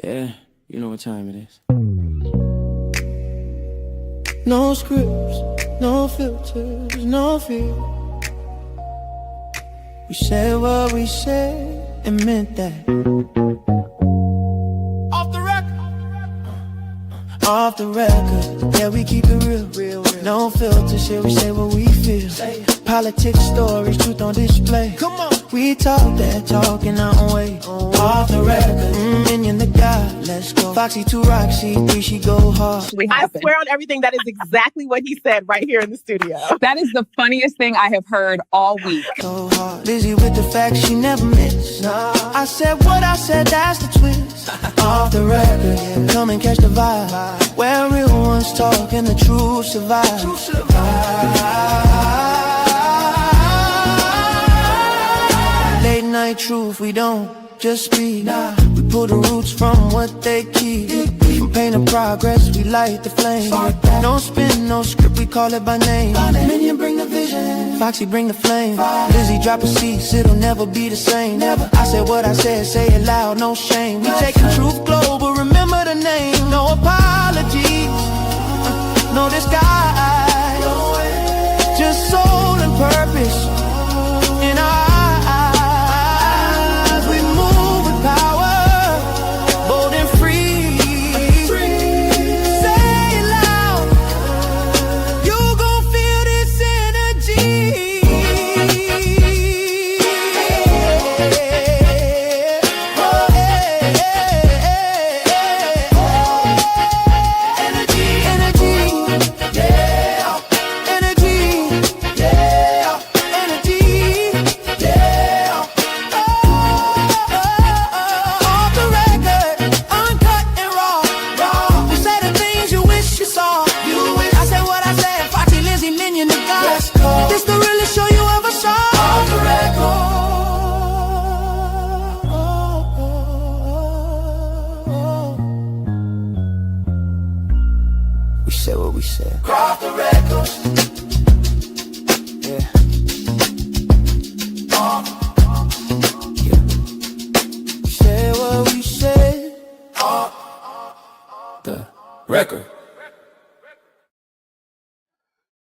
Yeah, you know what time it is. No scripts, no filters, no fear. We said what we said and meant that. Off the record. Off the record. Yeah, we keep it real. No filter shit, we say what we feel. Politics, stories, truth on display. Come on. We talk that talk in our own way. Off the record, minion the guy, let's go. Foxy 2 Roxy 3, she go hard. I swear on everything, that is exactly what he said right here in the studio. That is the funniest thing I have heard all week. So hard, busy with the facts she never missed. I said what I said, that's the twist. Off the record, come and catch the vibe. Where real ones talk and the truth survive. Late night truth, we don't just speak. We pull the roots from what they keep. From pain to progress, we light the flame. No spin, no script, we call it by name. Minion bring the vision, Foxy bring the flame. Lizzie drop a seat, it'll never be the same. I said what I said, say it loud, no shame. We taking truth global, remember the name. No apologies, no disguise. Just soul and purpose in our eyes. We move with power, bold and free. Say it loud, you gon' feel this energy.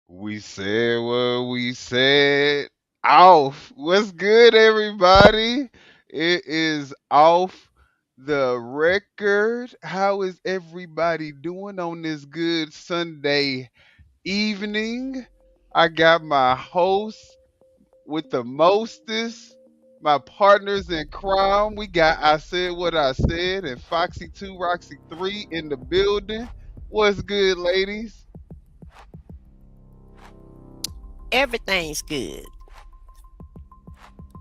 We said what we said. Off. What's good, everybody? It is off the record. How is everybody doing on this good Sunday evening? I got my host with the mostest, my partners in crime. We got I Said What I Said and Foxy 2, Roxy 3 in the building. What's good, ladies? Everything's good.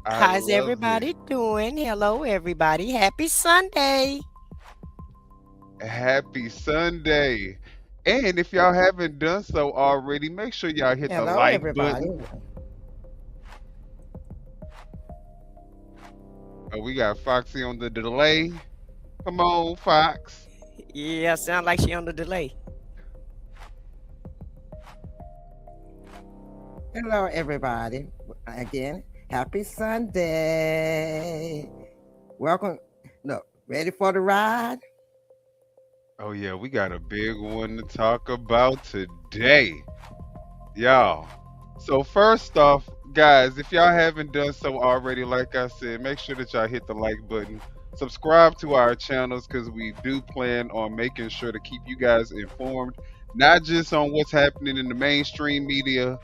I How's love everybody it. doing? Hello, everybody. Happy Sunday. Happy Sunday. And if y'all haven't done so already, make sure y'all hit the Hello, like everybody. button. Oh, we got Foxy on the delay. Come on, Fox. Yeah, sound like she on the delay. Hello, everybody. Again, happy Sunday. Welcome. Look, ready for the ride? Oh, yeah, we got a big one to talk about today. Y'all. So, first off, guys, if y'all haven't done so already, like I said, make sure that y'all hit the like button. Subscribe to our channels because we do plan on making sure to keep you guys informed, not just on what's happening in the mainstream media,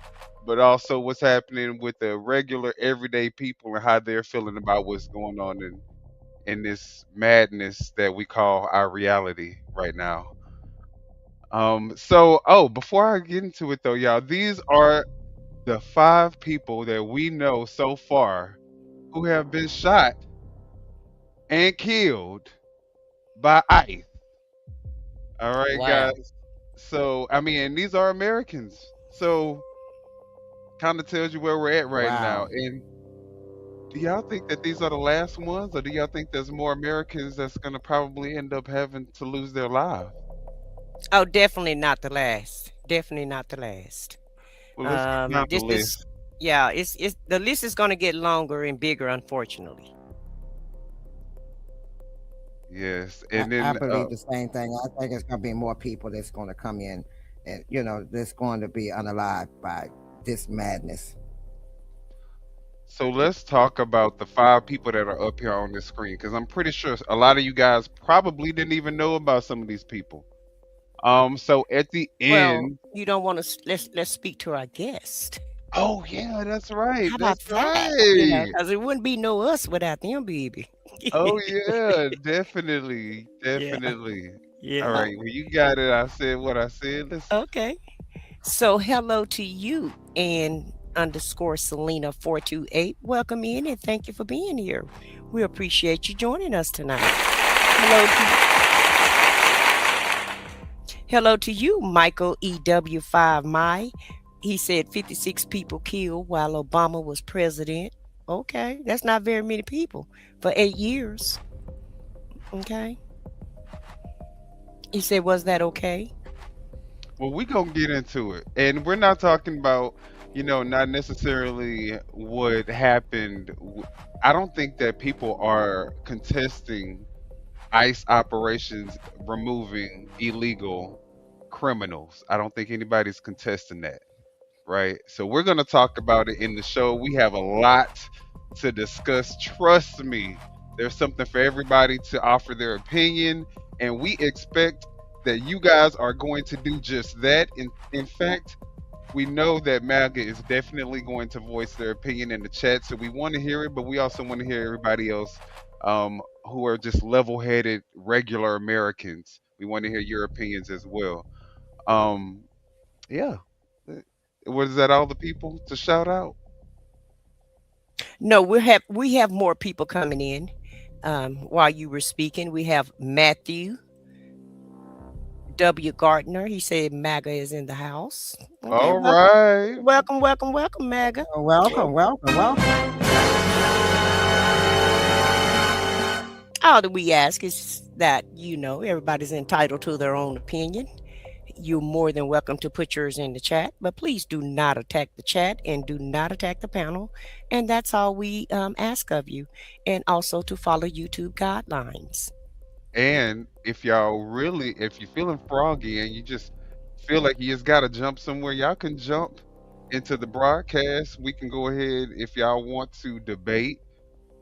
but also what's happening with the regular everyday people and how they're feeling about what's going on in this madness that we call our reality right now. Before I get into it though, y'all, these are the 5 people that we know so far who have been shot and killed by ICE. All right, Wow. guys. So, I mean, and these are Americans. So, kind of tells you where we're at right now. Wow. And do y'all think that these are the last ones, or do y'all think there's more Americans that's going to probably end up having to lose their lives? Oh, definitely not the last. Definitely not the last. Well, let's get down the This list. is yeah. It's the list is going to get longer and bigger, unfortunately. Yes. I, And I then believe the same thing. I think it's going to be more people that's going to come in and, that's going to be unalived by this madness. so let's talk about the five people that are up here on the screen because I'm pretty sure a lot of you guys probably didn't even know about some of these people. So at the Well, end, you don't want to let's speak to our guest. oh yeah, that's right. How about That's that? right. Because it wouldn't be no us without them, baby. Oh yeah, definitely. Yeah. Definitely. All Yeah. right. Well, you got it. I said what I said. Let's Okay. So hello to you and underscore Selena 428. Welcome in and thank you for being here. We appreciate you joining us tonight. Hello to you, Michael EW5 My. He said 56 people killed while Obama was president. Okay, that's not very many people for 8 years. Okay. He said, was that okay? well, we gonna get into it, and we're not talking about, not necessarily what happened. I don't think that people are contesting ICE operations removing illegal criminals. I don't think anybody's contesting that, right? So we're gonna talk about it in the show. We have a lot to discuss. Trust me, there's something for everybody to offer their opinion, and we expect that you guys are going to do just that. In fact, we know that MAGA is definitely going to voice their opinion in the chat, so we want to hear it, but we also want to hear everybody else who are just level-headed, regular Americans. We want to hear your opinions as well. Um, yeah. Was that all the people to shout out? No, we have more people coming in. While you were speaking, we have Matthew W. Gardner. He said MAGA is in the house. Okay, All welcome, right. welcome, welcome, welcome, MAGA. Welcome, welcome, welcome. All that we ask is that, everybody's entitled to their own opinion. You're more than welcome to put yours in the chat, but please do not attack the chat and do not attack the panel. And that's all we ask of you. And also to follow YouTube guidelines. And if you're feeling froggy and you just feel like you just got to jump somewhere, y'all can jump into the broadcast. We can go ahead if y'all want to debate.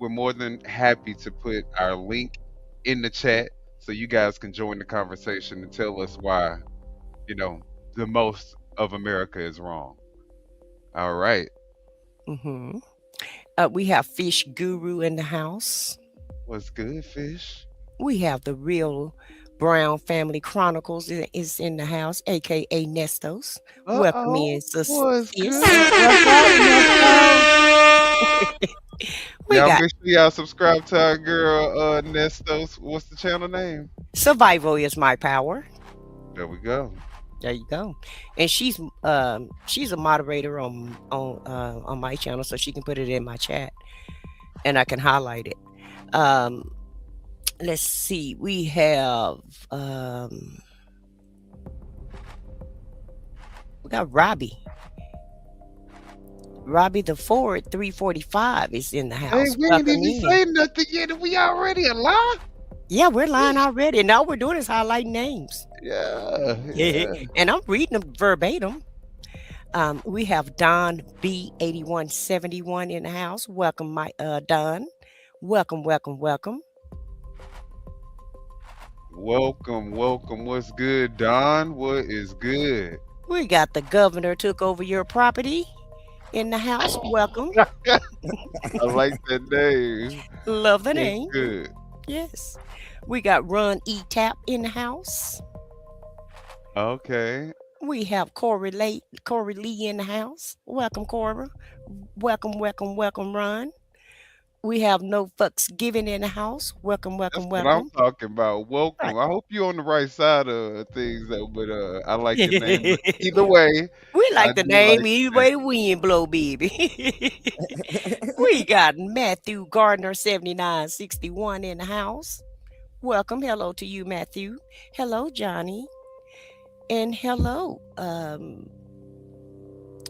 We're more than happy to put our link in the chat so you guys can join the conversation and tell us why, you know, the most of America is wrong. All right. Hmm We have Fish Guru in the house. What's good, fish? We have the Real Brown Family Chronicles is in the house, aka Nestos. Welcome in, sis. What's Sis. good? What's happening, We Y'all got make sure y'all subscribe to our girl Nestos. What's the channel name? Survival is my power. There we go. There you go. And she's a moderator on my channel, so she can put it in my chat and I can highlight it. Let's see. We have we got Robbie. Robbie the Ford 345 is in the Hey, house. we ain't Welcome even in. say nothing yet. And we already alive. Yeah, we're lying already. And all we're doing is highlighting names. Yeah. And I'm reading them verbatim. We have Don B8171 in the house. Welcome, my Don. Welcome, welcome, welcome. Welcome, welcome. What's good, Don? What is good? We got the governor took over your property in the house. Welcome. I like that name. Love the What's name. good? Yes. We got Run E Tap in the house. Okay. We have Corey Lee in the house. Welcome, Corey. Welcome, welcome, welcome, Run. We have No Fucks Given in the house. Welcome, That's welcome, what I'm welcome. talking about. Welcome. I hope you're on the right side of things, though. But I like your name. But either way, We I like the do like name either the way name. the wind blow, baby. We got Matthew Gardner 7961 in the house. Welcome. Hello to you, Matthew. Hello, Johnny. And hello.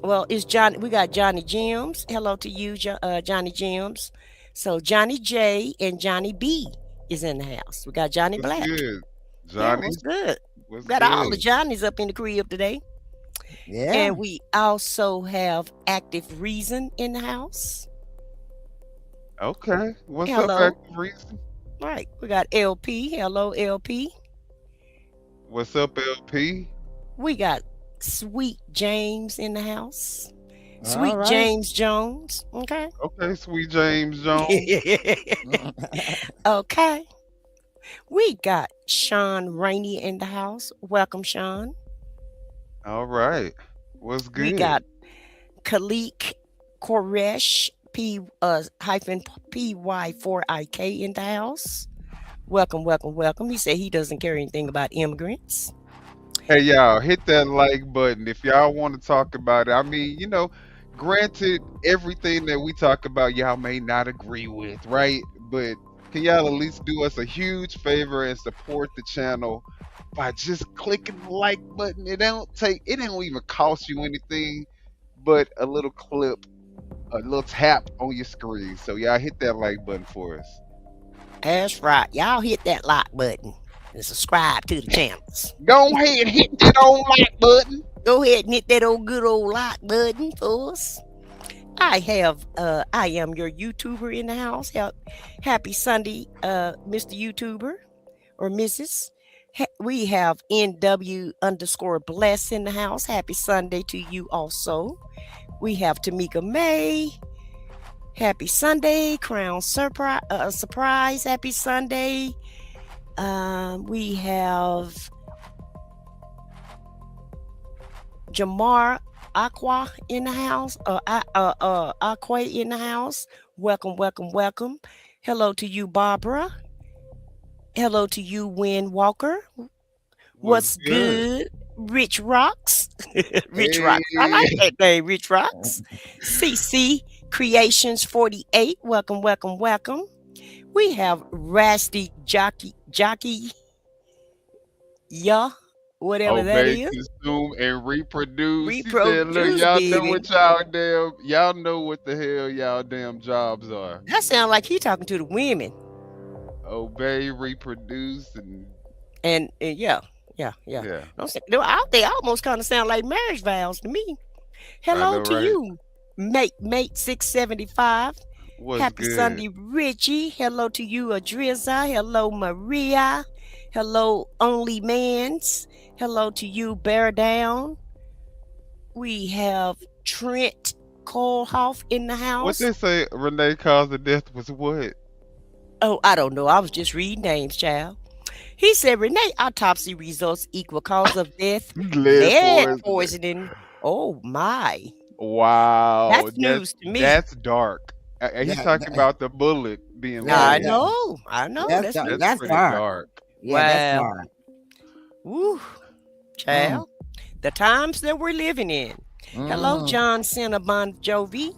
Well, it's John. We got Johnny Gems. Hello to you, Johnny Gems. So Johnny J and Johnny B is in the house. We got Johnny What's Black. good, Yeah, Johnny? what's good? What's Got all the good? Johnnies up in the crib today. Yeah. And we also have Active Reason in the house. Okay. What's up, Hello. Active Reason? Right. We got LP. Hello, LP. What's up, LP? We got Sweet James in the house. All Sweet right. James Jones. Okay. Okay, Sweet James Jones. Okay. We got Sean Rainey in the house. Welcome, Sean. All right. What's We good? got Khalik Koresh P hyphen PY4IK in the house. Welcome, welcome, welcome. He said he doesn't care anything about immigrants. Hey, y'all, hit that like button if y'all want to talk about it. I mean, granted, everything that we talk about, y'all may not agree with, right? But can y'all at least do us a huge favor and support the channel by just clicking the like button? It don't even cost you anything but a little clip, a little tap on your screen. So y'all hit that like button for us. That's right. Y'all hit that like button and subscribe to the channels. Go ahead and hit that old like button. Go ahead and hit that old good old like button for us. I am your YouTuber in the house. Happy Sunday, Mr. YouTuber or Mrs. We have NW_bless in the house. Happy Sunday to you also. We have Tamika May. Happy Sunday. Crown Surprise. Happy Sunday. We have Jamar Aqua in the house. Aqua in the house. Welcome, welcome, welcome. Hello to you, Barbara. Hello to you, Win Walker. What's good? Rich Rocks. Rich Rocks. I like that name, Rich Rocks. CC Creations 48. Welcome, welcome, welcome. We have Rasty Jockey, yeah, whatever that Obey, is. consume, and reproduce. He said, look, Reproduce, y'all know baby. what y'all know what the hell y'all damn jobs are. That sounds like he talking to the women. Obey, reproduce, and yeah. They almost kind of sound like marriage vows to me. Hello to you, mate 675. What's Happy good? Sunday, Richie. Hello to you, Adriza. Hello, Maria. Hello, Only Mans. Hello to you, Bear Down. We have Trent Kohlhoff in the house. What they say Renee cause of death was what? Oh, I don't know. I was just reading names, child. He said Renee autopsy results equal cause of death lead poisoning. Oh my! Wow, that's news to me. That's dark. He's talking about the bullet being. I know. That's pretty dark. Yeah, that's dark. Woo, child. The times that we're living in. Hello, John Cena Bon Jovi.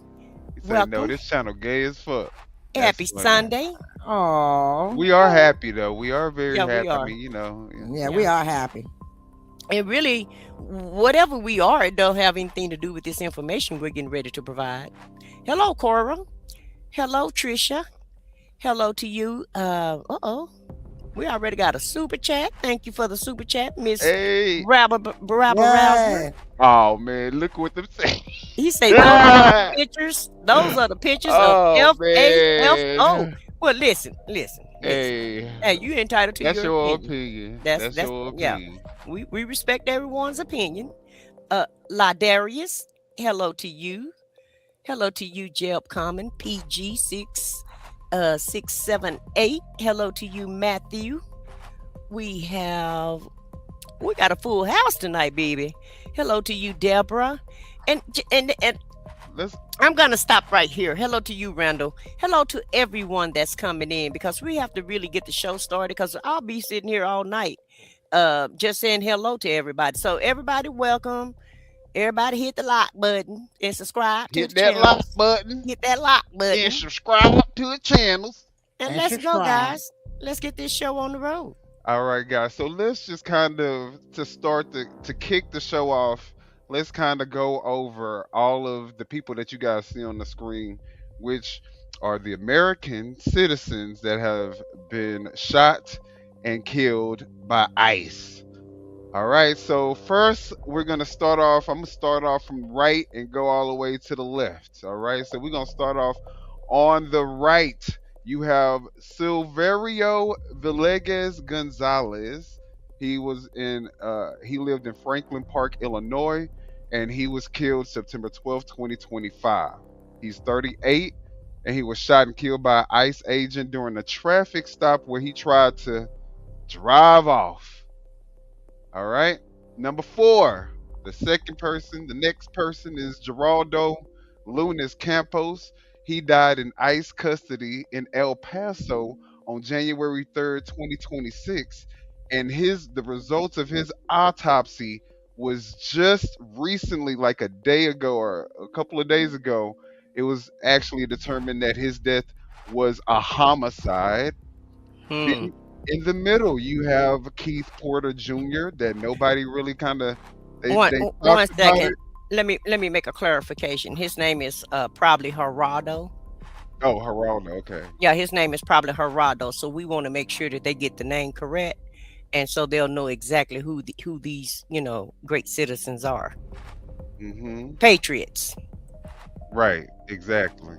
Welcome. No, this channel gay as fuck. Happy Sunday. Oh, we are happy though. We are very happy. We are. I mean, Yeah, we are happy. And really, whatever we are, it don't have anything to do with this information we're getting ready to provide. Hello, Cora. Hello, Trisha. Hello to you. We already got a super chat. Thank you for the super chat, Miss Rabba. Oh man, look what them say. He say those are the pictures. Those are the pictures of FAFO. Well, listen. Hey, you entitled to your opinion. That's your opinion. Yeah. We respect everyone's opinion. Ladarius, hello to you. Hello to you, Jeb Common, PG678. Hello to you, Matthew. We got a full house tonight, baby. Hello to you, Deborah. And I'm gonna stop right here. Hello to you, Randall. Hello to everyone that's coming in, because we have to really get the show started, because I'll be sitting here all night just saying hello to everybody. So everybody, welcome. Everybody hit the like button and subscribe to the channel. Hit that like button. And subscribe to the channels. And let's go, guys. Let's get this show on the road. All right, guys. So let's just kind of, to kick the show off, let's kind of go over all of the people that you guys see on the screen, which are the American citizens that have been shot and killed by ICE. All right, so first we're gonna start off. I'm gonna start off from right and go all the way to the left. All right, so we're gonna start off on the right. You have Silverio Villegas Gonzalez. He lived in Franklin Park, Illinois, and he was killed September 12th, 2025. He's 38, and he was shot and killed by an ICE agent during a traffic stop where he tried to drive off. All right. Number four, the next person is Geraldo Lunes Campos. He died in ICE custody in El Paso on January 3rd, 2026. And the results of his autopsy was just recently, like a day ago or a couple of days ago. It was actually determined that his death was a homicide. Hmm. Then in the middle, you have Keith Porter Jr. that nobody really kind of they One talked about second. it. Let me make a clarification. His name is probably Gerardo. Oh, Geraldo. Okay. Yeah, his name is probably Gerardo. So we want to make sure that they get the name correct, and so they'll know exactly who these great citizens are. Hmm. Patriots. Right. Exactly.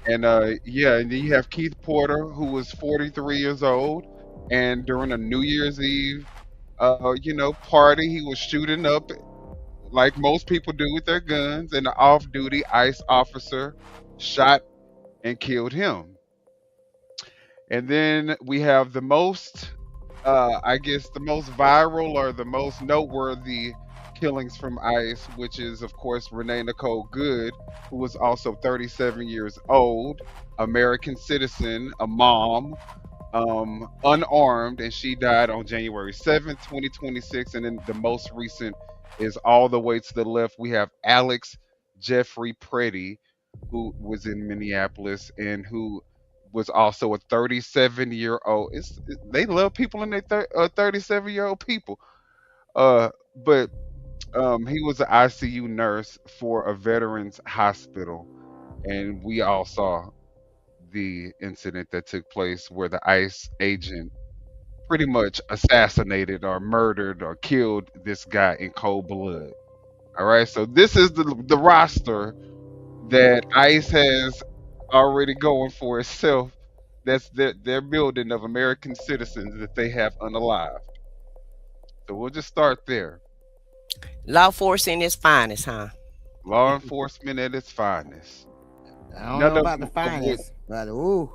And yeah, and then you have Keith Porter, who was 43 years old, and during a New Year's Eve, party, he was shooting up like most people do with their guns, and the off-duty ICE officer shot and killed him. And then we have I guess, the most viral or the most noteworthy killings from ICE, which is, of course, Renee Nicole Good, who was also 37 years old, American citizen, a mom, unarmed, and she died on January 7th, 2026. And then the most recent is all the way to the left. We have Alex Jeffrey Pretti, who was in Minneapolis and who was also a 37-year-old. They love people in their 37-year-old people. But he was an ICU nurse for a veterans hospital, and we all saw the incident that took place where the ICE agent pretty much assassinated or murdered or killed this guy in cold blood. All right, so this is the roster that ICE has already going for itself. That's their building of American citizens that they have unalived. So we'll just start there. Law force in its finest, huh? Law enforcement at its finest. I don't None know about the of which. finest, but ooh,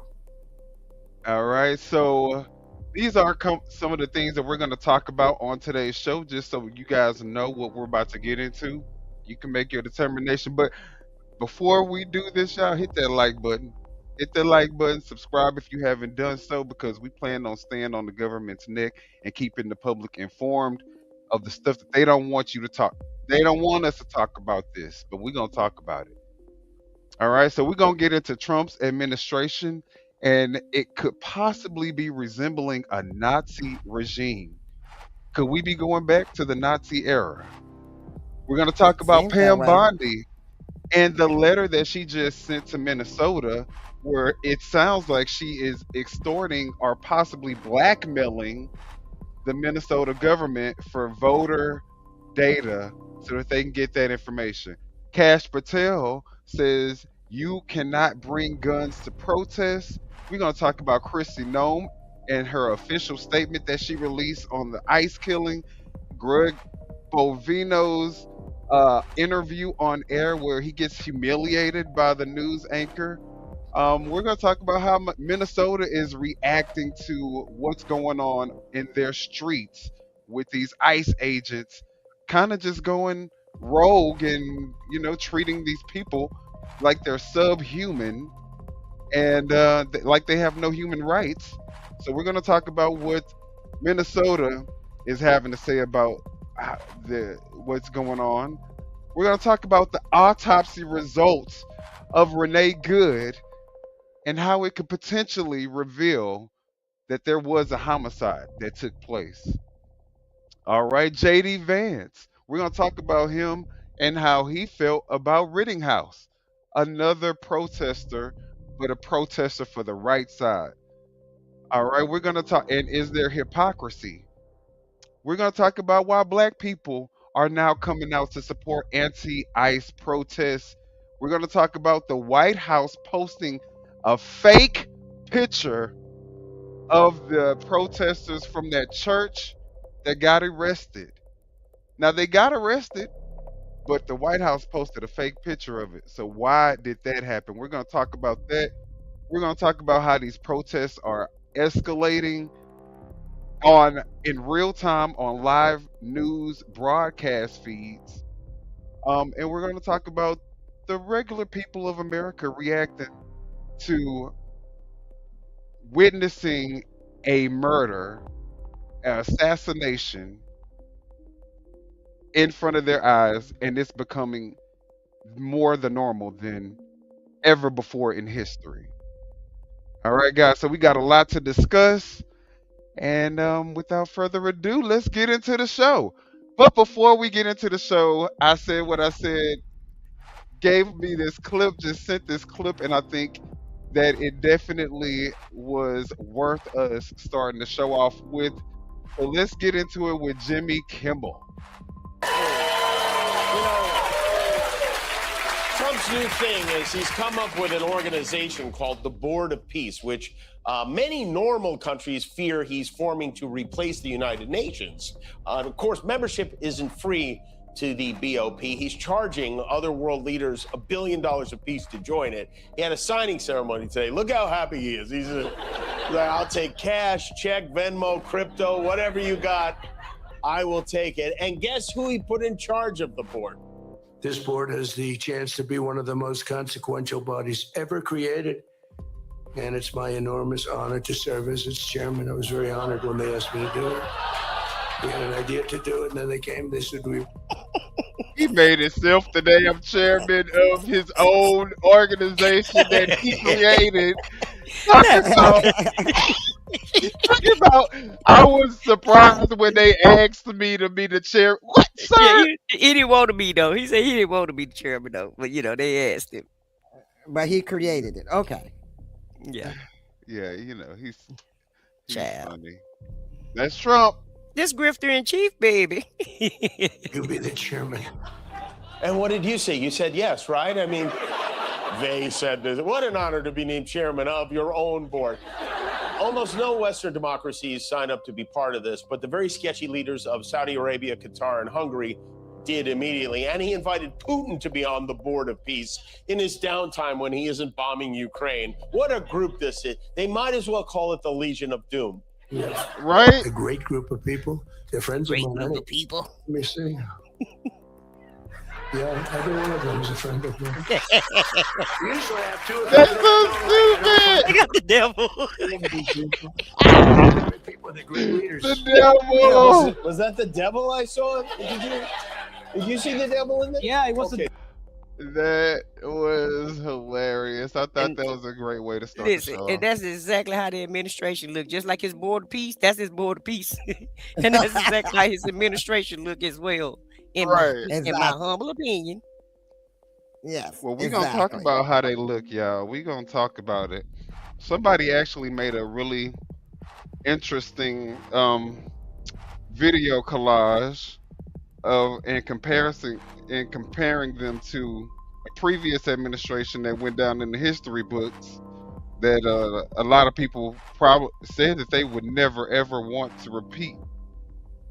All right, so these are some of the things that we're going to talk about on today's show, just so you guys know what we're about to get into. You can make your determination, but before we do this, y'all, hit that like button. Hit that like button. Subscribe if you haven't done so, because we plan on staying on the government's neck and keeping the public informed of the stuff that they don't want you to talk. They don't want us to talk about this, but we're gonna talk about it. All right. So we're gonna get into Trump's administration, and it could possibly be resembling a Nazi regime. Could we be going back to the Nazi era? We're gonna talk about seems that Pam way. Bondi and the letter that she just sent to Minnesota, where it sounds like she is extorting or possibly blackmailing the Minnesota government for voter data so that they can get that information. Cash Patel says you cannot bring guns to protests. We're going to talk about Kristi Noem and her official statement that she released on the ICE killing. Greg Bovino's interview on air where he gets humiliated by the news anchor. We're going to talk about how Minnesota is reacting to what's going on in their streets with these ICE agents kind of just going rogue and, treating these people like they're subhuman and like they have no human rights. So we're going to talk about what Minnesota is having to say about what's going on. We're going to talk about the autopsy results of Renee Good and how it could potentially reveal that there was a homicide that took place. All right, JD Vance. We're going to talk about him and how he felt about Rittinghouse, another protester but a protester for the right side. All right, we're going to talk, and is there hypocrisy? We're going to talk about why black people are now coming out to support anti ICE protests. We're going to talk about the White House posting a fake picture of the protesters from that church that got arrested. Now, they got arrested, but the White House posted a fake picture of it. So, why did that happen? We're going to talk about that. We're going to talk about how these protests are escalating in real time on live news broadcast feeds. And we're going to talk about the regular people of America reacting to witnessing a murder, an assassination in front of their eyes, and it's becoming more the normal than ever before in history. All right, guys, so we got a lot to discuss. And without further ado, let's get into the show. But before we get into the show, I said what I said, gave me this clip, just sent this clip, and I think that it definitely was worth us starting the show off with. So let's get into it with Jimmy Kimmel. Trump's new thing is he's come up with an organization called the Board of Peace, which many normal countries fear he's forming to replace the United Nations. Of course, membership isn't free to the BOP. He's charging other world leaders $1 billion apiece to join it. He had a signing ceremony today. Look how happy he is. He's like, I'll take cash, check, Venmo, crypto, whatever you got, I will take it. And guess who he put in charge of the board? This board has the chance to be one of the most consequential bodies ever created. And it's my enormous honor to serve as its chairman. I was very honored when they asked me to do it. We had an idea to do it, and then they came, they said, He made himself the damn chairman of his own organization that he created. Talking about, I was surprised when they asked me to be the chair. What, sir? Yeah, he didn't want to be, though. He said he didn't want to be the chairman, though. But, they asked him. But he created it. Okay. Yeah. Yeah, he's Child. funny. That's Trump. This grifter in chief, baby. you'll be the chairman. And what did you say? You said yes, right? I mean, they said this. What an honor to be named chairman of your own board. Almost no Western democracies sign up to be part of this, but the very sketchy leaders of Saudi Arabia, Qatar, and Hungary did immediately. And he invited Putin to be on the Board of Peace in his downtime when he isn't bombing Ukraine. What a group this is. They might as well call it the Legion of Doom. Yeah. Right? A great group of people. They're friends of mine. Great group of people. Let me see. Yeah, every one of them is a friend of mine. Usually I have two of them. That's so stupid. I got the devil. Great people, they're great leaders. The devil. Was that the devil I saw? Did you see the devil in there? Yeah, it was. Okay. That was hilarious. I thought that was a great way to start the Listen, show. and that's exactly how the administration look. Just like his Board of Peace, that's his Board of Peace. And that's exactly how his administration look as well. In Right. my humble opinion. Yes. Well, we're going to talk about how they look, y'all. We're going to talk about it. Somebody actually made a really interesting video collage in comparing them to a previous administration that went down in the history books that a lot of people probably said that they would never ever want to repeat.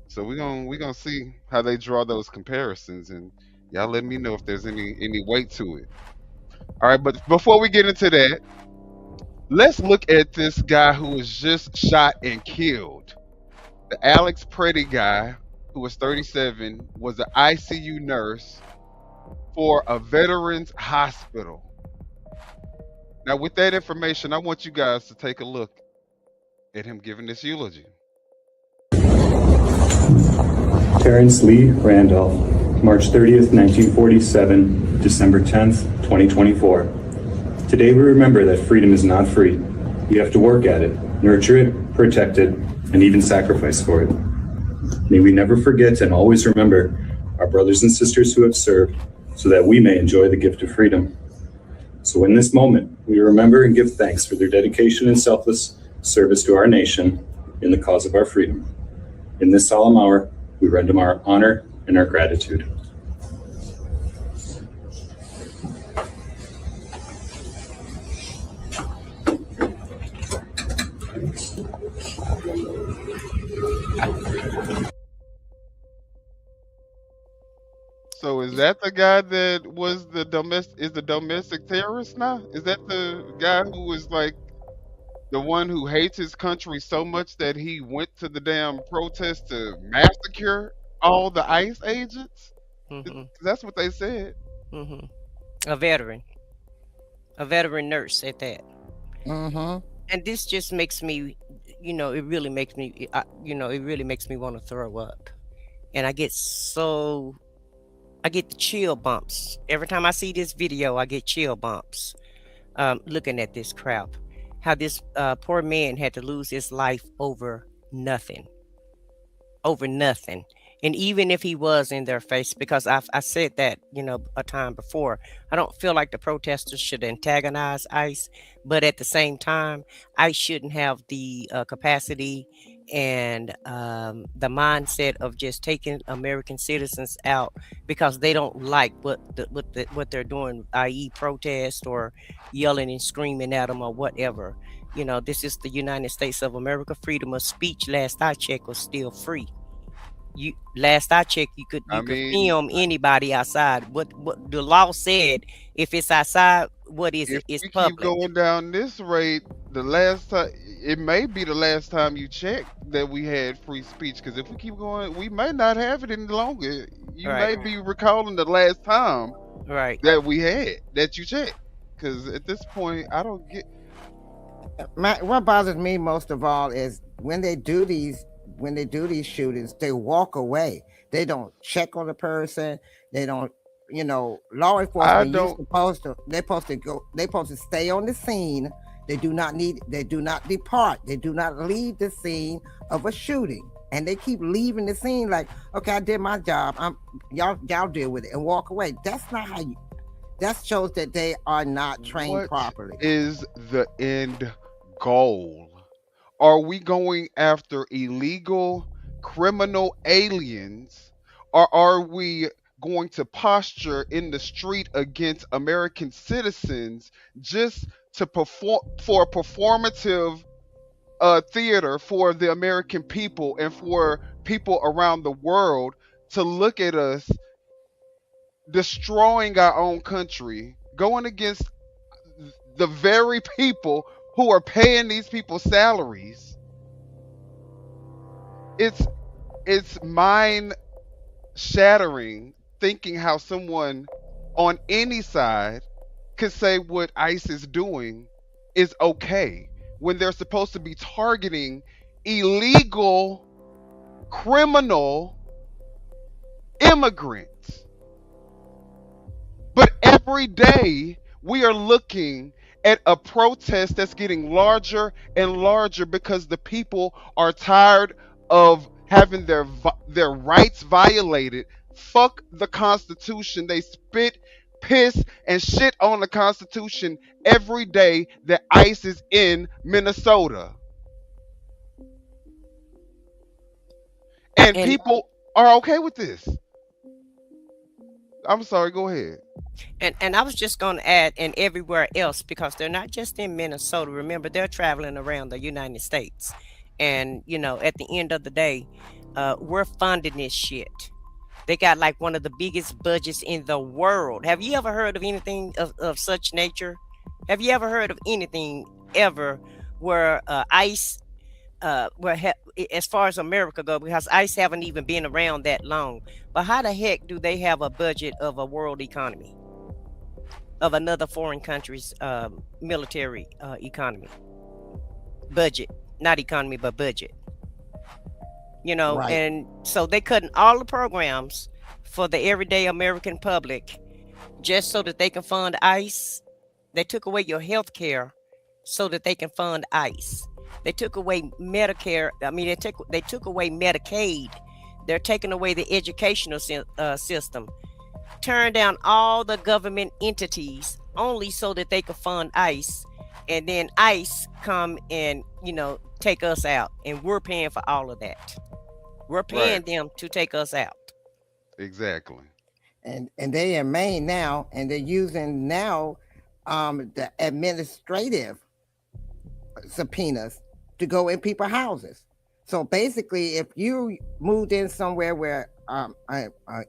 So we're gonna see how they draw those comparisons, and y'all let me know if there's any weight to it. All right, but before we get into that, let's look at this guy who was just shot and killed. The Alex Pretti guy, who was 37, was an ICU nurse for a veterans hospital. Now, with that information, I want you guys to take a look at him giving this eulogy. Terrence Lee Randolph, March 30th, 1947, December 10th, 2024. Today we remember that freedom is not free. We have to work at it, nurture it, protect it, and even sacrifice for it. May we never forget and always remember our brothers and sisters who have served so that we may enjoy the gift of freedom. So in this moment, we remember and give thanks for their dedication and selfless service to our nation in the cause of our freedom. In this solemn hour, we render them our honor and our gratitude. So is that the guy that was the domestic terrorist now? Is that the guy who was like the one who hates his country so much that he went to the damn protest to massacre all the ICE agents? Hmm. That's what they said. Hmm. A veteran nurse at that. Mm-hmm. And this just makes me, it really makes me, it really makes me want to throw up. And I get the chill bumps. Every time I see this video, I get chill bumps looking at this crap. How this poor man had to lose his life over nothing. And even if he was in their face, because I said that, a time before, I don't feel like the protesters should antagonize ICE, but at the same time, ICE shouldn't have the capacity and the mindset of just taking American citizens out because they don't like what they're doing, i.e. protest or yelling and screaming at them or whatever. This is the United States of America. Freedom of speech, last I checked, was still free. Last I checked, you could film anybody outside. What the law said, if it's outside, what is it? It's we public. Keep going down this rate, the last time it may be the last time you checked that we had free speech. Because if we keep going, we may not have it any longer. You may be recalling the last time that we had that you checked. Because at this point, I don't get. What bothers me most of all is when they do these shootings, they walk away. They don't check on the person. They don't, law enforcement, they're supposed to stay on the scene. They do not depart. They do not leave the scene of a shooting. And they keep leaving the scene like, okay, I did my job. Y'all deal with it and walk away. That's not how that shows that they are not trained properly. What is the end goal? Are we going after illegal criminal aliens, or are we going to posture in the street against American citizens just to perform for a performative theater for the American people and for people around the world to look at us destroying our own country, going against the very people who are paying these people salaries? It's mind shattering thinking how someone on any side could say what ICE is doing is okay when they're supposed to be targeting illegal criminal immigrants. But every day we are looking at a protest that's getting larger and larger because the people are tired of having their rights violated. Fuck the Constitution. They spit, piss, and shit on the Constitution every day that ICE is in Minnesota. And people are okay with this. I'm sorry, go ahead. And I was just going to add, and everywhere else, because they're not just in Minnesota. Remember, they're traveling around the United States. And, at the end of the day, we're funding this shit. They got like one of the biggest budgets in the world. Have you ever heard of anything of such nature? Have you ever heard of anything ever where ICE, as far as America goes, because ICE haven't even been around that long. But how the heck do they have a budget of a world economy? Of another foreign country's military economy? Budget. Not economy, but budget. And so they cutting all the programs for the everyday American public just so that they can fund ICE. They took away your health care so that they can fund ICE. They took away Medicare. They took away Medicaid. They're taking away the educational system. Turn down all the government entities only so that they could fund ICE, and then ICE come and take us out, and we're paying for all of that. We're Right. paying them to take us out. Exactly. And they in Maine now, and they're using now the administrative subpoenas to go in people's houses. So basically, if you moved in somewhere where an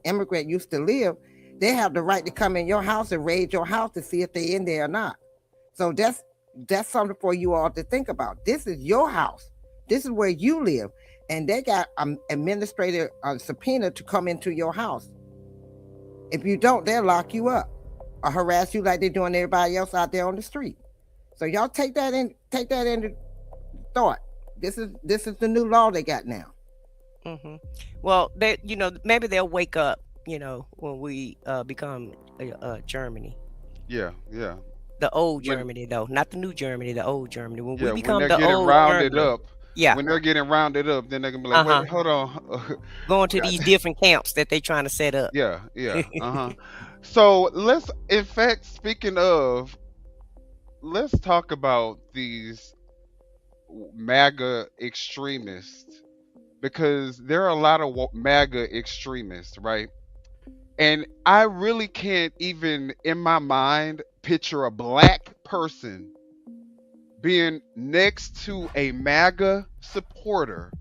immigrant used to live, they have the right to come in your house and raid your house to see if they're in there or not. So that's something for you all to think about. This is your house. This is where you live, and they got administrative subpoena to come into your house. If you don't, they'll lock you up or harass you like they're doing everybody else out there on the street. So y'all take that into thought. This is the new law they got now. Mm-hmm. Well, they, maybe they'll wake up, when we become Germany, Yeah, yeah. the old When Germany, though, not the new Germany, the old Germany. When we yeah, when become they're the getting old rounded Germany, up, yeah, when they're getting rounded up, then they're gonna be like, uh-huh, wait, hold on. going to God. these different camps that they trying to set up. Yeah, yeah. Uh-huh. So let's, in fact, speaking of, let's talk about these MAGA extremists, because there are a lot of MAGA extremists, right? And I really can't even in my mind picture a black person being next to a MAGA supporter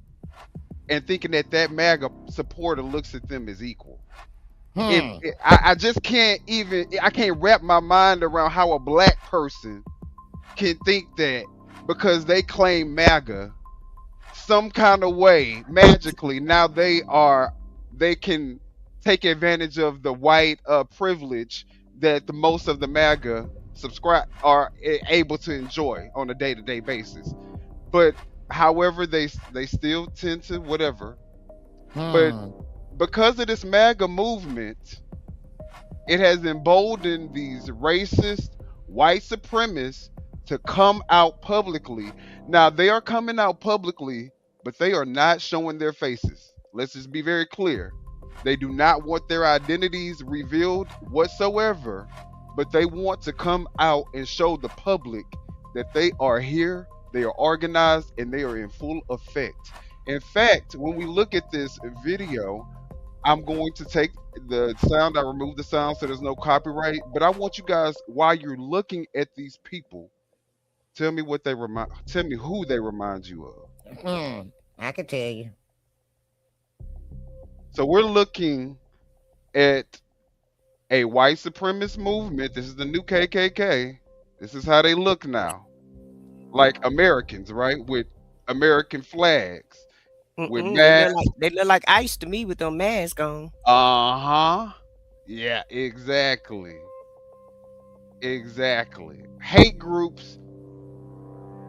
and thinking that that MAGA supporter looks at them as equal. I just can't even, I can't wrap my mind around how a black person can think that because they claim MAGA some kind of way magically now they can take advantage of the white privilege that the most of the MAGA subscribe are able to enjoy on a day-to-day basis. But however, they still tend to whatever. But because of this MAGA movement, it has emboldened these racist white supremacists to come out publicly. Now they are coming out publicly, but they are not showing their faces. Let's just be very clear. They do not want their identities revealed whatsoever, but they want to come out and show the public that they are here, they are organized, and they are in full effect. In fact, when we look at this video, I'm going to take the sound, I removed the sound so there's no copyright, but I want you guys, while you're looking at these people, tell me tell me who they remind you of. I can tell you. So we're looking at a white supremacist movement. This is the new KKK. This is how they look now. Like Americans, right? With American flags, with masks. They look like ICE to me with them masks on. Uh-huh. Yeah, exactly. Exactly. Hate groups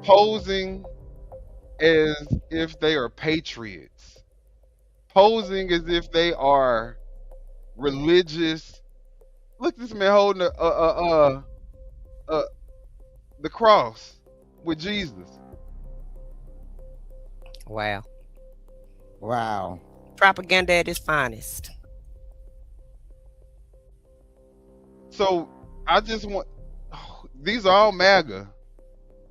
posing as if they are patriots, posing as if they are religious. Look, this man holding the cross with Jesus. Wow. Wow. Propaganda at its finest. So I just want, these are all MAGA.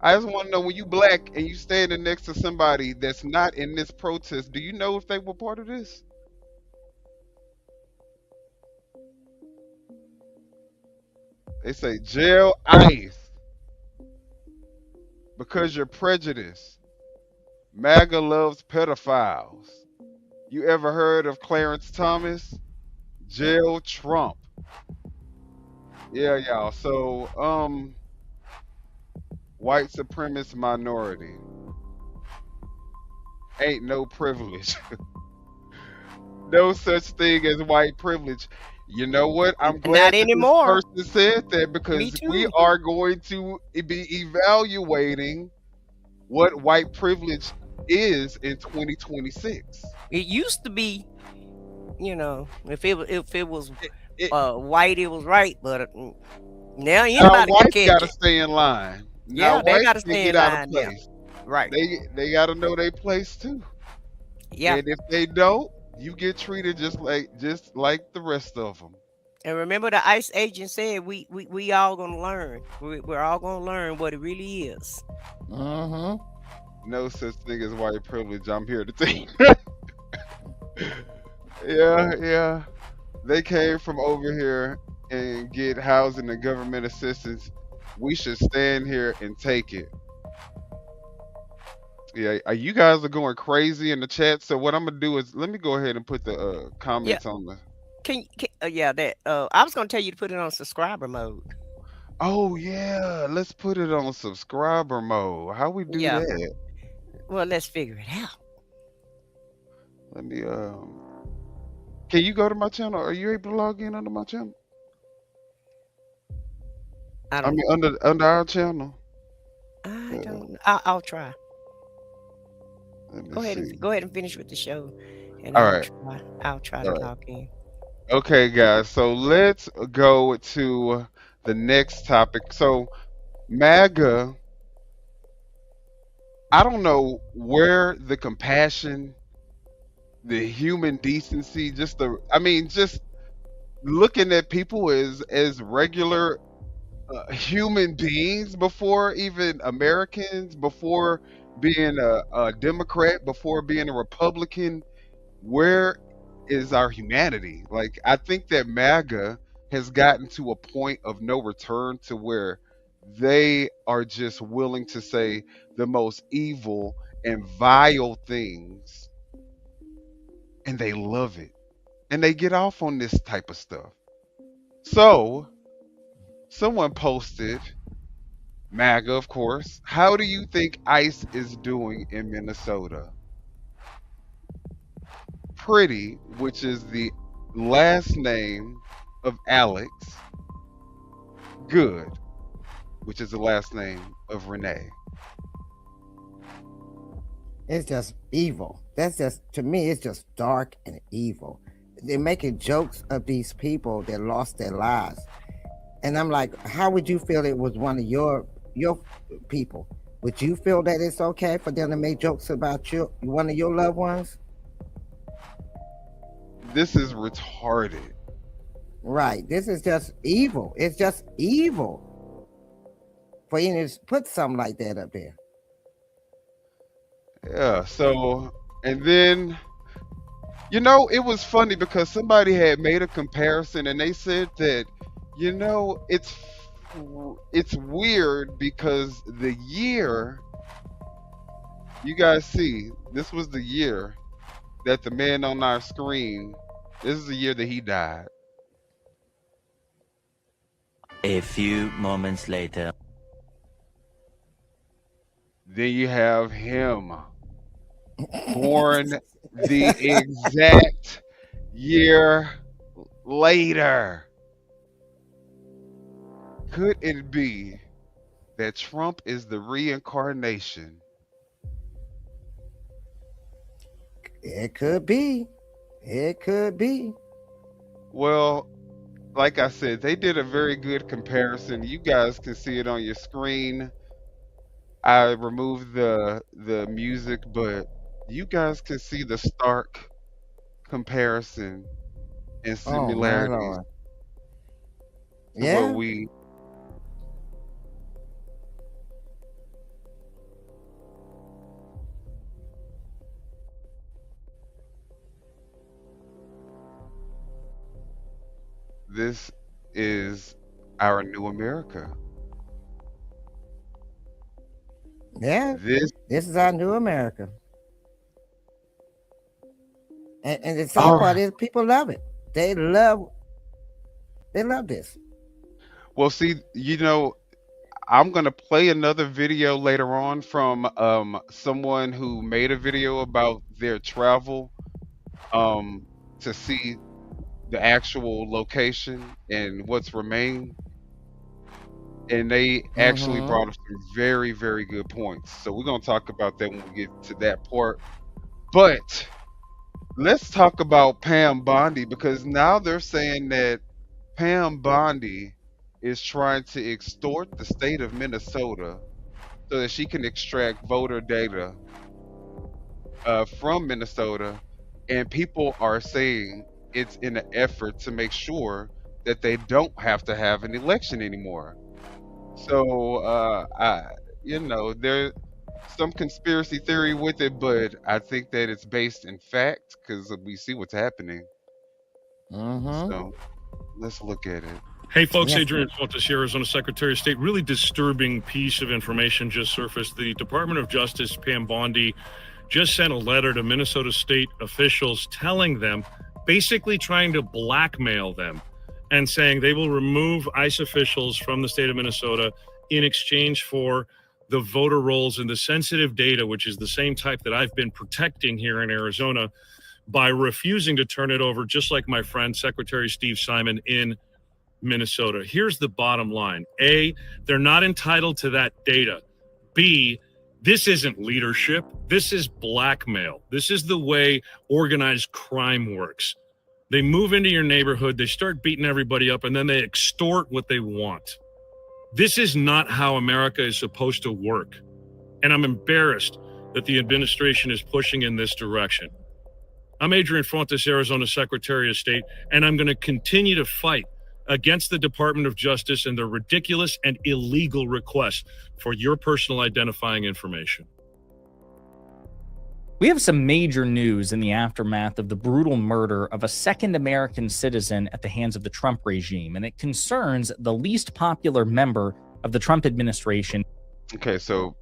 I just want to know, when you black and you standing next to somebody that's not in this protest, do you know if they were part of this? They say jail ICE because you're prejudiced. MAGA loves pedophiles. You ever heard of Clarence Thomas? Jail Trump. Yeah, y'all. So, white supremacist minority. Ain't no privilege. No such thing as white privilege. You know what? I'm glad Not that anymore. this person said that, Me because we too. are going to be evaluating what white privilege is in 2026. It used to be, if it was It, white, it was right, but now now anybody can whites catch gotta it. stay in line. Now Yeah, they whites gotta can stay get in out of line now. place. Right. They gotta know their place too. Yeah. And if they don't, you get treated just like the rest of them. And remember, the ICE agent said we all gonna learn. We're all gonna learn what it really is. Mm-hmm. No such thing as white privilege. I'm here to tell you. Yeah, yeah. They came from over here and get housing and government assistance. We should stand here and take it. Yeah, you guys are going crazy in the chat. So what I'm gonna do is let me go ahead and put the Yeah, comments on the. yeah, that I was gonna tell you to put it on subscriber mode. Oh yeah, let's put it on subscriber mode. How we do Yeah. that? Well, let's figure it out. Let me Can you go to my channel? Are you able to log in under my channel? I I don't. mean under our channel. I Uh, don't. I'll try. let me Go ahead and see. finish with the show, and All right. I'll try All to right. log in. Okay, guys. So let's go to the next topic. So MAGA, I don't know where the compassion, the human decency, just looking at people as regular human beings before even Americans, before being a Democrat, before being a Republican. Where is our humanity? Like, I think that MAGA has gotten to a point of no return to where they are just willing to say the most evil and vile things, and they love it. And they get off on this type of stuff. So, someone posted, MAGA, of course, how do you think ICE is doing in Minnesota? Pretty, which is the last name of Alex, Good, which is the last name of Renee. It's just evil. That's just, to me, it's just dark and evil. They're making jokes of these people that lost their lives. And I'm like, how would you feel it was one of your people? Would you feel that it's okay for them to make jokes about one of your loved ones? This is retarded. Right. This is just evil. It's just evil for you to put something like that up there. Yeah, so, and then, it was funny because somebody had made a comparison and they said that, it's weird because the year, you guys see, this was the year that the man on our screen, this is the year that he died. A few moments later. Then you have him, born the exact year later. Could it be that Trump is the reincarnation? It could be. It could be. Well, like I said, they did a very good comparison. You guys can see it on your screen. I removed the music, but you guys can see the stark comparison and Oh my similarities Lord. to what Yeah. we. This is our new America. Yeah. This. This is our new America. And the sad All part right. is people love it. They love this. Well, see, I'm gonna play another video later on from someone who made a video about their travel to see the actual location and what's remained, and they actually Mm-hmm. brought up some very, very good points. So we're gonna talk about that when we get to that part. But let's talk about Pam Bondi because now they're saying that Pam Bondi is trying to extort the state of Minnesota so that she can extract voter data from Minnesota, and people are saying it's in an effort to make sure that they don't have to have an election anymore. So there's some conspiracy theory with it, but I think that it's based in fact because we see what's happening. So let's look at it. Hey, folks, Yes. Adrian Fontes, Arizona Secretary of State. Really disturbing piece of information just surfaced. The Department of Justice, Pam Bondi, just sent a letter to Minnesota state officials telling them, basically trying to blackmail them and saying they will remove ICE officials from the state of Minnesota in exchange for the voter rolls and the sensitive data, which is the same type that I've been protecting here in Arizona, by refusing to turn it over, just like my friend, Secretary Steve Simon in Minnesota. Here's the bottom line. A, they're not entitled to that data. B, this isn't leadership. This is blackmail. This is the way organized crime works. They move into your neighborhood, they start beating everybody up, and then they extort what they want. This is not how America is supposed to work. And I'm embarrassed that the administration is pushing in this direction. I'm Adrian Fontes, Arizona Secretary of State, and I'm going to continue to fight against the Department of Justice and their ridiculous and illegal requests for your personal identifying information. We have some major news in the aftermath of the brutal murder of a second American citizen at the hands of the Trump regime, and it concerns the least popular member of the Trump administration. Okay, so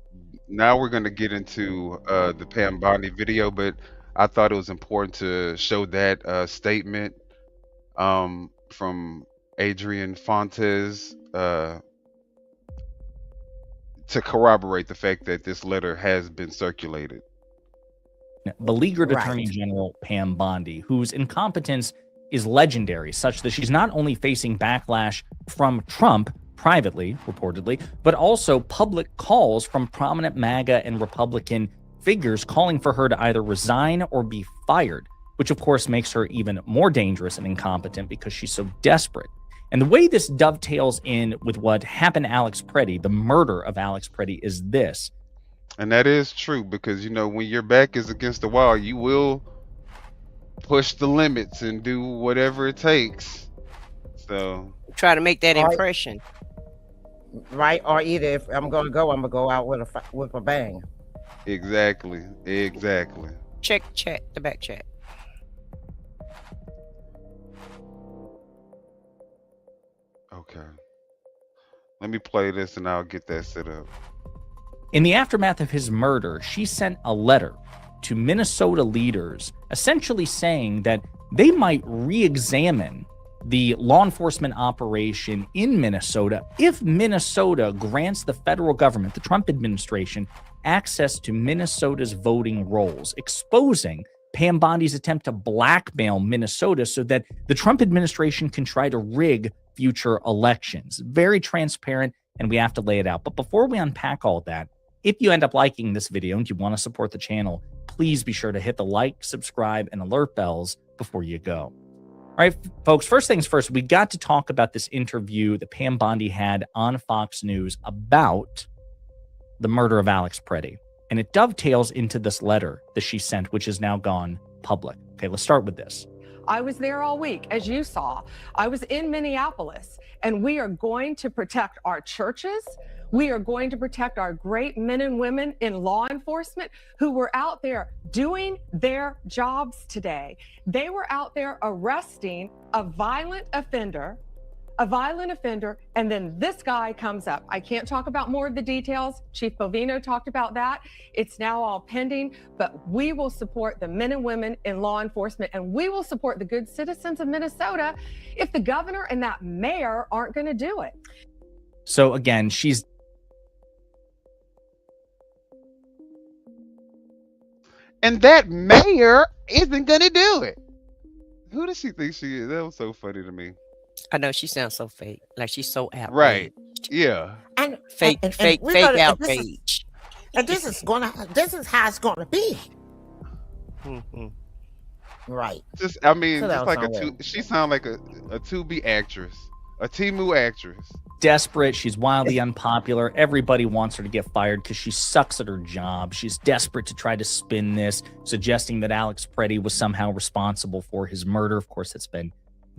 now we're going to get into the Pam Bondi video, but I thought it was important to show that statement from Adrian Fontes to corroborate the fact that this letter has been circulated. Beleaguered Right. Attorney General Pam Bondi, whose incompetence is legendary, such that she's not only facing backlash from Trump privately, reportedly, but also public calls from prominent MAGA and Republican figures calling for her to either resign or be fired, which of course makes her even more dangerous and incompetent because she's so desperate. And the way this dovetails in with what happened to Alex Pretti, the murder of Alex Pretti, is this. And that is true because, when your back is against the wall, you will push the limits and do whatever it takes. So Try to make that Right. impression. Right? Or either if I'm going to go, I'm going to go out with a bang. exactly. Check the back chat. Okay. Let me play this and I'll get that set up. In the aftermath of his murder, she sent a letter to Minnesota leaders essentially saying that they might re-examine the law enforcement operation in Minnesota if Minnesota grants the federal government, the Trump administration, access to Minnesota's voting rolls, exposing Pam Bondi's attempt to blackmail Minnesota so that the Trump administration can try to rig future elections. Very transparent, and we have to lay it out. But before we unpack all that, if you end up liking this video and you want to support the channel, please be sure to hit the like, subscribe, and alert bells before you go. All right, folks, first things first, we got to talk about this interview that Pam Bondi had on Fox News about the murder of Alex Pretti. And it dovetails into this letter that she sent, which has now gone public. Okay, let's start with this. I was there all week, as you saw. I was in Minneapolis, and we are going to protect our churches. We are going to protect our great men and women in law enforcement who were out there doing their jobs today. They were out there arresting a violent offender, and then this guy comes up. I can't talk about more of the details. Chief Bovino talked about that. It's now all pending, but we will support the men and women in law enforcement, and we will support the good citizens of Minnesota if the governor and that mayor aren't going to do it. So again, she's And that mayor isn't gonna do it. Who does she think she is? That was so funny to me. I know she sounds so fake, like she's so outraged. Right. Yeah. And Fake we're gonna- outrage. this is how it's gonna be. Mhm. Right. Just So just that like was somewhere. she sounds like a to-be actress. A Timu actress. desperate. She's wildly unpopular. Everybody wants her to get fired because she sucks at her job. She's desperate to try to spin this, suggesting that Alex Pretti was somehow responsible for his murder. Of course, it's been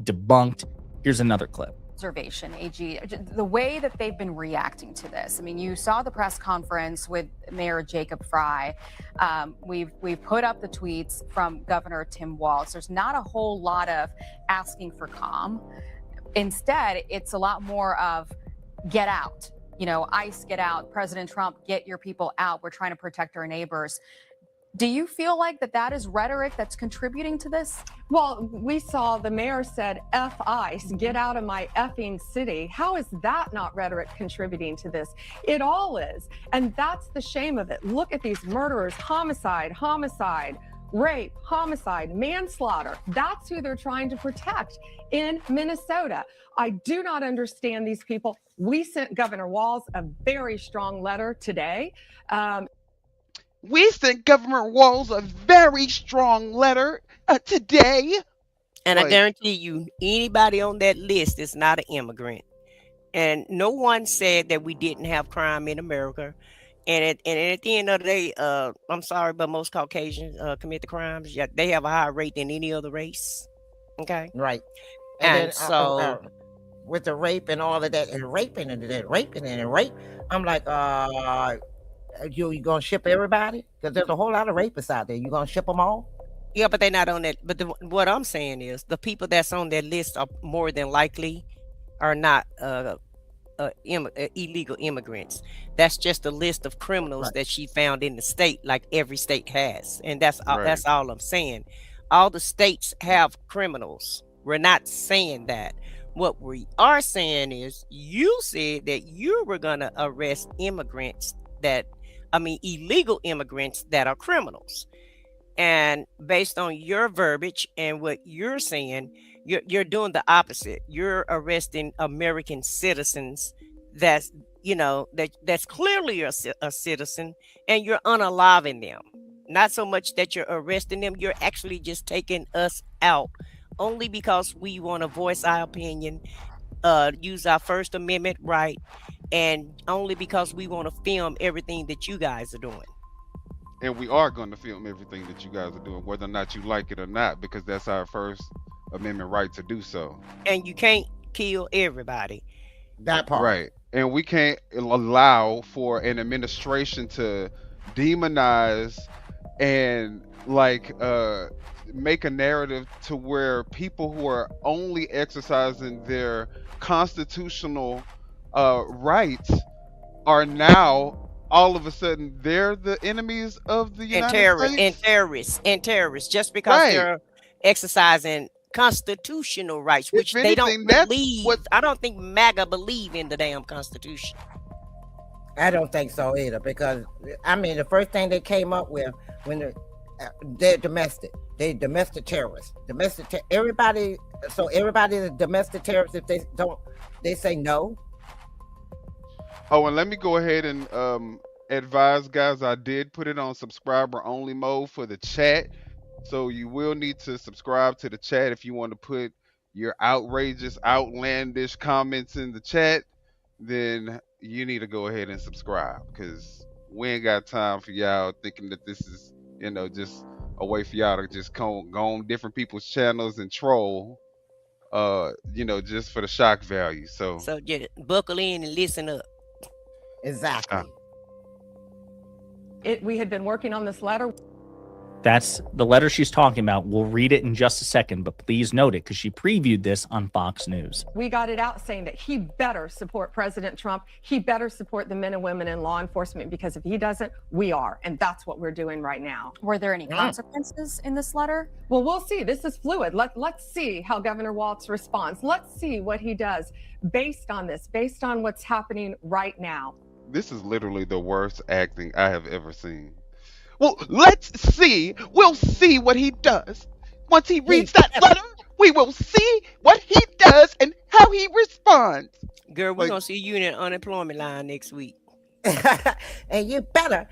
debunked. Here's another clip. Observation, AG, the way that they've been reacting to this. I mean, you saw the press conference with Mayor Jacob Fry. We've put up the tweets from Governor Tim Walz. There's not a whole lot of asking for calm. Instead, it's a lot more of get out. You know, ICE, get out. President Trump, get your people out. We're trying to protect our neighbors. Do you feel like that is rhetoric that's contributing to this? Well, we saw the mayor said, F ICE, get out of my effing city. How is that not rhetoric contributing to this? It all is. And that's the shame of it. Look at these murderers, homicide, rape, homicide, manslaughter. That's who they're trying to protect in Minnesota. I do not understand these people. We sent Governor Walz a very strong letter today. We sent Governor Walz a very strong letter today. And I guarantee you, anybody on that list is not an immigrant. And no one said that we didn't have crime in America. And at the end of the day, I'm sorry, but most Caucasians commit the crimes. Yeah, they have a higher rate than any other race. Okay? Right. And then, so... with the rape and all of that, and raping, I'm like, you gonna ship everybody? Because there's a whole lot of rapists out there. You gonna ship them all? Yeah, but they're not on that. But what I'm saying is the people that's on that list are more than likely are not illegal immigrants. That's just a list of criminals that she found in the state, like every state has. And that's all I'm saying. All the states have criminals. We're not saying that. What we are saying is you said that you were going to arrest illegal immigrants that are criminals. And based on your verbiage and what you're saying, you're doing the opposite. You're arresting American citizens that's clearly a citizen, and you're unaliving them. Not so much that you're arresting them, you're actually just taking us out only because we want to voice our opinion, use our First Amendment right, and only because we want to film everything that you guys are doing. And we are going to film everything that you guys are doing, whether or not you like it or not, because that's our First Amendment right to do so. And you can't kill everybody. That part. Right. And we can't allow for an administration to demonize and make a narrative to where people who are only exercising their constitutional rights are now all of a sudden they're the enemies of the United States. And terrorists just because they're exercising constitutional rights, which they don't believe. I don't think MAGA believe in the damn Constitution. I don't think so either, because the first thing they came up with when they're domestic terrorists, everybody. So everybody is domestic terrorists if they say no. Oh, and let me go ahead and advise guys, I did put it on subscriber only mode for the chat. So you will need to subscribe to the chat if you want to put your outrageous, outlandish comments in the chat. Then you need to go ahead and subscribe, because we ain't got time for y'all thinking that this is, just a way for y'all to just go on different people's channels and troll, just for the shock value. So just buckle in and listen up. Exactly. We had been working on this letter. That's the letter she's talking about. We'll read it in just a second, but please note it because she previewed this on Fox News. We got it out saying that he better support President Trump. He better support the men and women in law enforcement, because if he doesn't, we are. And that's what we're doing right now. Were there any consequences in this letter? Well, we'll see. This is fluid. Let's see how Governor Walz responds. Let's see what he does based on this, based on what's happening right now. This is literally the worst acting I have ever seen. Well, let's see. We'll see what he does. Once he reads that letter, we will see what he does and how he responds. Girl, we're going to see you in an unemployment line next week. And he better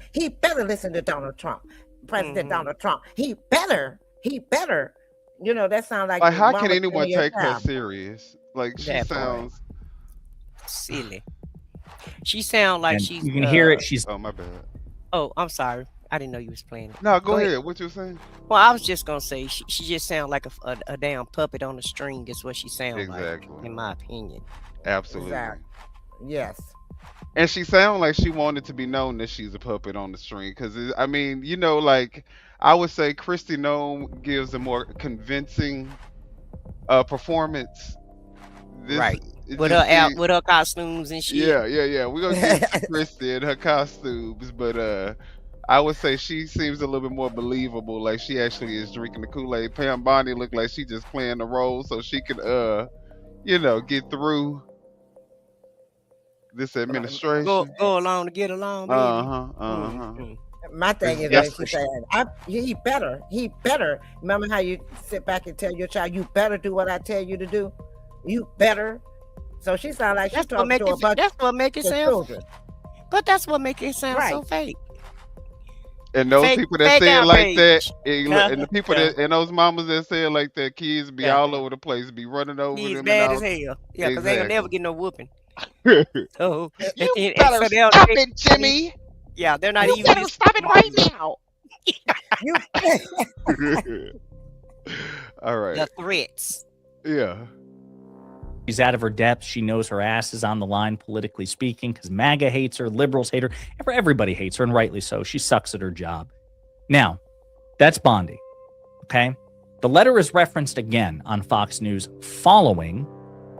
listen to Donald Trump, President Donald Trump. He better. That sounds like how can anyone take her serious? She sounds silly. She sounds like she's. You can hear it. She's. Oh, my bad. Oh, I'm sorry. I didn't know you was playing it. No, go ahead. What you saying? Well, I was just gonna say she just sounds like a damn puppet on a string. Is what she sounds like, in my opinion. Absolutely. Exactly. Yes. And she sounds like she wanted to be known that she's a puppet on the string. Because, I mean, you know, like, I would say Kristi Noem gives a more convincing performance. Right. With her costumes and shit. Yeah. We're going to get to Kristi and her costumes. But I would say she seems a little bit more believable. Like, she actually is drinking the Kool-Aid. Pam Bondi looked like she just playing the role so she could, you know, get through this administration. Go along to get along, baby. My thing is that she said, he better. Remember how you sit back and tell your child, you better do what I tell you to do? You better. So she sounds like she's talking to a bunch That's what make it sound. children. But that's what make it sound so fake. And those people that say it like that, and the people Yeah. that, and those mamas that say it like that, kids be all over the place, be running over He's them. bad and as all. hell. Yeah, because they will never get no whooping. So You better stop it, Jimmy. Yeah, they're not You even. better stop it right now. All right. The threats. Yeah. She's out of her depth. She knows her ass is on the line, politically speaking, because MAGA hates her, liberals hate her, everybody hates her, and rightly so. She sucks at her job. Now, that's Bondi. Okay? The letter is referenced again on Fox News following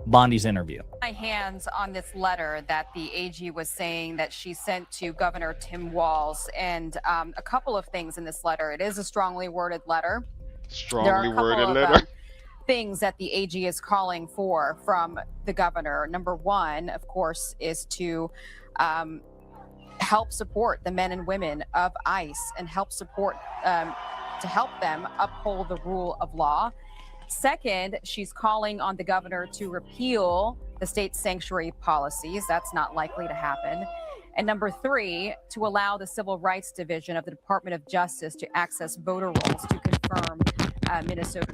Bondi's interview. My hands on this letter that the AG was saying that she sent to Governor Tim Walz, and a couple of things in this letter. It is a strongly worded letter. Strongly worded letter. Things that the AG is calling for from the governor. Number one, of course, is to help support the men and women of ICE and help support to help them uphold the rule of law. Second, she's calling on the governor to repeal the state sanctuary policies. That's not likely to happen. And number three, to allow the Civil Rights Division of the Department of Justice to access voter rolls to confirm Minnesota.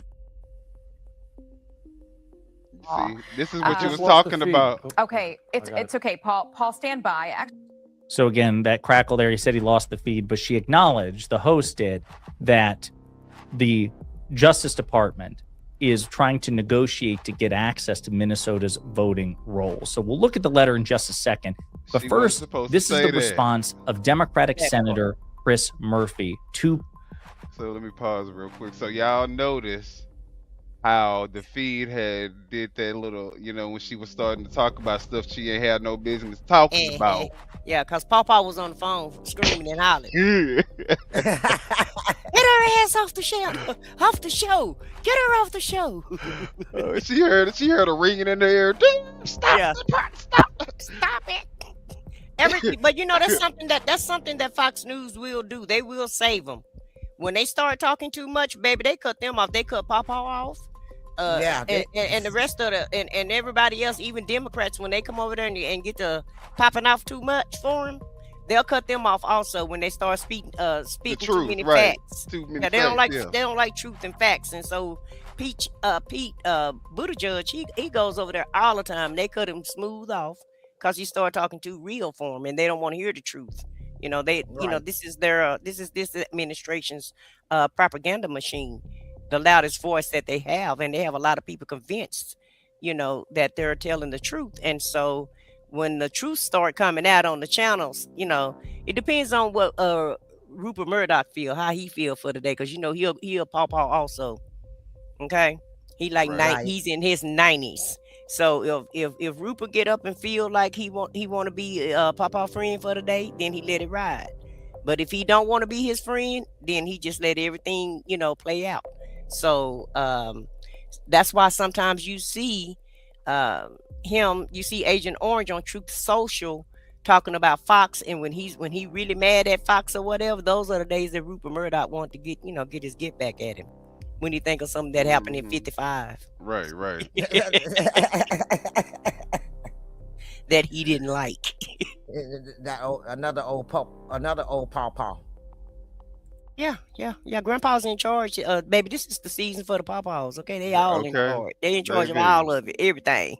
See, this is what you was talking about. Okay, it's okay, Paul. Paul, stand by. So again, that crackle there, he said he lost the feed, but she acknowledged, the host did, that the Justice Department is trying to negotiate to get access to Minnesota's voting rolls. So we'll look at the letter in just a second. But first, this is the response of Democratic Senator Chris Murphy to. So let me pause real quick. So y'all notice how the feed had did that little, you know, when she was starting to talk about stuff she ain't had no business talking about. Yeah, because Pawpaw was on the phone screaming and hollering. Get her ass off the show! Off the show! Get her off the show! She heard a ringing in the air. Stop! Stop it! But you know, that's something that Fox News will do. They will save them. When they start talking too much, baby, they cut them off. They cut Pawpaw off. And the rest of and everybody else, even Democrats, when they come over there and get to popping off too much for them, they'll cut them off also when they start speaking too many facts. They don't like truth and facts, and so Pete Buttigieg, he goes over there all the time. They cut him smooth off because he started talking too real for them, and they don't want to hear the truth. You know, you know, this is this administration's propaganda machine, the loudest voice that they have, and they have a lot of people convinced, you know, that they're telling the truth. And so when the truth start coming out on the channels, you know, it depends on what Rupert Murdoch feel, how he feel for the day, because you know he'll Pawpaw also. Okay, he's in his 90s. So if Rupert get up and feel like he want to be Pawpaw friend for the day, then he let it ride. But if he don't want to be his friend, then he just let everything, you know, play out. So that's why sometimes you see Agent Orange on Truth Social talking about Fox, and when he really mad at Fox or whatever, those are the days that Rupert Murdoch want to get his get back at him. When you think of something that happened in 55. Right. That he didn't like. Another old Pawpaw. Yeah. Grandpa's in charge. Baby, this is the season for the Pawpaws. Okay, they all in charge. They in charge of all of it, everything.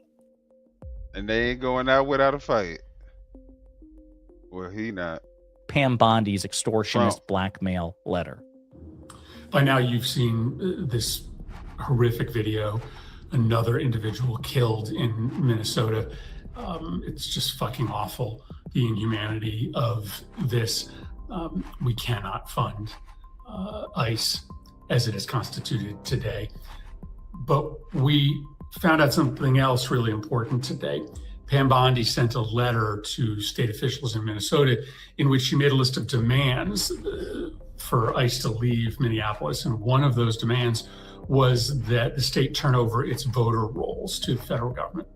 And they ain't going out without a fight. Well, he not. Pam Bondi's extortionist blackmail letter. By now, you've seen this horrific video, another individual killed in Minnesota. It's just fucking awful, the inhumanity of this. We cannot fund ICE as it is constituted today. But we found out something else really important today. Pam Bondi sent a letter to state officials in Minnesota in which she made a list of demands for ICE to leave Minneapolis. And one of those demands was that the state turn over its voter rolls to the federal government.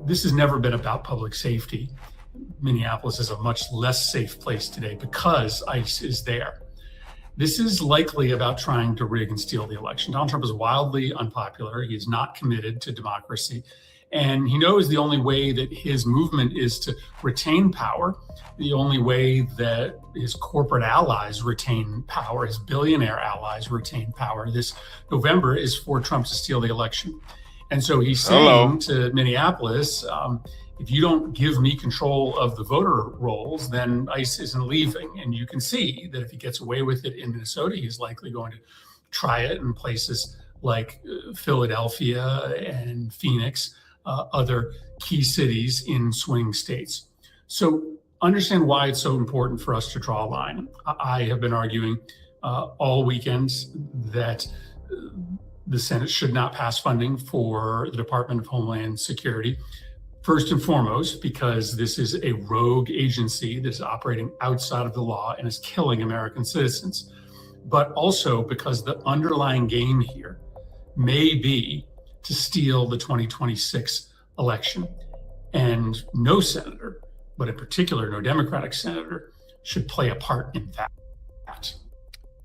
This has never been about public safety. Minneapolis is a much less safe place today because ICE is there. This is likely about trying to rig and steal the election. Donald Trump is wildly unpopular. He is not committed to democracy. And he knows the only way that his movement is to retain power, the only way that his corporate allies retain power, his billionaire allies retain power this November, is for Trump to steal the election. And so he's saying to Minneapolis, if you don't give me control of the voter rolls, then ICE isn't leaving. And you can see that if he gets away with it in Minnesota, he's likely going to try it in places like Philadelphia and Phoenix, other key cities in swing states. So understand why it's so important for us to draw a line. I have been arguing all weekends that the Senate should not pass funding for the Department of Homeland Security. First and foremost, because this is a rogue agency that is operating outside of the law and is killing American citizens, but also because the underlying game here may be to steal the 2026 election. And no senator, but in particular no Democratic senator, should play a part in that.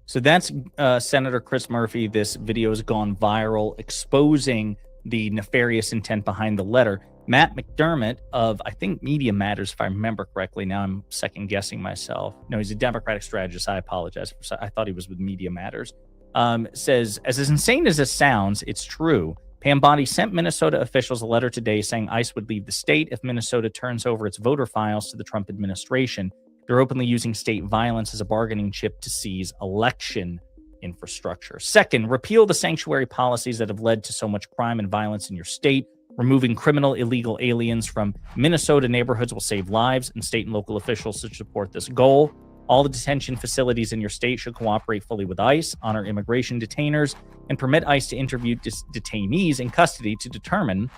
So that's Senator Chris Murphy. This video has gone viral, exposing the nefarious intent behind the letter. Matt McDermott of, I think, Media Matters, if I remember correctly. Now I'm second guessing myself. No, he's a Democratic strategist. I apologize. I thought he was with Media Matters. Says, as insane as this sounds, it's true. Pam Bondi sent Minnesota officials a letter today saying ICE would leave the state if Minnesota turns over its voter files to the Trump administration. They're openly using state violence as a bargaining chip to seize election infrastructure. Second, repeal the sanctuary policies that have led to so much crime and violence in your state. Removing criminal illegal aliens from Minnesota neighborhoods will save lives, and state and local officials should support this goal. All the detention facilities in your state should cooperate fully with ICE, honor immigration detainers, and permit ICE to interview detainees in custody to determine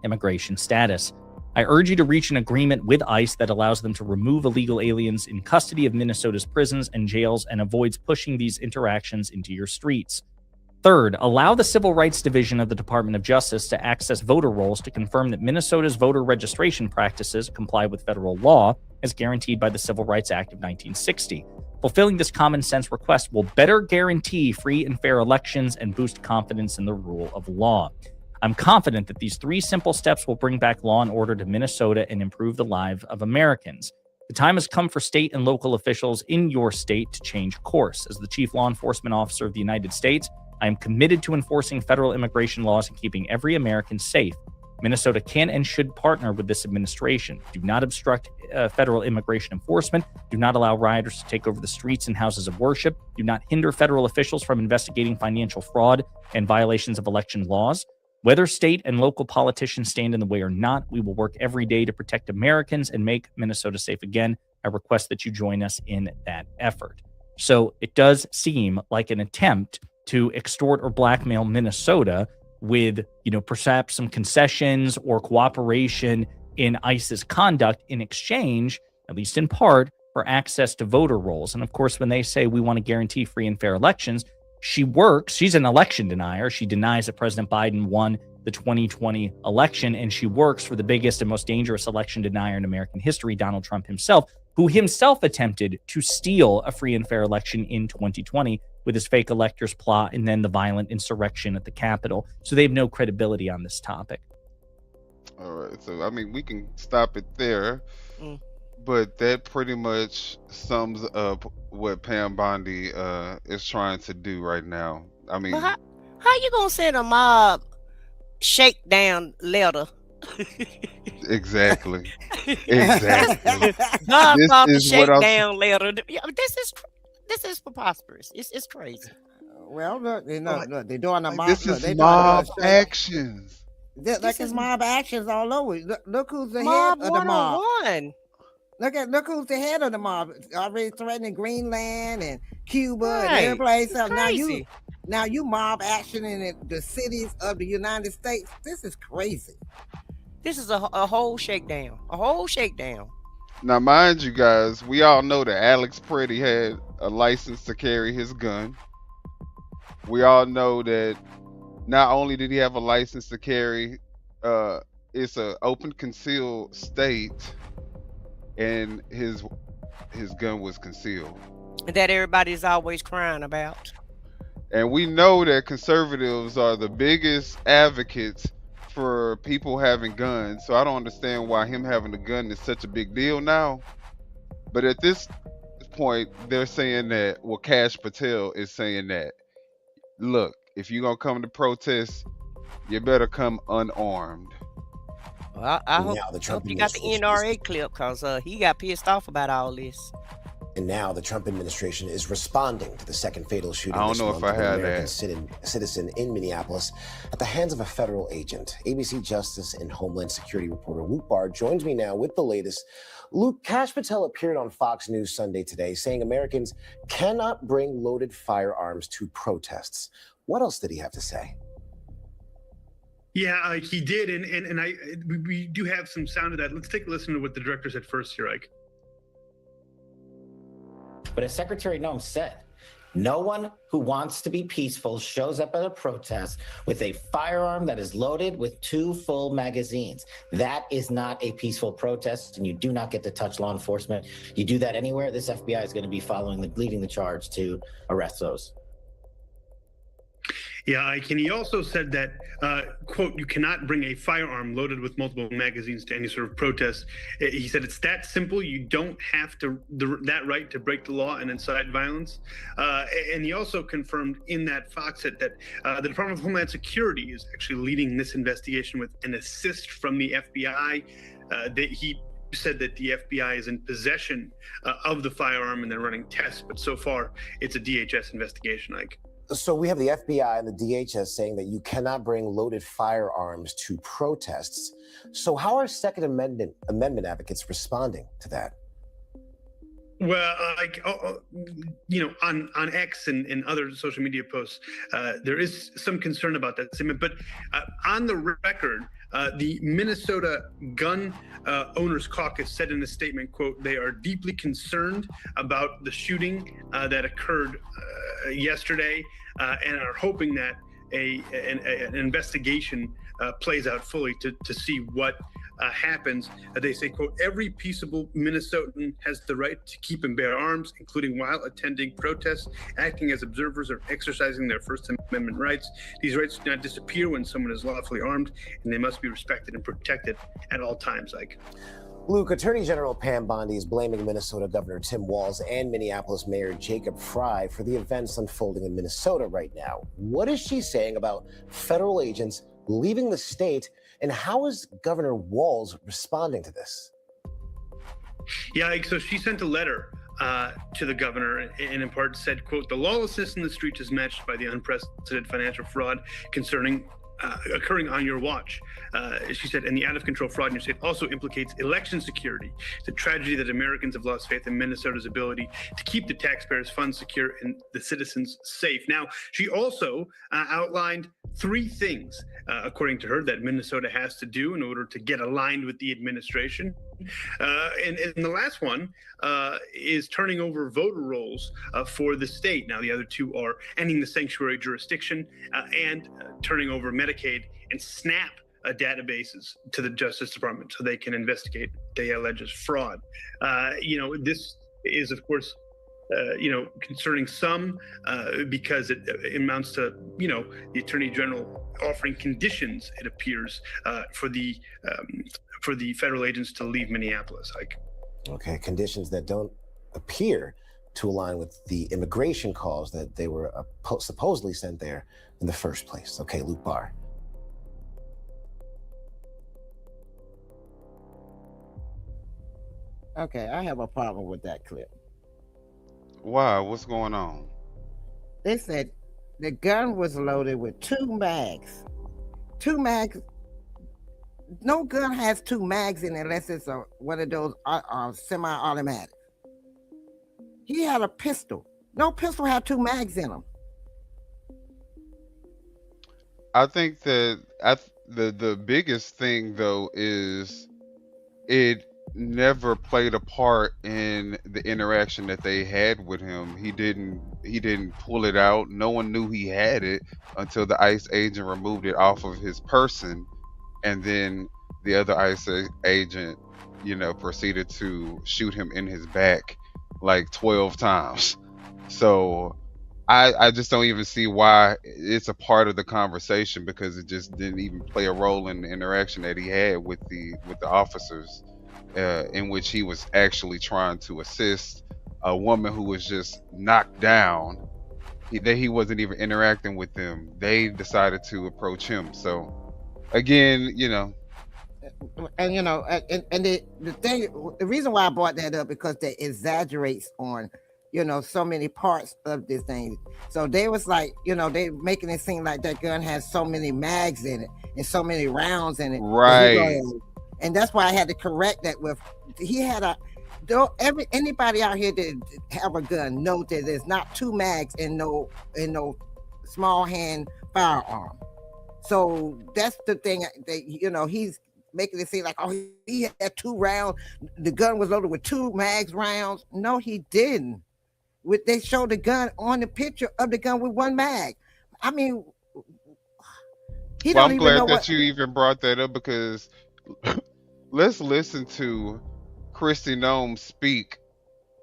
immigration status. I urge you to reach an agreement with ICE that allows them to remove illegal aliens in custody of Minnesota's prisons and jails and avoids pushing these interactions into your streets. Third, allow the Civil Rights Division of the Department of Justice to access voter rolls to confirm that Minnesota's voter registration practices comply with federal law as guaranteed by the Civil Rights Act of 1960. Fulfilling this common sense request will better guarantee free and fair elections and boost confidence in the rule of law. I'm confident that these three simple steps will bring back law and order to Minnesota and improve the lives of Americans. The time has come for state and local officials in your state to change course. As the Chief Law Enforcement Officer of the United States, I am committed to enforcing federal immigration laws and keeping every American safe. Minnesota can and should partner with this administration. Do not obstruct federal immigration enforcement. Do not allow rioters to take over the streets and houses of worship. Do not hinder federal officials from investigating financial fraud and violations of election laws. Whether state and local politicians stand in the way or not, we will work every day to protect Americans and make Minnesota safe again. I request that you join us in that effort. So it does seem like an attempt to extort or blackmail Minnesota with, perhaps some concessions or cooperation in ICE's conduct in exchange, at least in part, for access to voter rolls. And of course, when they say we want to guarantee free and fair elections, she's an election denier. She denies that President Biden won the 2020 election, and she works for the biggest and most dangerous election denier in American history, Donald Trump himself, who himself attempted to steal a free and fair election in 2020 with his fake electors plot and then the violent insurrection at the Capitol. So they have no credibility on this topic. All right. So, we can stop it there. But that pretty much sums up what Pam Bondi is trying to do right now. How you gonna send a mob shakedown letter Exactly. Exactly. God This off the is what I'm. shakedown letter. Yeah, this is preposterous. It's crazy. Well, look, Like, look, they're doing a like mob. this Look, is they trying to do a mob straight. actions. Like This it's is mob actions all over. Look who's the mob head of the mob. 101. Look who's the head of the mob. Already threatening Greenland and Cuba and Right. every place It's else. crazy. Now you mob action in the cities of the United States. This is crazy. This is a whole shakedown. A whole shakedown. Now, mind you guys, we all know that Alex Pretti had a license to carry his gun. We all know that not only did he have a license to carry, it's an open concealed state, and his gun was concealed. That everybody's always crying about. And we know that conservatives are the biggest advocates for people having guns. So I don't understand why him having a gun is such a big deal now. But at this point, they're saying that, well, Kash Patel is saying that, look, if you're going to come to protest, you better come unarmed. Well, I hope, Now the Trump you got the NRA clip because he got pissed off about all this. And now the Trump administration is responding to the second fatal shooting I don't this know month if I of an had American citizen in Minneapolis at the hands of a federal agent. ABC Justice and Homeland Security reporter Luke Barr joins me now with the latest. Luke, Kash Patel appeared on Fox News Sunday today saying Americans cannot bring loaded firearms to protests. What else did he have to say? Yeah, he did, and we do have some sound of that. Let's take a listen to what the director said first here, Ike. But as Secretary Noem said, no one who wants to be peaceful shows up at a protest with a firearm that is loaded with 2 full magazines. That is not a peaceful protest, and you do not get to touch law enforcement. You do that anywhere, this FBI is going to be leading the charge to arrest those. Yeah, Ike, and he also said that, quote, you cannot bring a firearm loaded with multiple magazines to any sort of protest. He said it's that simple. You don't have that right to break the law and incite violence. And he also confirmed in that Fox hit that the Department of Homeland Security is actually leading this investigation with an assist from the FBI. That he said that the FBI is in possession of the firearm and they're running tests, but so far it's a DHS investigation, Ike. So we have the FBI and the DHS saying that you cannot bring loaded firearms to protests. So how are Second Amendment advocates responding to that? Well, on X and other social media posts, there is some concern about that statement. But on the record, the Minnesota Gun Owners Caucus said in a statement, quote, they are deeply concerned about the shooting that occurred yesterday and are hoping that an investigation plays out fully to see what happens. They say, quote, every peaceable Minnesotan has the right to keep and bear arms, including while attending protests, acting as observers, or exercising their First Amendment rights. These rights do not disappear when someone is lawfully armed, and they must be respected and protected at all times, Ike. Luke, Attorney General Pam Bondi is blaming Minnesota Governor Tim Walz and Minneapolis Mayor Jacob Frey for the events unfolding in Minnesota right now. What is she saying about federal agents leaving the state, and how is Governor Walz responding to this? Yeah, so she sent a letter to the governor and in part said, quote, the lawlessness in the streets is matched by the unprecedented financial fraud occurring on your watch. She said, and the out-of-control fraud in your state also implicates election security. It's a tragedy that Americans have lost faith in Minnesota's ability to keep the taxpayers' funds secure and the citizens safe. Now, she also outlined 3 things, according to her, that Minnesota has to do in order to get aligned with the administration. And the last one is turning over voter rolls for the state. Now, the other 2 are ending the sanctuary jurisdiction and turning over Medicaid and SNAP databases to the Justice Department so they can investigate they alleges fraud. This is, of course, concerning some because it amounts to, the Attorney General offering conditions, it appears, for the federal agents to leave Minneapolis. Okay, conditions that don't appear to align with the immigration calls that they were supposedly sent there in the first place. Okay, Luke Barr. Okay, I have a problem with that clip. Why? What's going on? They said the gun was loaded with two mags. Two mags. No gun has two mags in it unless it's one of those semi-automatic. He had a pistol. No pistol had two mags in them. I think that the biggest thing though is it never played a part in the interaction that they had with him. He didn't pull it out. No one knew he had it until the ICE agent removed it off of his person, and then the other agent, proceeded to shoot him in his back like 12 times. So I just don't even see why it's a part of the conversation, because it just didn't even play a role in the interaction that he had with the officers, in which he was actually trying to assist a woman who was just knocked down. He wasn't even interacting with them. They decided to approach him. So again, And the reason why I brought that up, because they exaggerates on so many parts of this thing. So they was like, they making it seem like that gun has so many mags in it and so many rounds in it. Right. And that's why I had to correct that with, he had anybody out here that have a gun know that there's not two mags in no small hand firearm. So that's the thing that, he's making it seem like, oh, he had two rounds. The gun was loaded with two mags rounds. No, he didn't. They showed the gun on the picture of the gun with one mag. I mean, I'm glad that you even brought that up, because let's listen to Kristi Noem speak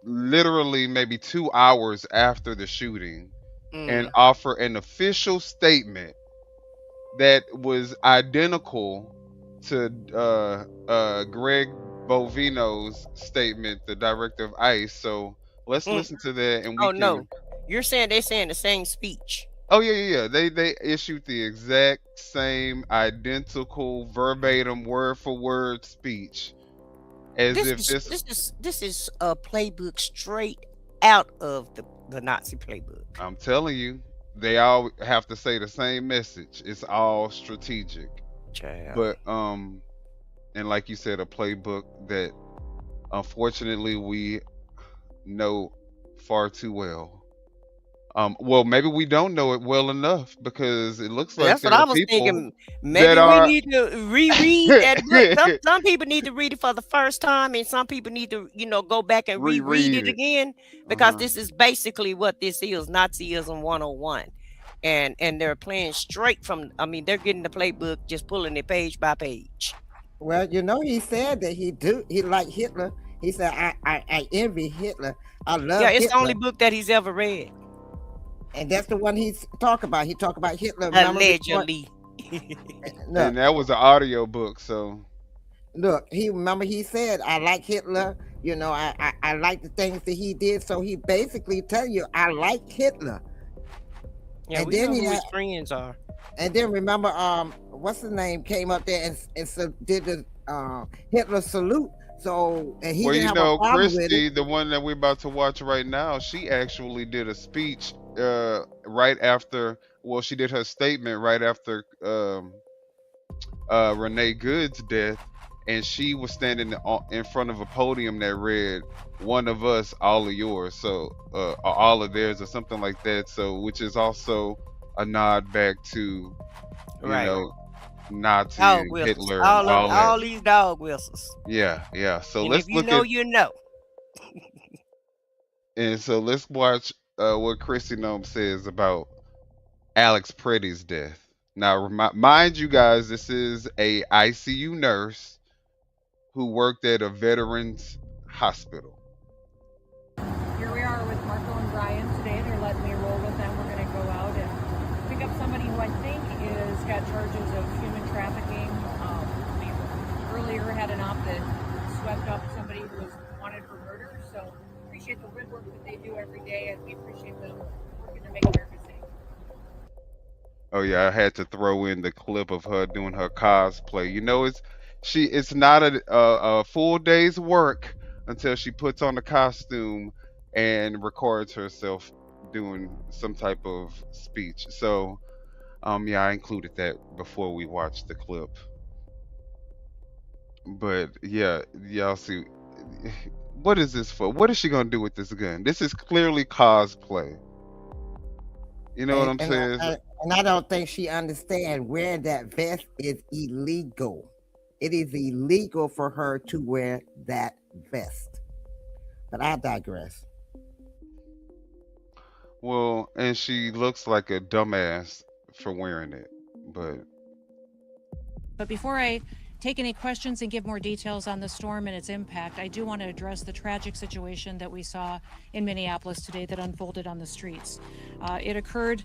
literally maybe 2 hours after the shooting and offer an official statement that was identical to Greg Bovino's statement, the director of ICE. So let's listen to that. And no, you're saying they're saying the same speech. Oh yeah. They issued the exact same, identical, verbatim, word for word speech, as this is a playbook straight out of the Nazi playbook. I'm telling you, they all have to say the same message. It's all strategic. Child. But and like you said, a playbook that unfortunately we know far too well. Well, maybe we don't know it well enough, because it looks like that's what I was thinking. Maybe we need to reread that book. Some people need to read it for the first time, and some people need to, go back and reread it again, because this is basically what this is: Nazism 101. And they're playing straight from, they're getting the playbook, just pulling it page by page. Well, he said that he liked Hitler. He said, I envy Hitler. I love Hitler. Yeah, it's the only book that he's ever read. And that's the one he's talking about. He talked about Hitler. Allegedly. And that was an audio book, so. Look, he said, I like Hitler. I like the things that he did. So he basically tell you, I like Hitler. Yeah, and we know who his friends are. And then remember, what's his name came up there and so did the Hitler salute. So and he didn't have a problem with Kristi, it. the one that we're about to watch right now, she actually did a speech right after. Well, she did her statement right after Renée Good's death, and she was standing in front of a podium that read, "One of us, all of yours," so all of theirs, or something like that. So, which is also a nod back to, Nazi, Hitler, all these dog whistles. Yeah. So and let's if look you know. And so let's watch what Kristi Noem says about Alex Pretti's death. Now, mind you guys, this is a ICU nurse who worked at a veterans hospital. Here we are with Marco and Brian today. They're letting me roll with them. We're going to go out and pick up somebody who I think is got charges of human trafficking. We earlier had an op that swept up somebody who was wanted for murder. So appreciate the good work that they do every day, and we appreciate them working to make America safe. Oh yeah, I had to throw in the clip of her doing her cosplay. It's not a full day's work until she puts on the costume and records herself doing some type of speech. So, yeah, I included that before we watched the clip. But yeah, y'all see, what is this for? What is she gonna do with this gun? This is clearly cosplay. You know what And I'm and saying? I don't think she understands wearing that vest is illegal. It is illegal for her to wear that vest. But I digress. Well, and she looks like a dumbass for wearing it. But before I take any questions and give more details on the storm and its impact, I do want to address the tragic situation that we saw in Minneapolis today that unfolded on the streets. It occurred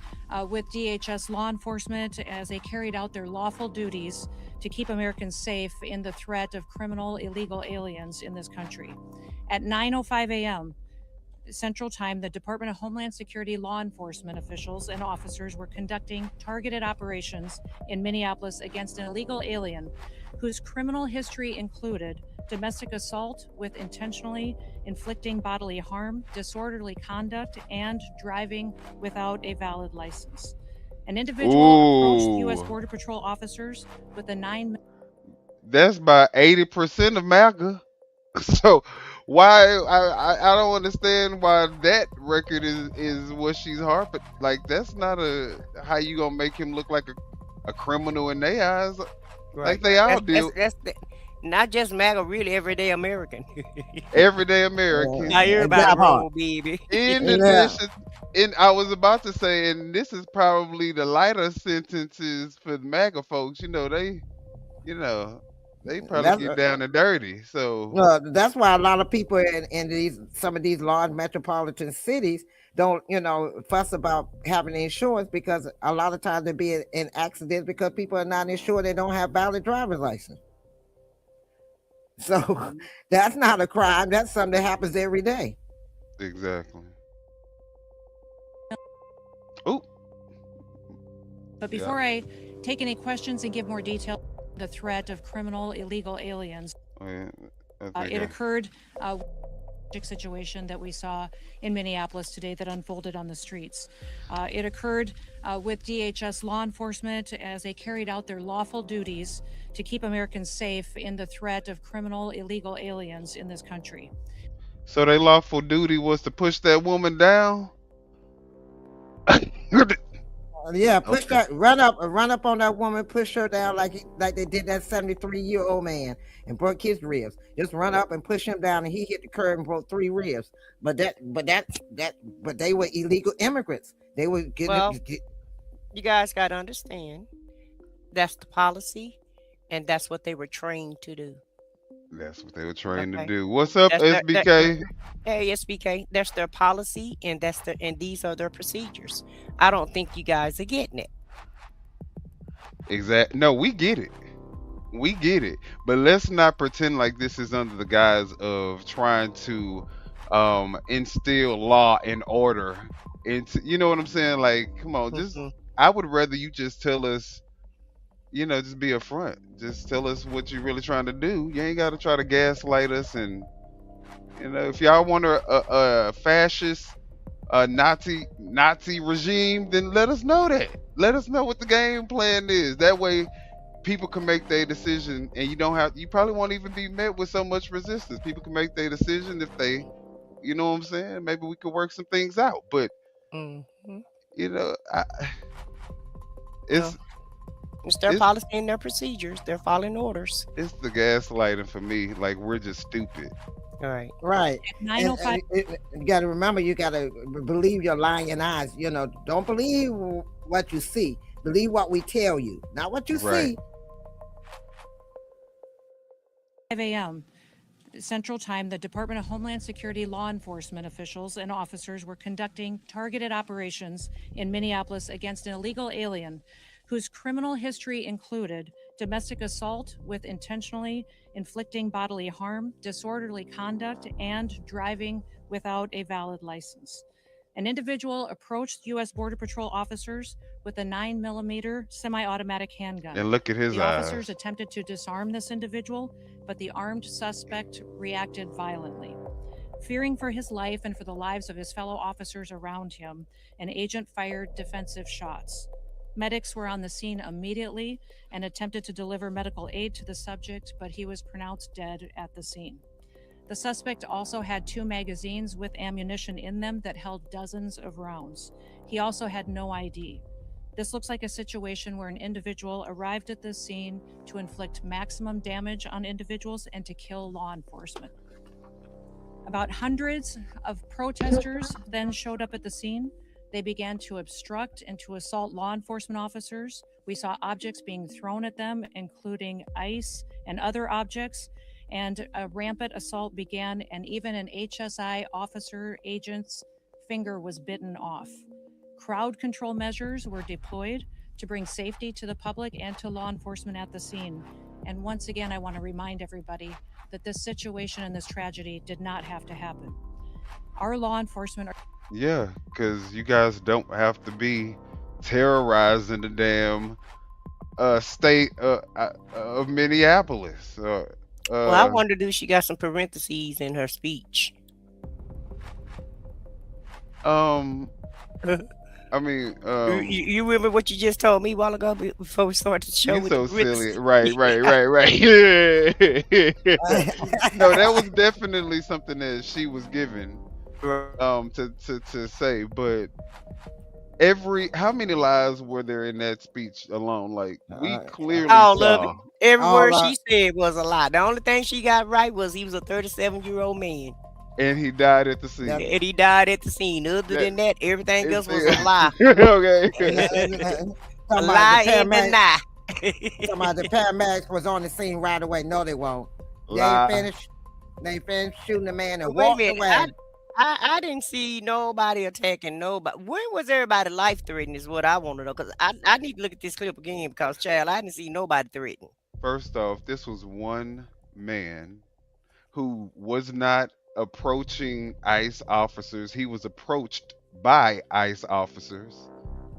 with DHS law enforcement as they carried out their lawful duties to keep Americans safe in the threat of criminal illegal aliens in this country. At 9:05 a.m. Central Time, the Department of Homeland Security law enforcement officials and officers were conducting targeted operations in Minneapolis against an illegal alien whose criminal history included domestic assault with intentionally inflicting bodily harm, disorderly conduct, and driving without a valid license. An individual approached U.S. Border Patrol officers with a 9. That's about 80% of MAGA. So why I don't understand why that record is what she's harping. Like, that's not how you gonna make him look like a criminal in their eyes. Like they all do. That's not just MAGA, really everyday American. Everyday American. Now everybody wrong, baby. In addition, and I was about to say, and this is probably the lighter sentences for the MAGA folks. They probably get down and dirty. So that's why a lot of people in some of these large metropolitan cities don't, fuss about having insurance, because a lot of times they be in accidents because people are not insured. They don't have valid driver's license. So that's not a crime. That's something that happens every day. Exactly. Oh. But before I take any questions and give more detail, the threat of criminal illegal aliens. It occurred situation that we saw in Minneapolis today that unfolded on the streets. It occurred with DHS law enforcement as they carried out their lawful duties to keep Americans safe in the threat of criminal illegal aliens in this country. So their lawful duty was to push that woman down? Yeah, push that, run up on that woman, push her down like they did that 73-year-old man and broke his ribs. Just run up and push him down, and he hit the curb and broke 3 ribs. But they were illegal immigrants. They were getting. You guys got to understand, that's the policy, and that's what they were trained to do. That's what they were trained to do. What's up, SBK? Hey, SBK. That's their policy, and these are their procedures. I don't think you guys are getting it. Exactly. No, we get it. We get it. But let's not pretend like this is under the guise of trying to instill law and order into. You know what I'm saying? Like, come on, I would rather you just tell us. Just be upfront. Just tell us what you're really trying to do. You ain't got to try to gaslight us. And if y'all want a fascist, Nazi regime, then let us know that. Let us know what the game plan is. That way, people can make their decision, and you probably won't even be met with so much resistance. People can make their decision if they, you know what I'm saying. Maybe we could work some things out. But It's their policy and their procedures. They're following orders. It's the gaslighting for me. Like, we're just stupid. All right. Right. And you got to remember, you got to believe your lying eyes. Don't believe what you see. Believe what we tell you, not what you see. 5 a.m. Central Time, the Department of Homeland Security law enforcement officials and officers were conducting targeted operations in Minneapolis against an illegal alien whose criminal history included domestic assault with intentionally inflicting bodily harm, disorderly conduct, and driving without a valid license. An individual approached U.S. Border Patrol officers with a 9mm semi-automatic handgun. And look at his The eyes. officers attempted to disarm this individual, but the armed suspect reacted violently. Fearing for his life and for the lives of his fellow officers around him, an agent fired defensive shots. Medics were on the scene immediately and attempted to deliver medical aid to the subject, but he was pronounced dead at the scene. The suspect also had 2 magazines with ammunition in them that held dozens of rounds. He also had no ID. This looks like a situation where an individual arrived at the scene to inflict maximum damage on individuals and to kill law enforcement. About hundreds of protesters then showed up at the scene. They began to obstruct and to assault law enforcement officers. We saw objects being thrown at them, including ice and other objects, and a rampant assault began, and even an HSI officer agent's finger was bitten off. Crowd control measures were deployed to bring safety to the public and to law enforcement at the scene. And once again, I want to remind everybody that this situation and this tragedy did not have to happen. Our law enforcement are... Yeah, because you guys don't have to be terrorizing the damn state of Minneapolis. Well, I wondered if she got some parentheses in her speech. I mean, you remember what you just told me a while ago before we started the show? You're so silly. Right. Yeah. No, that was definitely something that she was given to say. But how many lies were there in that speech alone? Like, we clearly all saw. of it. Every word she said was a lie. The only thing she got right was he was a 37-year-old man. And he died at the scene. And he died at the scene. Other than that, everything else was a lie. Okay. A lie and a lie. Somebody, the paramedics was on the scene right away. No, they won't. They ain't finished shooting the man and walked away. I didn't see nobody attacking nobody. When was everybody life threatened is what I want to know. Because I need to look at this clip again because, child, I didn't see nobody threatened. First off, this was one man who was not approaching ICE officers. He was approached by ICE officers.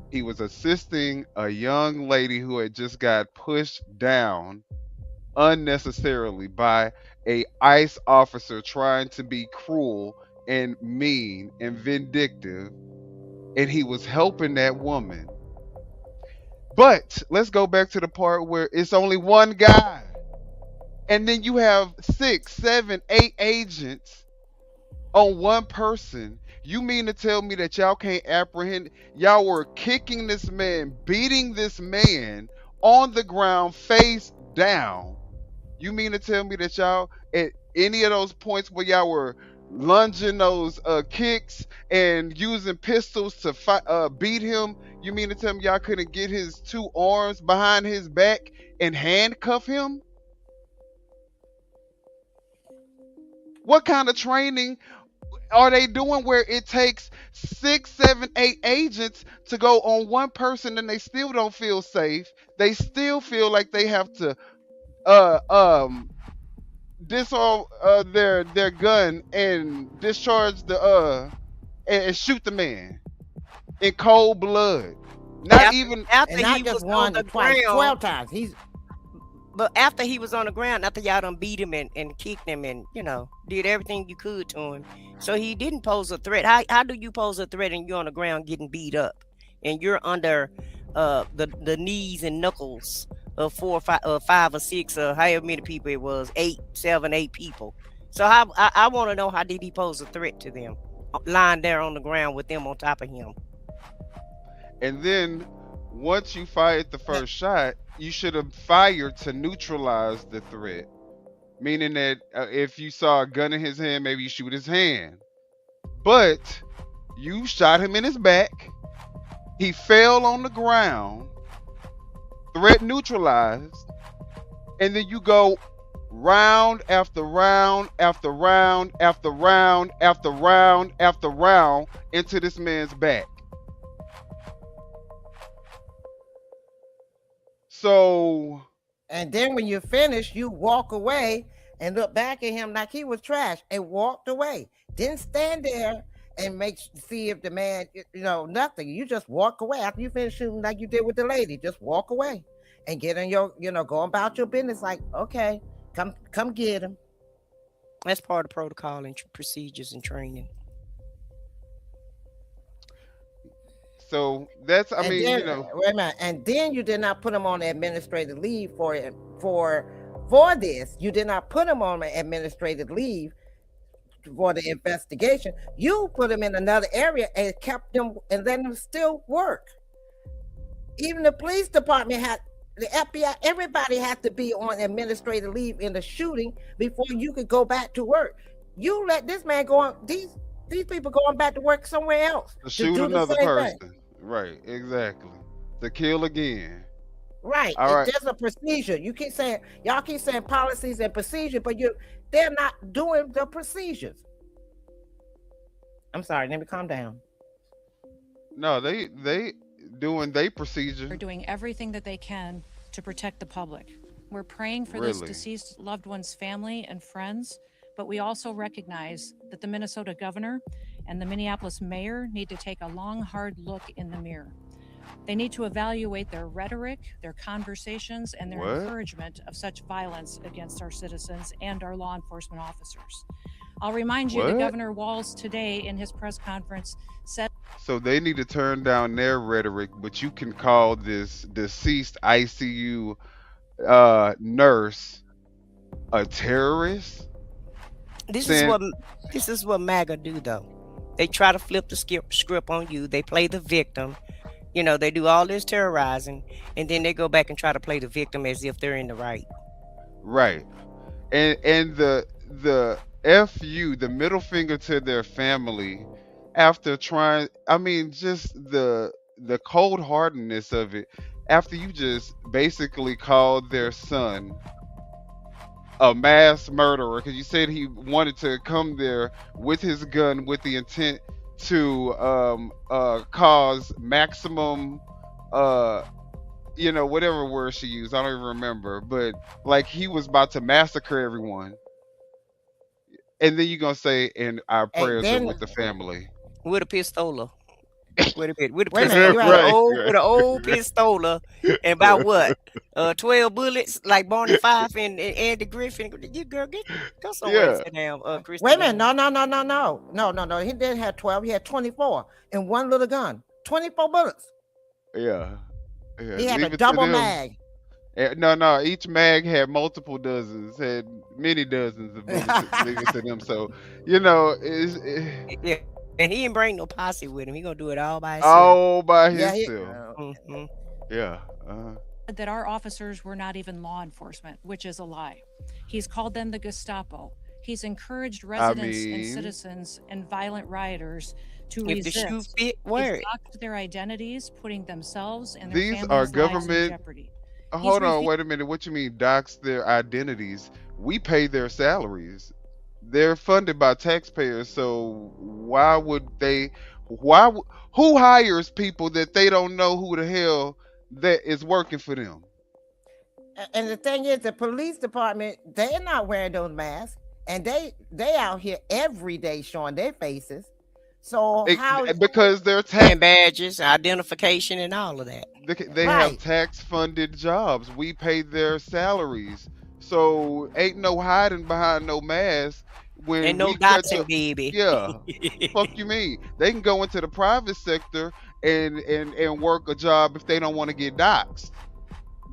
He was assisting a young lady who had just got pushed down unnecessarily by a ICE officer trying to be cruel and mean and vindictive, and he was helping that woman. But let's go back to the part where it's only one guy, and then you have 6, 7, 8 agents on one person. You mean to tell me that y'all can't apprehend? Y'all were kicking this man, beating this man on the ground face down. You mean to tell me that y'all at any of those points where y'all were lunging those kicks and using pistols to fight, beat him, you mean to tell me y'all couldn't get his 2 arms behind his back and handcuff him? What kind of training are they doing where it takes 6, 7, 8 agents to go on one person and they still don't feel safe? They still feel like they have to disarm their gun and discharge the and shoot the man in cold blood. Not even after and not he just was on one, the twice, ground. 12 times. But after he was on the ground, after y'all done beat him and kicked him and, did everything you could to him. So he didn't pose a threat. How do you pose a threat and you're on the ground getting beat up and you're under the knees and knuckles of 4 or 5 or 6 or however many people it was, 7, 8 people. So I want to know, how did he pose a threat to them lying there on the ground with them on top of him? And then once you fired the first shot, you should have fired to neutralize the threat. Meaning that if you saw a gun in his hand, maybe you shoot his hand. But you shot him in his back. He fell on the ground. Threat neutralized. And then you go round after round after round after round after round after round into this man's back. So, and then when you finish, you walk away and look back at him like he was trash and walked away. Didn't stand there and see if the man, nothing. You just walk away after you finish shooting, like you did with the lady. Just walk away and get in your, go about your business. Like, okay, come get him. That's part of protocol and procedures and training. So that's, I mean, wait a minute, and then you did not put him on administrative leave for this. You did not put him on administrative leave for the investigation. You put him in another area and kept him and let him still work. Even the police department the FBI, everybody had to be on administrative leave in the shooting before you could go back to work. You let this man go on, these people going back to work somewhere else. To shoot another person. Thing. Right, exactly. To kill again. Right. There's a procedure. Y'all keep saying policies and procedure, but they're not doing the procedures. I'm sorry, let me calm down. No, they doing their procedure. They're doing everything that they can to protect the public. We're praying for this deceased loved one's family and friends, but we also recognize that the Minnesota governor and the Minneapolis mayor need to take a long, hard look in the mirror. They need to evaluate their rhetoric, their conversations, and their encouragement of such violence against our citizens and our law enforcement officers. I'll remind you that Governor Walz today in his press conference said... So they need to turn down their rhetoric, but you can call this deceased ICU nurse a terrorist? This is what MAGA do, though. They try to flip the script on you. They play the victim. They do all this terrorizing, and then they go back and try to play the victim as if they're in the right. Right. And the FU, the middle finger to their family, after trying, I mean, just the cold-heartedness of it, after you just basically called their son a mass murderer, because you said he wanted to come there with his gun with the intent to cause maximum whatever word she used, I don't even remember, but like he was about to massacre everyone, and then you're gonna say, and our prayers are with the family with a pistola. With an old pistola, and about what? 12 bullets, like Barney Fife and Andy Griffin. You girl, go somewhere. Sit down, Kristi. Wait a minute, no. He didn't have 12. He had 24 in one little gun. 24 bullets. Yeah. He had a double mag. No. Each mag had multiple dozens, had many dozens of bullets. Leave it to them. So yeah. And he didn't bring no posse with him. He gonna do it all by himself. All by himself. Yeah. That our officers were not even law enforcement, which is a lie. He's called them the Gestapo. He's encouraged residents and citizens and violent rioters to resist. If the shoe fit, wear it. He's blocked their identities, putting themselves and their These families' are lives government in jeopardy. Hold on, wait a minute. What you mean dox their identities? We pay their salaries. They're funded by taxpayers, so who hires people that they don't know who the hell that is working for them? And the thing is, the police department, they're not wearing those masks, and they out here every day showing their faces. So because they're tax badges, identification, and all of that. They have tax-funded jobs. We pay their salaries, so ain't no hiding behind no mask. When ain't no doxing, baby. Yeah, fuck you mean? They can go into the private sector and work a job if they don't want to get doxed,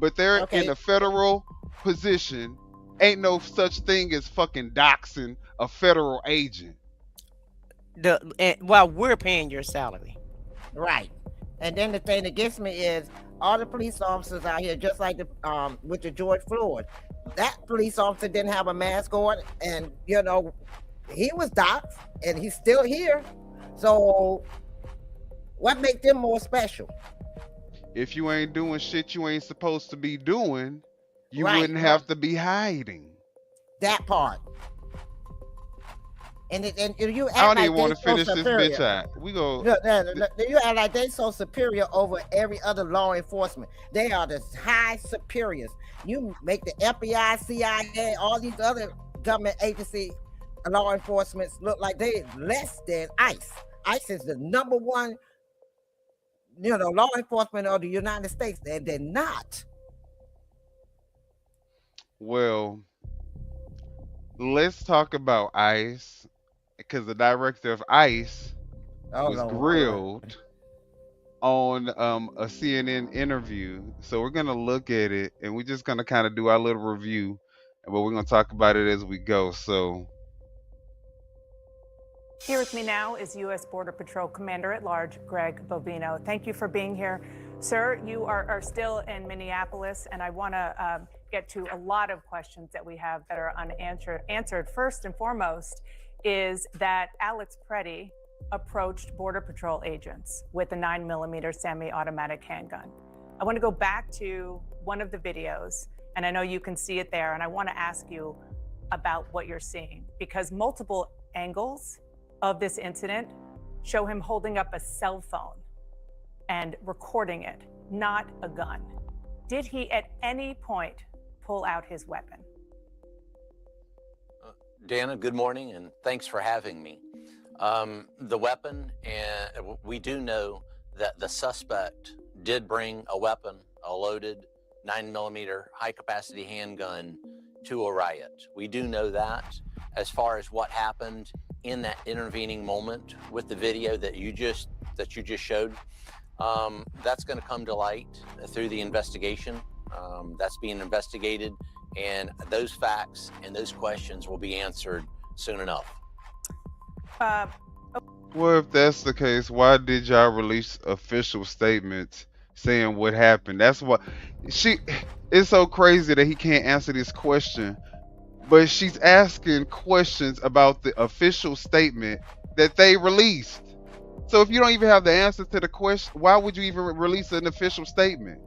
but they're in a federal position. Ain't no such thing as fucking doxing a federal agent. While we're paying your salary, right? And then the thing that gets me is all the police officers out here, just like with the George Floyd. That police officer didn't have a mask on, and he was doxxed, and he's still here. So, what makes them more special? If you ain't doing shit you ain't supposed to be doing, you wouldn't have to be hiding. That part. And you act I don't like even want to finish so this bitch out. We go. You act like they so superior over every other law enforcement. They are the high superiors. You make the FBI, CIA, all these other government agency law enforcements look like they less than ICE. ICE is the number one, law enforcement of the United States, and they're not. Well, let's talk about ICE, because the director of ICE was grilled on a CNN interview. So we're gonna look at it, and we're just gonna kind of do our little review, but we're gonna talk about it as we go. So here with me now is U.S. Border Patrol Commander-at-Large Greg Bovino. Thank you for being here. Sir, you are still in Minneapolis, and I want to get to a lot of questions that we have that are unanswered. First and foremost is that Alex Pretti approached Border Patrol agents with a 9mm semi-automatic handgun. I want to go back to one of the videos, and I know you can see it there, and I want to ask you about what you're seeing, because multiple angles of this incident show him holding up a cell phone and recording it, not a gun. Did he at any point pull out his weapon? Dana, good morning, and thanks for having me. The weapon, and we do know that the suspect did bring a weapon, a loaded 9mm high-capacity handgun to a riot. We do know that. As far as what happened in that intervening moment with the video that you just showed, that's going to come to light through the investigation. That's being investigated, and those facts and those questions will be answered soon enough. well, if that's the case, why did y'all release official statements saying what happened? That's what it's so crazy that he can't answer this question, but she's asking questions about the official statement that they released. So if you don't even have the answer to the question, why would you even release an official statement?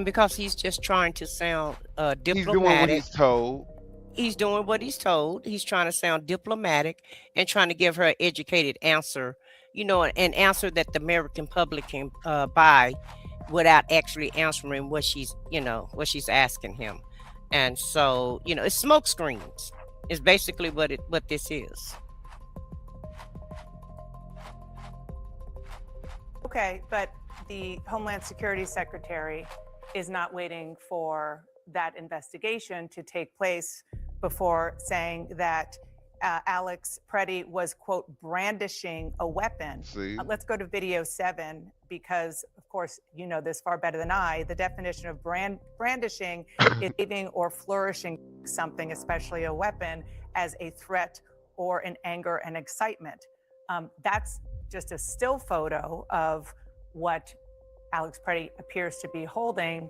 Because he's just trying to sound diplomatic. He's doing what he's told. He's doing what he's told. He's trying to sound diplomatic and trying to give her an educated answer, an answer that the American public can buy without actually answering what she's asking him. And so, it's smoke screens. It's basically what this is. Okay, but the Homeland Security Secretary is not waiting for that investigation to take place before saying that Alex Pretti was, quote, brandishing a weapon. Let's go to video 7, because, of course, you know this far better than I. The definition of brandishing is waving or flourishing something, especially a weapon, as a threat or an anger and excitement. That's just a still photo of what Alex Pretti appears to be holding.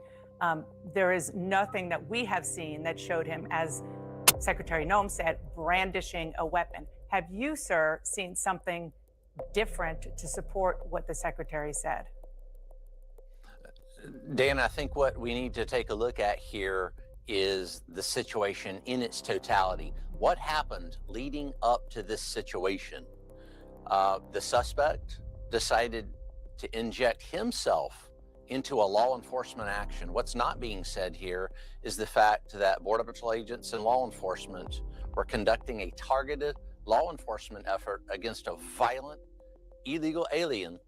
There is nothing that we have seen that showed him, as Secretary Noem said, brandishing a weapon. Have you, sir, seen something different to support what the secretary said? Dan, I think what we need to take a look at here is the situation in its totality. What happened leading up to this situation? The suspect decided to inject himself into a law enforcement action. What's not being said here is the fact that Border Patrol agents and law enforcement were conducting a targeted law enforcement effort against a violent, illegal alien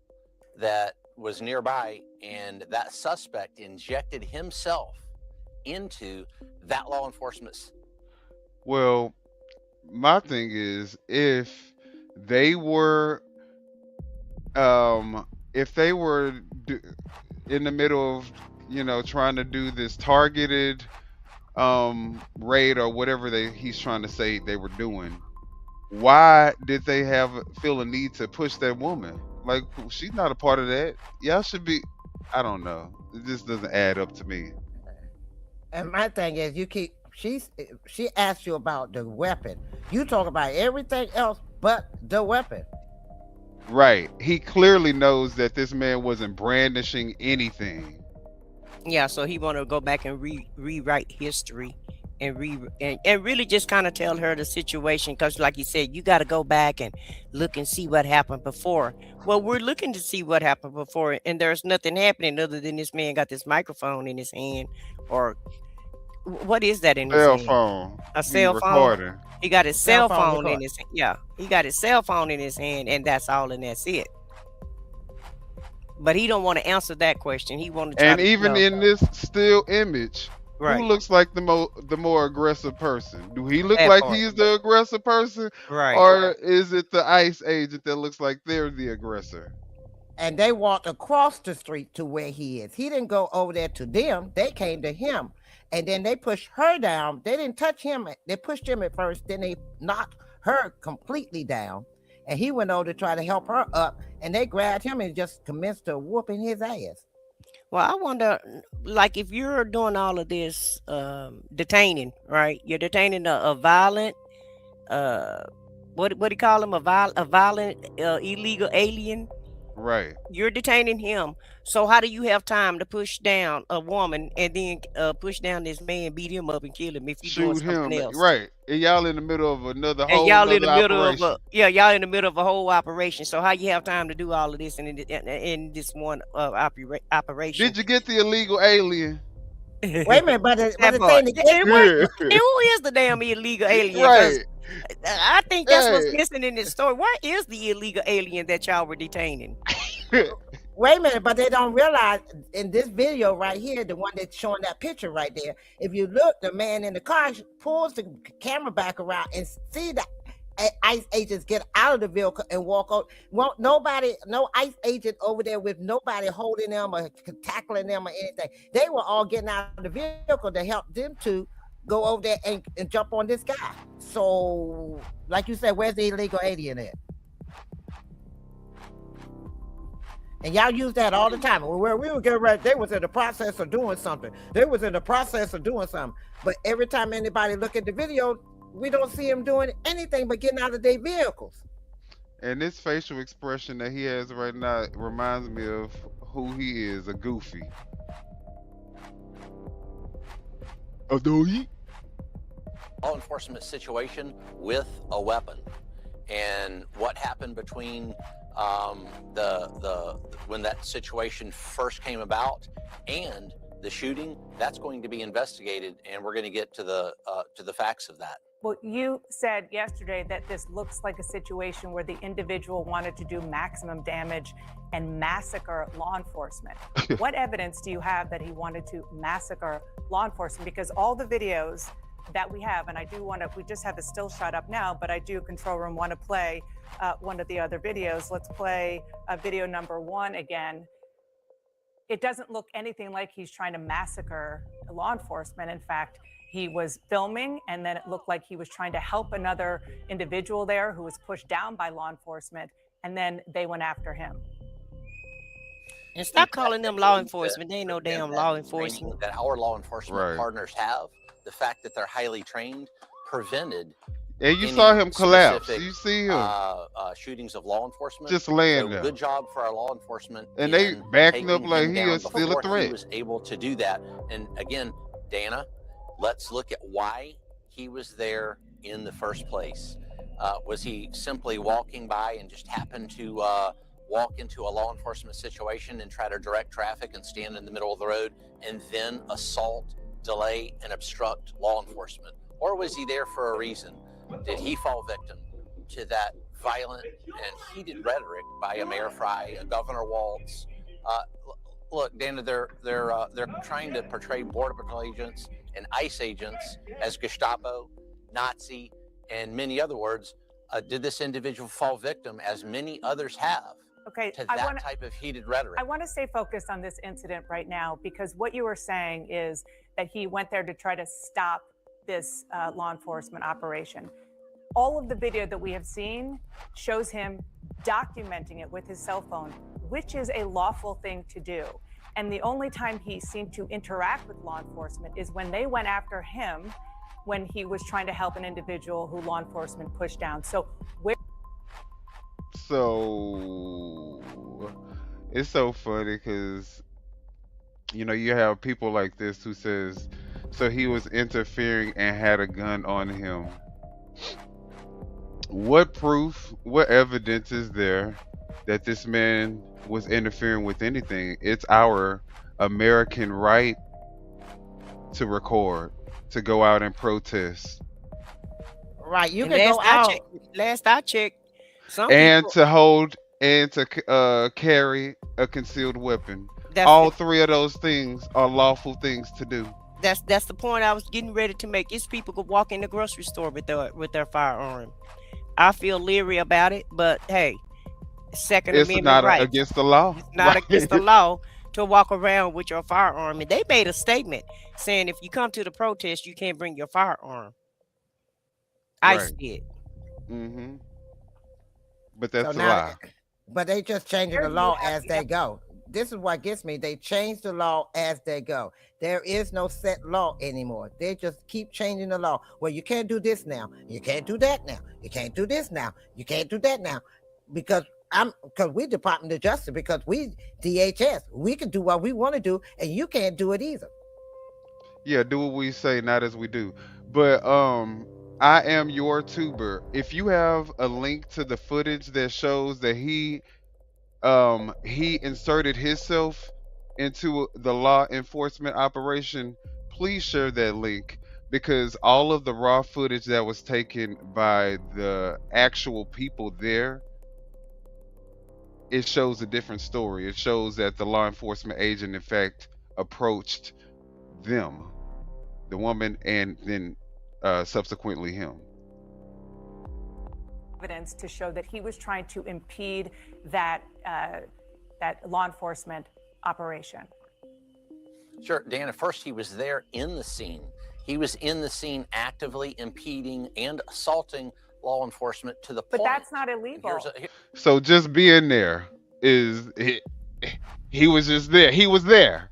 that was nearby, and that suspect injected himself into that law enforcement. Well, my thing is, if they were in the middle of trying to do this targeted raid or whatever he's trying to say they were doing, why did they feel a need to push that woman? Like, she's not a part of that. Y'all should be. I don't know. It just doesn't add up to me. And my thing is, she asked you about the weapon. You talk about everything else but the weapon. Right. He clearly knows that this man wasn't brandishing anything. Yeah, so he want to go back and rewrite history and really just kind of tell her the situation, because like you said, you got to go back and look and see what happened before. Well, we're looking to see what happened before, and there's nothing happening other than this man got this microphone in his hand, or What is that in his Cell hand? phone. A He cell phone? recording. He got his Cell cell phone phone in record. his hand. Yeah, he got his cell phone in his hand, and that's all, and that's it. But he don't want to answer that question. He want to try And to even in this still image, right. who looks like the more aggressive person? Do he look That like part. he's the aggressive person, Right. or is it the ICE agent that looks like they're the aggressor? And they walked across the street to where he is. He didn't go over there to them. They came to him. And then they pushed her down. They didn't touch him. They pushed him at first. Then they knocked her completely down. And he went over to try to help her up. And they grabbed him and just commenced to whooping his ass. Well, I wonder, like, if you're doing all of this detaining, right? You're detaining a violent, what do you call him? A violent illegal alien. Right. You're detaining him. So how do you have time to push down a woman and then push down this man, beat him up and kill him if you're doing Shoot something him. else? Right. And y'all in the middle of another And whole y'all in the nother middle operation. of y'all in the middle of a whole operation. So how you have time to do all of this in this one operation? Did you get the illegal alien? Wait a minute, but the That thing part. to get And who is the damn illegal alien? 'Cause Right. I think that's what's Hey. missing in this story. Where is the illegal alien that y'all were detaining? Wait a minute, but they don't realize in this video right here, the one that's showing that picture right there, if you look, the man in the car pulls the camera back around and see the ICE agents get out of the vehicle and walk out. Well, no ICE agent over there with nobody holding them or tackling them or anything. They were all getting out of the vehicle to help them to go over there and jump on this guy. So, like you said, where's the illegal alien at? And y'all use that all the time. Where we would get ready, they was in the process of doing something. They was in the process of doing something. But every time anybody look at the video, we don't see him doing anything but getting out of their vehicles. And this facial expression that he has right now reminds me of who he is, a goofy. Law enforcement situation with a weapon, and what happened between when that situation first came about and the shooting, that's going to be investigated, and we're going to get to the facts of that. Well, you said yesterday that this looks like a situation where the individual wanted to do maximum damage and massacre law enforcement. What evidence do you have that he wanted to massacre law enforcement? Because all the videos that we have, and I do want to, we just have a still shot up now, but I do, control room, want to play one of the other videos. Let's play video number 1 again. It doesn't look anything like he's trying to massacre law enforcement. In fact, he was filming, and then it looked like he was trying to help another individual there who was pushed down by law enforcement, and then they went after him. And stop calling them law enforcement. They ain't no damn law enforcement. That our law enforcement Right. partners have, the fact that they're highly trained, prevented. And you any saw him collapse. specific, You see him shootings of law enforcement. just laying So there. good job for our law enforcement. And they in backing up taking like him he down is still a before threat. He was able to do that. And again, Dana, let's look at why he was there in the first place. Was he simply walking by and just happened to walk into a law enforcement situation and try to direct traffic and stand in the middle of the road and then assault, delay, and obstruct law enforcement? Or was he there for a reason? Did he fall victim to that violent and heated rhetoric by a Mayor Fry, a Governor Waltz? Look, Dana, they're trying to portray Border Patrol agents and ICE agents as Gestapo, Nazi, and many other words. Did this individual fall victim, as many others have, Okay, to that type of heated rhetoric? I want to stay focused on this incident right now, because what you were saying is that he went there to try to stop this law enforcement operation. All of the video that we have seen shows him documenting it with his cell phone, which is a lawful thing to do. And the only time he seemed to interact with law enforcement is when they went after him when he was trying to help an individual who law enforcement pushed down. So it's so funny because you have people like this who says, so he was interfering and had a gun on him. What proof, what evidence is there that this man was interfering with anything? It's our American right to record. to go out and protest. Right, you And can go out. last I checked, some And people. to hold and to carry a concealed weapon. That's All three of those things are lawful things to do. that's the point I was getting ready to make. It's people could walk in the grocery store with their firearm. I feel leery about it, but hey, Second It's Amendment not rights. against the law. It's not Right. against the law to walk around with your firearm. And they made a statement saying if you come to the protest, you can't bring your firearm. ICE Right. did. Mm-hmm. But So that's a now, lie. but they just changing the law as they go. This is what gets me. They change the law as they go. There is no set law anymore. They just keep changing the law. Well, you can't do this now. You can't do that now. You can't do this now. You can't do that now. Because we Department of Justice, because we DHS, we can do what we want to do, and you can't do it either. Yeah, do what we say, not as we do. But I am your tuber. If you have a link to the footage that shows that he inserted himself into the law enforcement operation, please share that link, because all of the raw footage that was taken by the actual people there, it shows a different story. It shows that the law enforcement agent in fact approached them, the woman, and then subsequently him. Evidence to show that he was trying to impede that law enforcement operation. Sure, Dan, at first he was there in the scene. He was in the scene actively impeding and assaulting law enforcement to the But point. that's not illegal. So just being there is he was just there. He was there.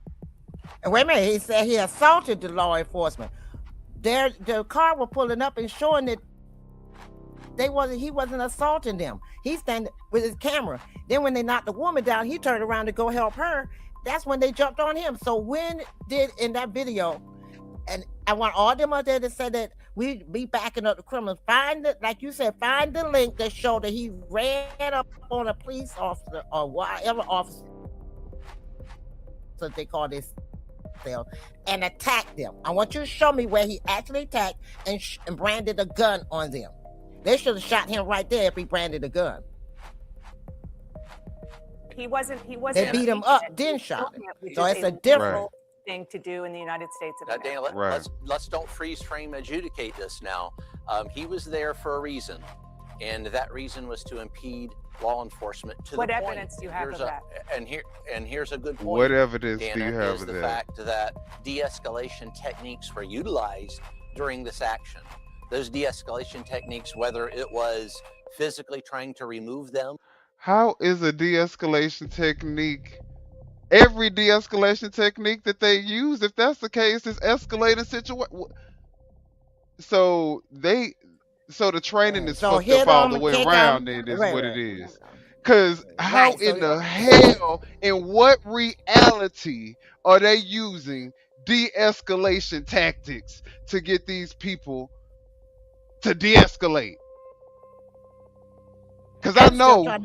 And wait a minute, he said he assaulted the law enforcement. The car was pulling up and showing that he wasn't assaulting them. He's standing with his camera. Then when they knocked the woman down, he turned around to go help her. That's when they jumped on him. So when did in that video, and I want all them out there to say that we be backing up the criminals. Find it, like you said, find the link that showed that he ran up on a police officer or whatever officer, so they call this, and attacked them. I want you to show me where he actually attacked and branded a gun on them. They should have shot him right there if he branded a gun. He wasn't. They beat him up, then shot him. So it's a different thing to do in the United States of America. Dana, let's don't freeze frame adjudicate this now. He was there for a reason, and that reason was to impede law enforcement to what the point. What evidence do you have of that? And here's a good point. What evidence Dana, do you have is of the that? fact that de-escalation techniques were utilized during this action. Those de-escalation techniques, whether it was physically trying to remove them. How is a de-escalation technique? Every de-escalation technique that they use, if that's the case, is escalating situation. So the training is fucked up all the way around, then is what it is. Because how in the hell, in what reality are they using de-escalation tactics to get these people to de-escalate? Because I know,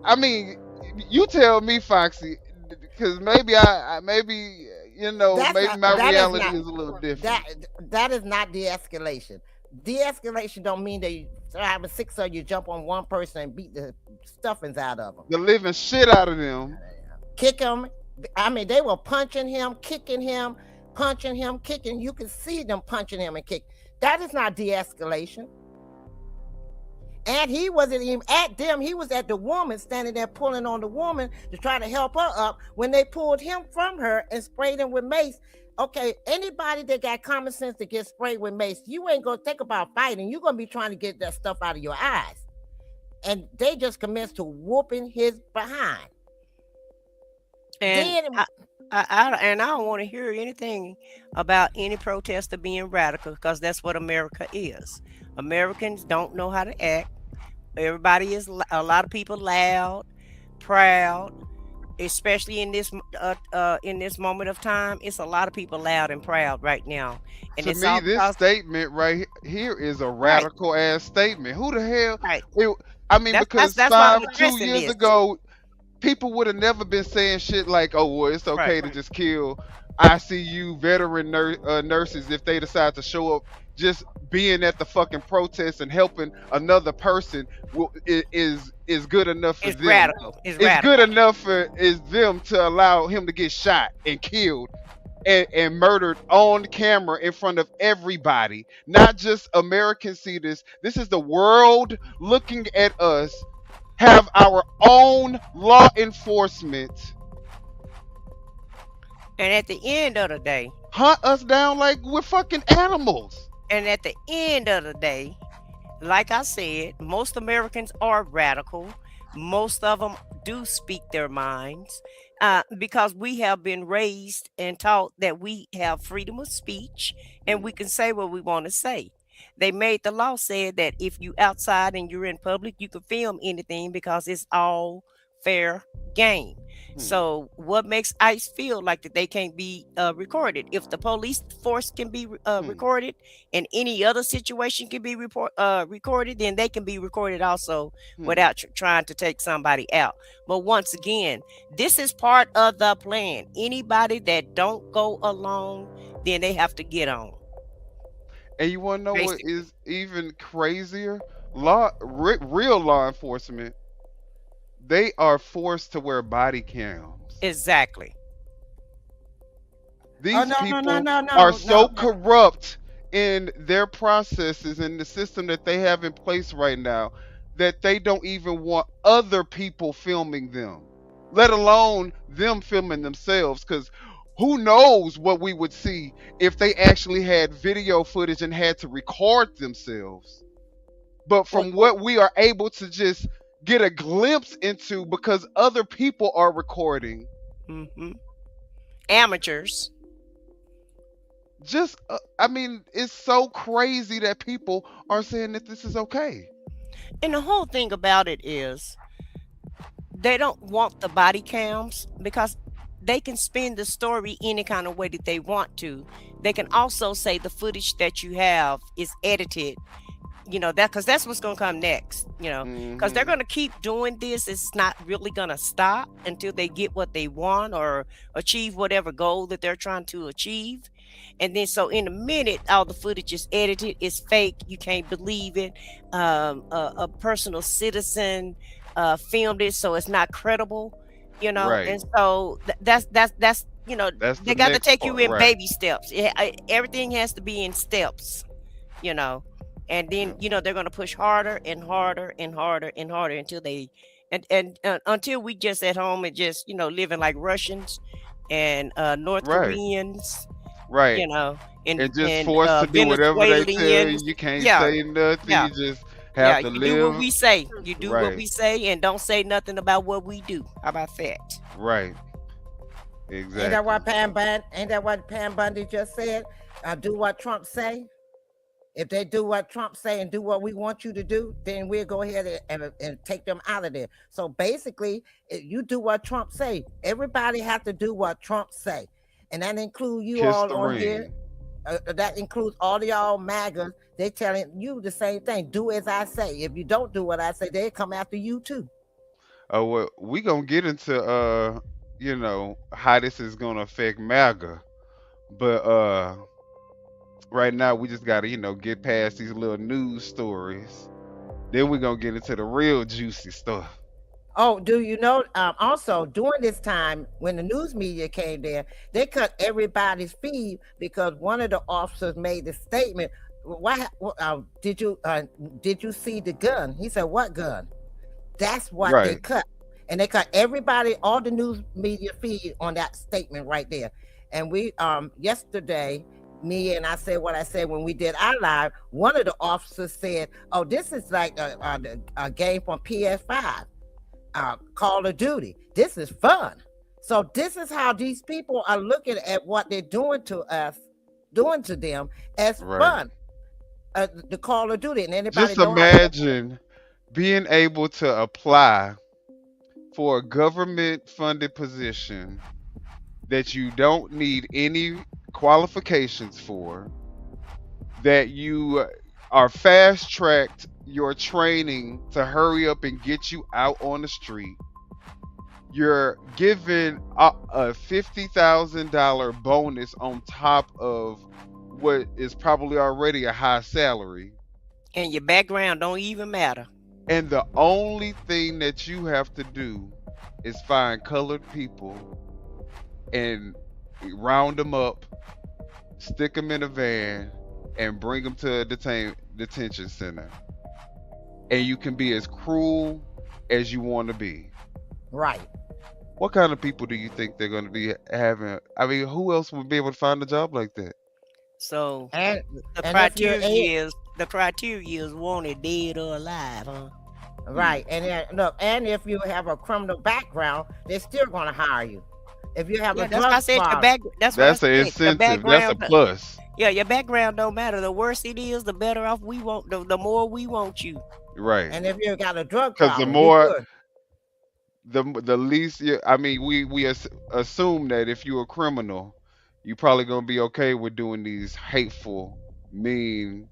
I mean, you tell me, Foxy, because maybe maybe my reality is a little different. That is not de-escalation. De-escalation don't mean that you have a six of you jump on one person and beat the stuffings out of them. The living shit out of them. Kick him. I mean, they were punching him, kicking him, punching him, kicking. You can see them punching him and kick. That is not de-escalation. And he wasn't even at them. He was at the woman, standing there pulling on the woman to try to help her up when they pulled him from her and sprayed him with mace. Okay, anybody that got common sense to get sprayed with mace, you ain't going to think about fighting. You're going to be trying to get that stuff out of your eyes. And they just commenced to whooping his behind. And I don't want to hear anything about any protester being radical, because that's what America is. Americans don't know how to act. Everybody is, a lot of people loud, proud, especially in this moment of time. It's a lot of people loud and proud right now. And to me, this statement right here is a radical ass statement. Who the hell? Right. Because 2 years ago, people would have never been saying shit like, "Oh, well, it's okay to just kill ICU veteran nurses, if they decide to show up, just being at the fucking protest and helping another person is good enough for It's them. radical. It's It's radical. good enough for is them to allow him to get shot and killed and murdered on camera in front of everybody. Not just Americans see this. This is the world looking at us, have our own law enforcement And at the end of the day, hunt us down like we're fucking animals. and at the end of the day, like I said, most Americans are radical. Most of them do speak their minds because we have been raised and taught that we have freedom of speech and we can say what we want to say. They made the law said that if you outside and you're in public, you can film anything because it's all fair game. So what makes ICE feel like that they can't be recorded? If the police force can be recorded and any other situation can be recorded, then they can be recorded also without trying to take somebody out. But once again, this is part of the plan. Anybody that don't go along, then they have to get on. And you want to know what Basically. is even crazier? Real law enforcement, they are forced to wear body cams. Exactly. These Oh, no, people no, are so no. corrupt in their processes and the system that they have in place right now that they don't even want other people filming them, let alone them filming themselves. Because who knows what we would see if they actually had video footage and had to record themselves. But from what we are able to just get a glimpse into because other people are recording. Amateurs. Just, I mean, it's so crazy that people are saying that this is okay. And the whole thing about it is they don't want the body cams because they can spin the story any kind of way that they want to. They can also say the footage that you have is edited, that because that's what's going to come next, because they're going to keep doing this. It's not really going to stop until they get what they want or achieve whatever goal that they're trying to achieve. And then so in a minute, all the footage is edited, it's fake, you can't believe it. A personal citizen filmed it, so it's not credible, Right. and so that's That's they the got to next take you part, in right. baby steps. Everything has to be in steps, and then they're going to push harder and harder and harder and harder until they and until we just at home and just living like Russians and North Right. Koreans, Right. and And just forced to do whatever they tell you. Venezuelans. You can't Yeah, say nothing. yeah, You just yeah. have to You do what live. we say. You do what Right. we say, and don't say nothing about what we do. How about that? Right. Ain't that what Exactly. Ain't that what Pam Bundy just said? Do what Trump say. If they do what Trump say and do what we want you to do, then we'll go ahead and take them out of there. So basically, if you do what Trump say. Everybody have to do what Trump say, and that includes you Kiss all the on here. ring. That includes all of y'all MAGA. They telling you the same thing. Do as I say. If you don't do what I say, they come after you too. Oh, well, we gonna get into how this is gonna affect MAGA, but right now we just gotta get past these little news stories. Then we're gonna get into the real juicy stuff. Oh, do you know? Also, during this time, when the news media came there, they cut everybody's feed because one of the officers made the statement. Did you see the gun? He said, "What gun?" That's what they Right. cut, and they cut everybody, all the news media feed on that statement right there. And we yesterday, me and I said what I said when we did our live. One of the officers said, "Oh, this is like a game from PS5." Call of Duty. This is fun. So this is how these people are looking at what they're doing to us, doing to them as Right. fun. The Call of Duty, and anybody Just know how imagine being able to apply for a government funded position that you don't need any qualifications for, that you are fast tracked your training to hurry up and get you out on the street, you're given a $50,000 bonus on top of what is probably already a high salary. And your background don't even matter. And the only thing that you have to do is find colored people and round them up, stick them in a van, and bring them to a detention center. And you can be as cruel as you want to be. Right. What kind of people do you think they're going to be having? I mean, who else would be able to find a job like that? So And the and if you're criteria is wanted dead or alive, huh? right, and then, look, and if you have a criminal background, they're still going to hire you. If you have Yeah, a that's why I drug said your problem, back. That's what I That's an said. Your incentive. That's a background. plus. Yeah, your background don't matter. The worse it is, the better off we want. The more we want you. Right. and if you got a drug Because the problem, more, good. the least, I mean, we assume that if you're a criminal, you're probably going to be okay with doing these hateful, mean,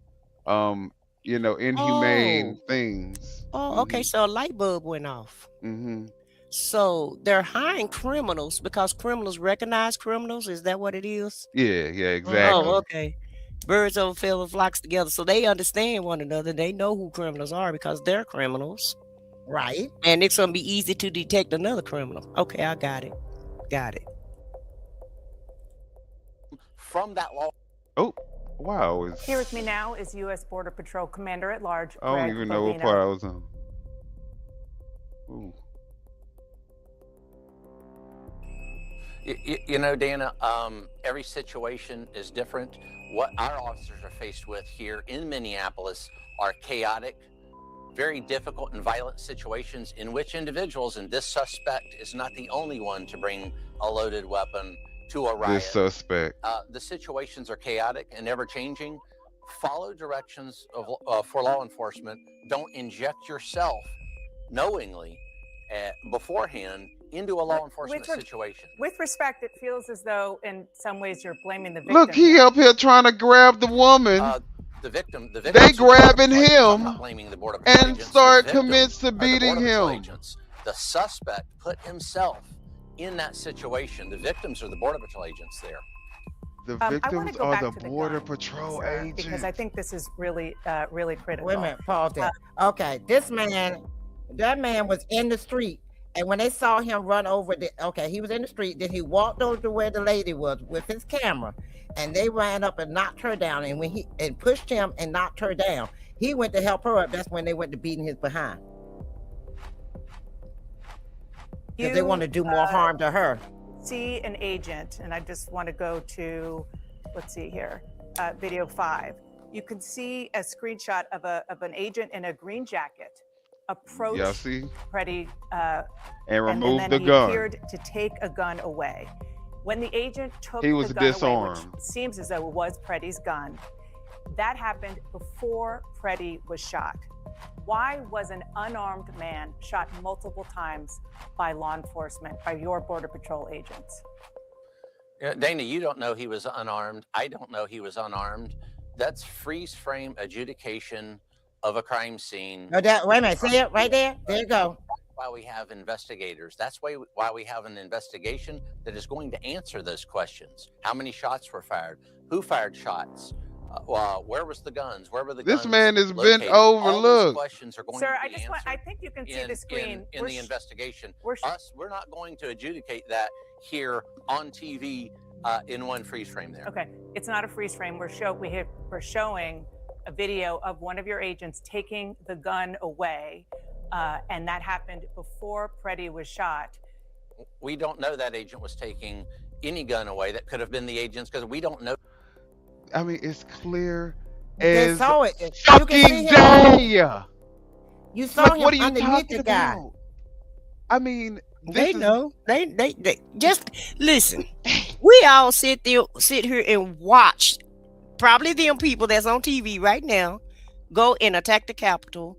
inhumane things. Oh, okay. So a light bulb went off. Mm-hmm. So they're hiring criminals because criminals recognize criminals. Is that what it is? Yeah, exactly. Oh, okay. Birds of a feather flocks together. So they understand one another. They know who criminals are because they're criminals. Right. And it's going to be easy to detect another criminal. Okay, I got it. Got it. From that law. Oh, wow. Here with me now is U.S. Border Patrol Commander at Large, I don't Greg even know what Bovino. part I was on. Ooh. You know, Dana, every situation is different. What our officers are faced with here in Minneapolis are chaotic, very difficult and violent situations in which individuals, and this suspect is not the only one to bring a loaded weapon to a riot. This suspect. The situations are chaotic and ever changing. Follow directions for law enforcement. Don't inject yourself knowingly beforehand into a law enforcement situation. With respect, it feels as though in some ways you're blaming the victim. Look, he up here trying to grab the woman. The victim They grabbing I'm him not blaming the Border Patrol and agents. start The victim commits to are the beating Border Patrol him. agents. The suspect put himself in that situation. The victims are the Border Patrol agents there. The I wanna victims go are back the to the Border gun, Patrol sir, agents. because I think this is really, really critical. Wait a minute, pause there. Okay, that man was in the street, and when they saw him run over he was in the street, then he walked over to where the lady was with his camera, and they ran up and knocked her down, and when he pushed him and knocked her down, he went to help her up. That's when they went to beating his behind. Because they want to do more harm to her. See an agent, and I just want to go to, let's see here, video 5. You can see a screenshot of an agent in a green jacket approach Pretti, and remove then the he gun. appeared to take a gun away. When the agent took He was the gun disarmed. away, which seems as though it was Pretti's gun, that happened before Pretti was shot. Why was an unarmed man shot multiple times by law enforcement, by your Border Patrol agents? Dana, you don't know he was unarmed. I don't know he was unarmed. That's freeze frame adjudication of a crime scene. No, wait a minute, see it right there? There you go. That's why we have investigators. That's why we have an investigation that is going to answer those questions. How many shots were fired? Who fired shots? Where was the guns? Where were the guns? This man has located? been overlooked. All those questions are going Sir, to be answered. I think you can see the screen. In the investigation. We're not going to adjudicate that here on TV in one freeze frame there. Okay, it's not a freeze frame. We're showing a video of one of your agents taking the gun away, and that happened before Pretti was shot. We don't know that agent was taking any gun away. That could have been the agents because we don't know. I mean, it's clear They as saw it. fucking day. You saw Like, him what are you underneath talking the guy. about? I mean, They know. They just listen. We all sit here and watch probably them people that's on TV right now go and attack the Capitol,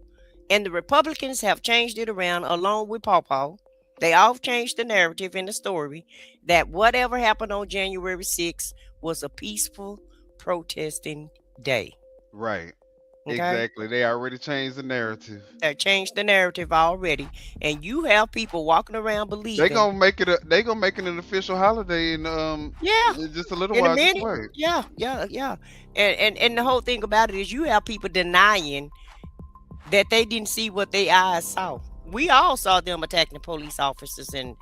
and the Republicans have changed it around along with Paw. They all changed the narrative in the story that whatever happened on January 6th was a peaceful protesting day. Right. Okay. Exactly. They already changed the narrative. They changed the narrative already, and you have people walking around They believing. gonna make it. They gonna make it an official holiday Yeah, in just a little in a while. Just minute. wait. Yeah. And the whole thing about it is you have people denying that they didn't see what their eyes saw. We all saw them attacking the police officers and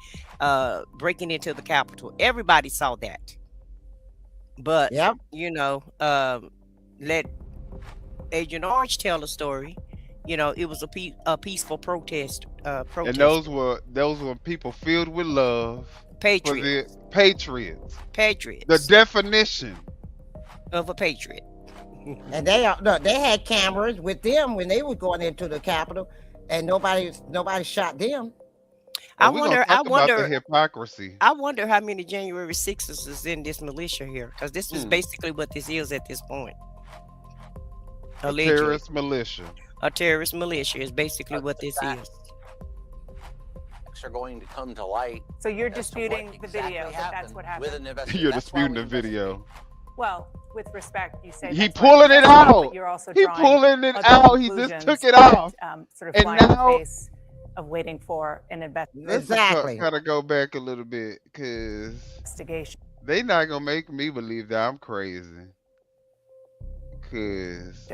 breaking into the Capitol. Everybody saw that. But Yep. let Agent Orange tell the story. It was a peaceful protest. And those were people filled with love Patriots. for the patriots. Patriots. The definition of a patriot. And they had cameras with them when they were going into the Capitol, and nobody shot them. I We're wonder. gonna talk about the hypocrisy. I wonder how many January 6ers is in this militia here, because this is basically what this is at this point. A terrorist militia. A terrorist militia is basically what this is. Are going to come to light. So you're disputing the video that that's what happened. With an investigation. You're disputing the video. Well, with respect, you say he pulling it out. You're also he pulling it out. He just took it off. Sort of flying in the face of waiting for an investigation. Exactly. Gotta go back a little bit because they not gonna make me believe that I'm crazy. Cause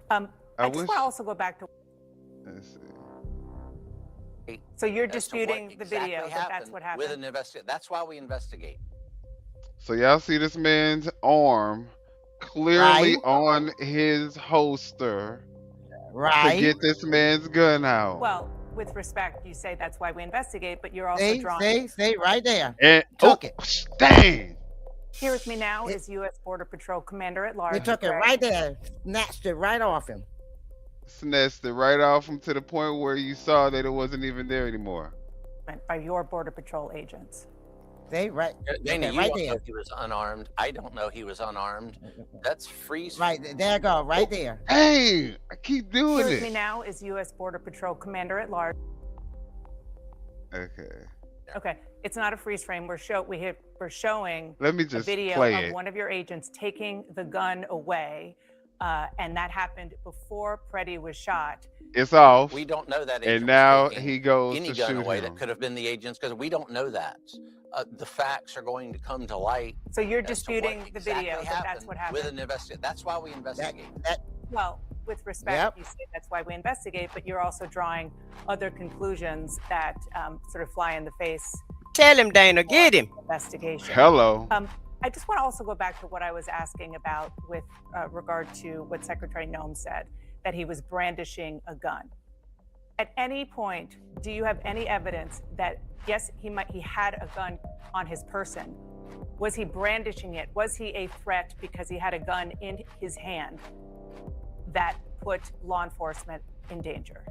I just want to also go back to. Let's see. So you're disputing the video that that's what happened. With an investigation. That's why we investigate. So y'all see this man's arm clearly on his holster to get this man's gun out. Well, with respect, you say that's why we investigate, but you're also drawing. Stay right there. And took it. Dang. Here with me now is U.S. Border Patrol Commander at Large. They took it right there, snatched it right off him. Snatched it right off him to the point where you saw that it wasn't even there anymore. By your Border Patrol agents. They right. Dana, you right don't there. know he was unarmed. I don't know he was unarmed. That's freeze. Right there, go right there. Hey, I keep doing Here it. with me now is U.S. Border Patrol Commander at Large. Okay, it's not a freeze frame. We're showing Let me just a video play of one of your agents taking the gun away, and that happened before Pretti was shot. It's off. We don't know that. And now he goes any to gun shoot away him. that could have been the agents because we don't know that. The facts are going to come to light. So you're disputing the video that that's what happened. With an investigation. That's why we investigate. Well, with respect, you say that's why we investigate, but you're also drawing other conclusions that sort of fly in the face. Tell him, Dana, get him. Investigation. Hello. I just want to also go back to what I was asking about with regard to what Secretary Noem said, that he was brandishing a gun. At any point, do you have any evidence that, yes, he had a gun on his person? Was he brandishing it? Was he a threat because he had a gun in his hand that put law enforcement in danger?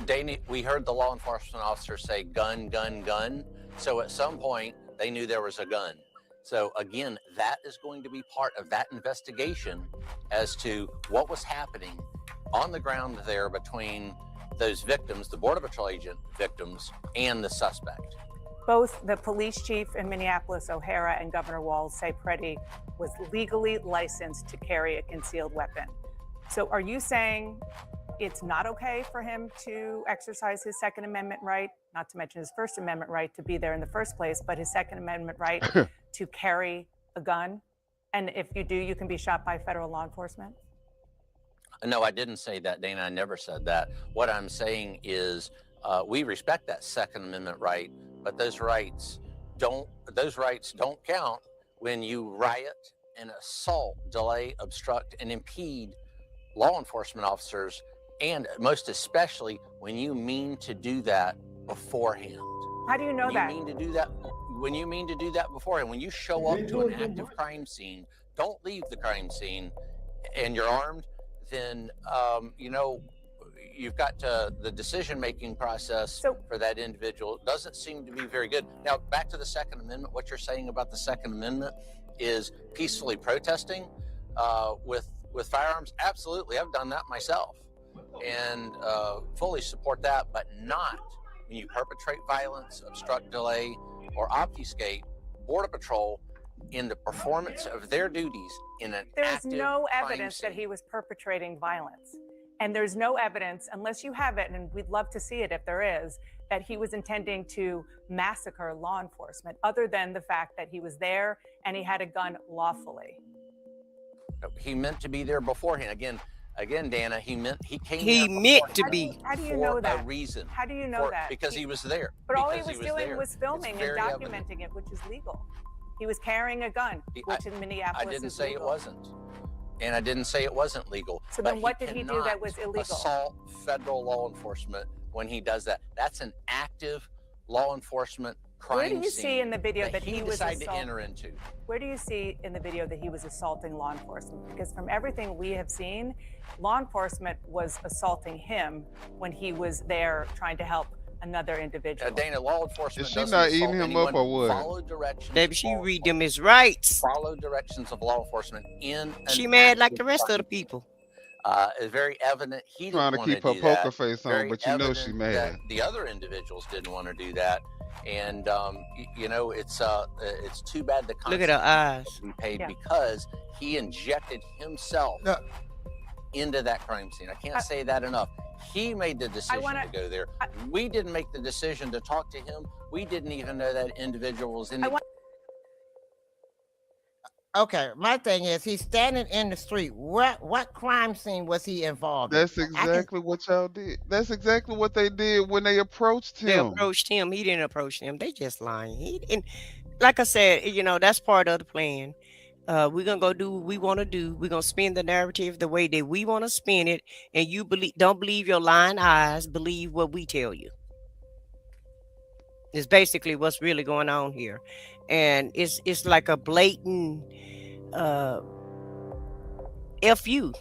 Dana, we heard the law enforcement officer say gun, gun, gun. So at some point, they knew there was a gun. So again, that is going to be part of that investigation as to what was happening on the ground there between those victims, the Border Patrol agent victims, and the suspect. Both the police chief in Minneapolis, O'Hara, and Governor Walz say Pretti was legally licensed to carry a concealed weapon. So are you saying it's not okay for him to exercise his Second Amendment right, not to mention his First Amendment right to be there in the first place, but his Second Amendment right to carry a gun? And if you do, you can be shot by federal law enforcement? No, I didn't say that, Dana. I never said that. What I'm saying is we respect that Second Amendment right, but those rights don't count when you riot and assault, delay, obstruct, and impede law enforcement officers, and most especially when you mean to do that beforehand. How do you know that? When you mean to do that beforehand, when you show up to an active crime scene, don't leave the crime scene and you're armed, then you've got the decision-making process for that individual doesn't seem to be very good. Now, back to the Second Amendment. What you're saying about the Second Amendment is peacefully protesting with firearms. Absolutely, I've done that myself, and fully support that. But not when you perpetrate violence, obstruct, delay, or obfuscate. Border Patrol in the performance of their duties in an There is active no crime evidence that scene. he was perpetrating violence. And there's no evidence, unless you have it, and we'd love to see it if there is, that he was intending to massacre law enforcement, other than the fact that he was there and he had a gun lawfully. He meant to be there beforehand. Again, Dana, he came He there meant to beforehand be. How do you for know that? a reason. How do you know that? Because he was there. But all he Because was doing there. was filming It's and very documenting evident. it, which is legal. He was carrying a gun, which in Minneapolis I didn't is say legal. it wasn't. And I didn't say it wasn't legal. So but then what did he do that was illegal? Assault federal law enforcement when he does that. That's an active law enforcement crime Where do you scene see in the video that he was decided to assaulting? enter into? Where do you see in the video that he was assaulting law enforcement? Because from everything we have seen, law enforcement was assaulting him when he was there trying to help another individual. Dana, law enforcement Is she doesn't not assault eating him anyone. up or what? Follow directions. Baby, she read them his rights. Follow directions of law enforcement in. She mad like the rest of the people. It's very evident he Trying didn't to want keep her do poker that. face on, Very but you know she evident mad. that the other individuals didn't want to do that, and it's too bad the Look at her eyes. he paid because he injected himself into that crime scene. I can't say that enough. He made the decision to go there. We didn't make the decision to talk to him. We didn't even know that individual was in the. Okay, my thing is he's standing in the street. What crime scene was he involved in? That's exactly what y'all did. That's exactly what they did when they approached him. They approached him. He didn't approach them. They just lying. He didn't. Like I said, that's part of the plan. We're gonna go do what we want to do. We're gonna spin the narrative the way that we want to spin it, and you don't believe your lying eyes. Believe what we tell you. It's basically what's really going on here, and it's like a blatant F you.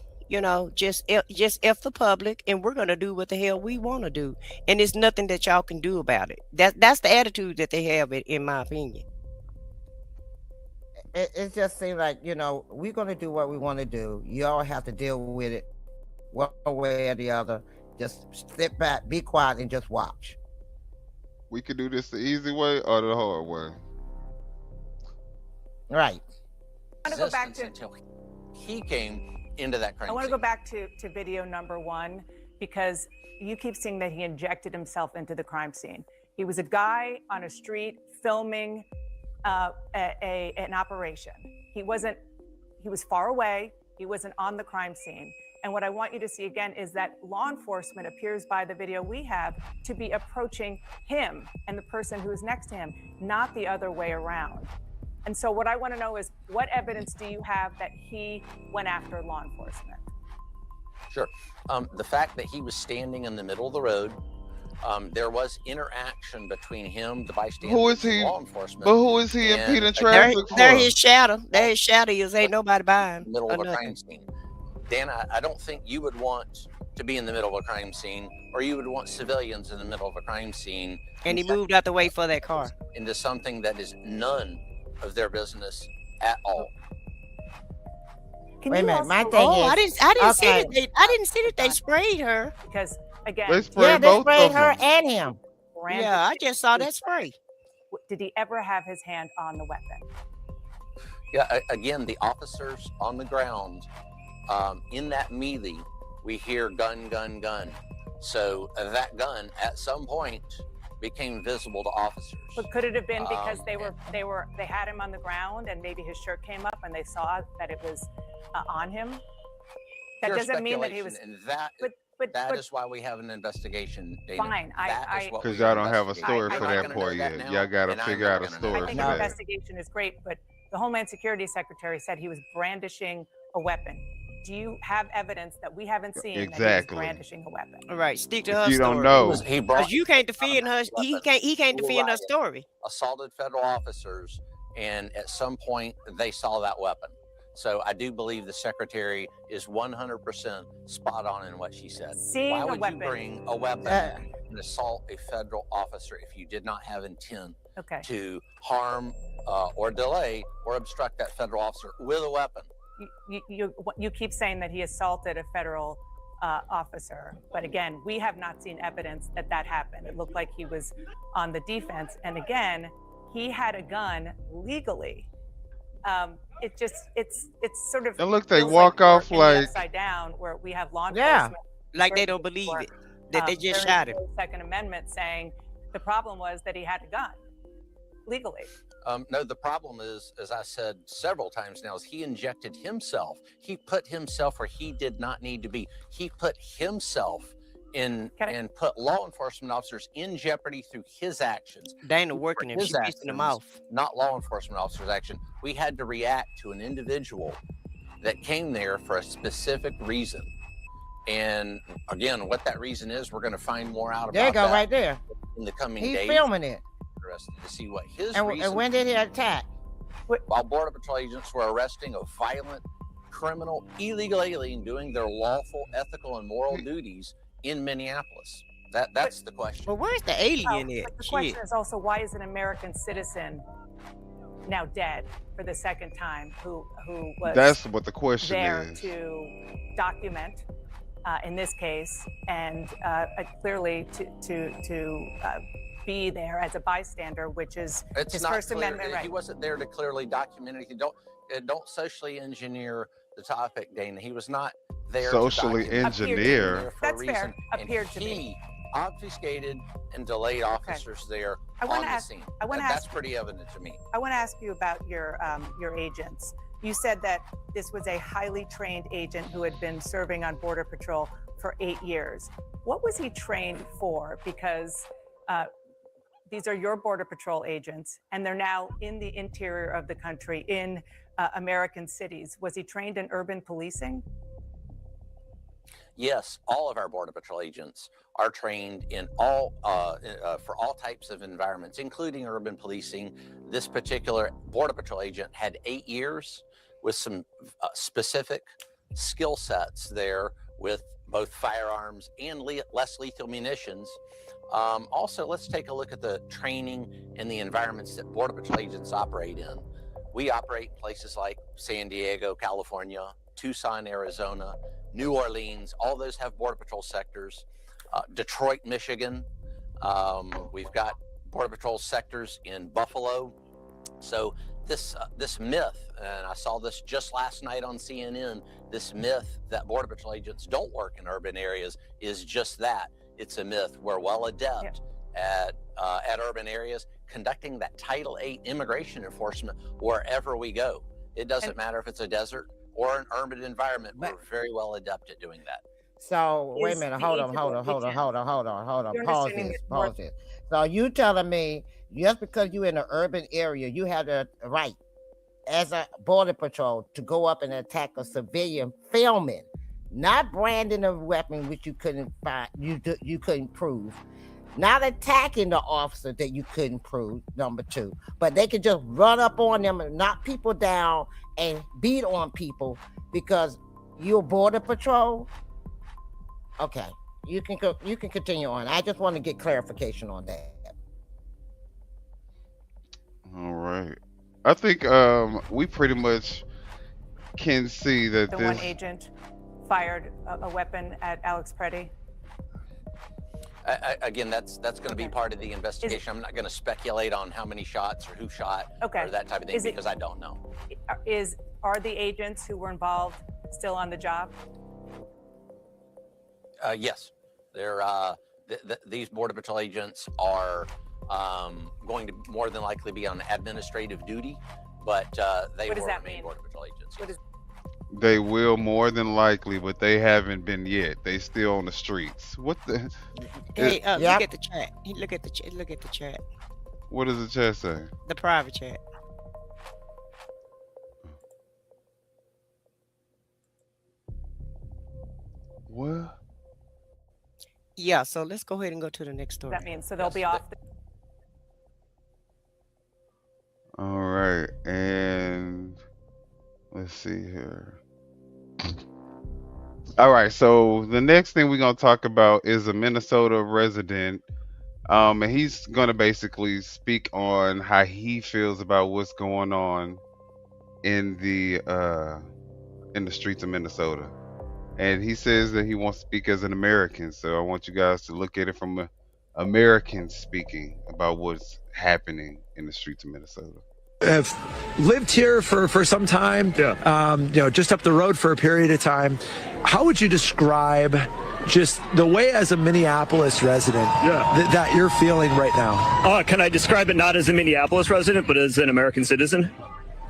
Just F the public, and we're gonna do what the hell we want to do, and there's nothing that y'all can do about it. That's the attitude that they have, in my opinion. It just seems like, we're going to do what we want to do. Y'all have to deal with it one way or the other. Just sit back, be quiet, and just watch. We could do this the easy way or the hard way. Right. I want to go back to until he came into that crime I want to scene. go back to video number 1, because you keep seeing that he injected himself into the crime scene. He was a guy on a street filming an operation. He was far away. He wasn't on the crime scene. And what I want you to see again is that law enforcement appears by the video we have to be approaching him and the person who is next to him, not the other way around. And so what I want to know is, what evidence do you have that he went after law enforcement? Sure. The fact that he was standing in the middle of the road, there was interaction between him, the bystanders, Who is he? and law enforcement. But who is he impeding traffic for? They're his shadow. They're his shadow. Ain't nobody buying. Middle of a crime scene. Dan, I don't think you would want to be in the middle of a crime scene, or you would want civilians in the middle of a crime scene. And he moved out the way for that car. Into something that is none of their business at all. Wait a minute, my thing is, I didn't see that. I didn't see that they sprayed her. Because again, They sprayed they both sprayed of her them. and him. Yeah, I just saw that spray. Did he ever have his hand on the weapon? Yeah, again, the officers on the ground, in that melee, we hear gun, gun, gun. So that gun at some point became visible to officers. But could it have been because they had him on the ground and maybe his shirt came up and they saw that it was on him? That Pure doesn't mean that he was. speculation, and that is why we have an investigation. Dana. Fine, Because y'all don't have a story for that part yet. Y'all got to figure out a story I for think that. investigation is great, but the Homeland Security Secretary said he was brandishing a weapon. Do you have evidence that we haven't seen that he was Exactly. brandishing a weapon? All right, stick to If her you story. don't know. He brought Because you can't defend her. He can't defend her story. assaulted federal officers, and at some point they saw that weapon. So I do believe the secretary is 100% spot on in what she said. Seeing Why a would weapon. you bring a weapon and assault a federal officer if you did not have intent Okay. to harm or delay or obstruct that federal officer with a weapon? You keep saying that he assaulted a federal officer, but again, we have not seen evidence that that happened. It looked like he was on the defense, and again, he had a gun legally. It's sort of And look, they feels like walk we're off in the like upside down where we have law Yeah. enforcement Like they don't believe for, it that they just very shot him. clear Second Amendment saying the problem was that he had a gun legally. No, the problem is, as I said several times now, is he injected himself. He put himself where he did not need to be. He put himself in and put law enforcement officers in jeopardy through his actions. Dana working him. His She pissing him off. not law enforcement officers' action. We had to react to an individual that came there for a specific reason. And again, what that reason is, we're going to find more out about There you go, that right there. in the coming He's days. filming it. Interested to see what his And reason. when did he attack? While Border Patrol agents were arresting a violent, criminal, illegal alien doing their lawful, ethical, and moral duties in Minneapolis. That's the question. But where's the alien Well, at? but the Shit. question is also, why is an American citizen now dead for the second time who was that's what the question there is. to document in this case and clearly to be there as a bystander, which is It's his not First clear. Amendment He right. wasn't there to clearly document anything. Don't socially engineer the topic, Dana. He was not there Socially to document. engineer. That's fair. And Appeared to he me. obfuscated and delayed officers there I on wanna the ask- scene. I wanna That's ask- pretty evident to me. I want to ask you about your agents. You said that this was a highly trained agent who had been serving on Border Patrol for 8 years. What was he trained for? Because these are your Border Patrol agents, and they're now in the interior of the country, in American cities. Was he trained in urban policing? Yes, all of our Border Patrol agents are trained in all for all types of environments, including urban policing. This particular Border Patrol agent had 8 years with some specific skill sets there with both firearms and less lethal munitions. Also, let's take a look at the training and the environments that Border Patrol agents operate in. We operate in places like San Diego, California, Tucson, Arizona, New Orleans. All those have Border Patrol sectors. Detroit, Michigan. We've got Border Patrol sectors in Buffalo. So this myth, and I saw this just last night on CNN, this myth that Border Patrol agents don't work in urban areas is just that. It's a myth. We're well adept at urban areas, conducting that Title VIII immigration enforcement wherever we go. It doesn't matter if it's a desert or an urban environment. We're very well adept at doing that. So wait a Is minute, the hold on. agent You're Pause understanding this, that more- pause this. So you telling me just because you're in an urban area, you have the right as a Border Patrol to go up and attack a civilian filming, not branding a weapon which you couldn't find, you couldn't prove, not attacking the officer that you couldn't prove, number two, but they could just run up on them and knock people down and beat on people because you're Border Patrol. Okay, you can continue on. I just want to get clarification on that. All right. I think we pretty much can see that The this. one agent fired a weapon at Alex Pretti. Again, that's going to be part of the investigation. I'm not going to speculate on how many shots or who shot or that type of thing because I don't know. Are the agents who were involved still on the job? Yes, they're these Border Patrol agents are going to more than likely be on administrative duty, but they What does will that remain mean? Border Patrol agents. What is They will more than likely, but they haven't been yet. They still on the streets. What the? Hey, Yep. look at the chat. Look at the chat. Look at the chat. What does the chat say? The private chat. What? Yeah, so let's go ahead and go to the next story. that mean? So they'll be off. All right, and let's see here. All right, so the next thing we're gonna talk about is a Minnesota resident, and he's gonna basically speak on how he feels about what's going on in the streets of Minnesota, and he says that he wants to speak as an American. So I want you guys to look at it from a American speaking about what's happening in the streets of Minnesota. have lived here for some time, just up the road for a period of time. How would you describe just the way as a Minneapolis resident that you're feeling right now? Can I describe it not as a Minneapolis resident, but as an American citizen?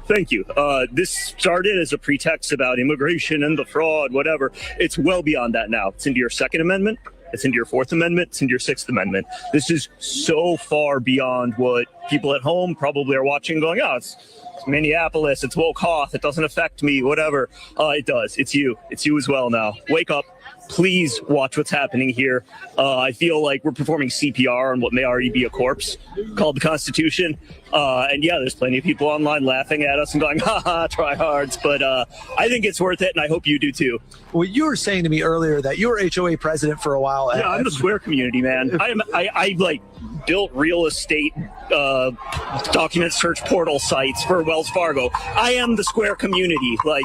Thank you. This started as a pretext about immigration and the fraud, whatever. It's well beyond that now. It's into your Second Amendment. It's into your Fourth Amendment. It's into your Sixth Amendment. This is so far beyond what people at home probably are watching going, it's Minneapolis. It's woke Hoth. It doesn't affect me, whatever. It does. It's you. It's you as well now. Wake up. Please watch what's happening here. I feel like we're performing CPR on what may already be a corpse called the Constitution. And there's plenty of people online laughing at us and going, tryhards. But I think it's worth it, and I hope you do too. Well, you were saying to me earlier that you were HOA president for a while. Yeah, I'm the Square community, man. I built real estate document search portal sites for Wells Fargo. I am the Square community. But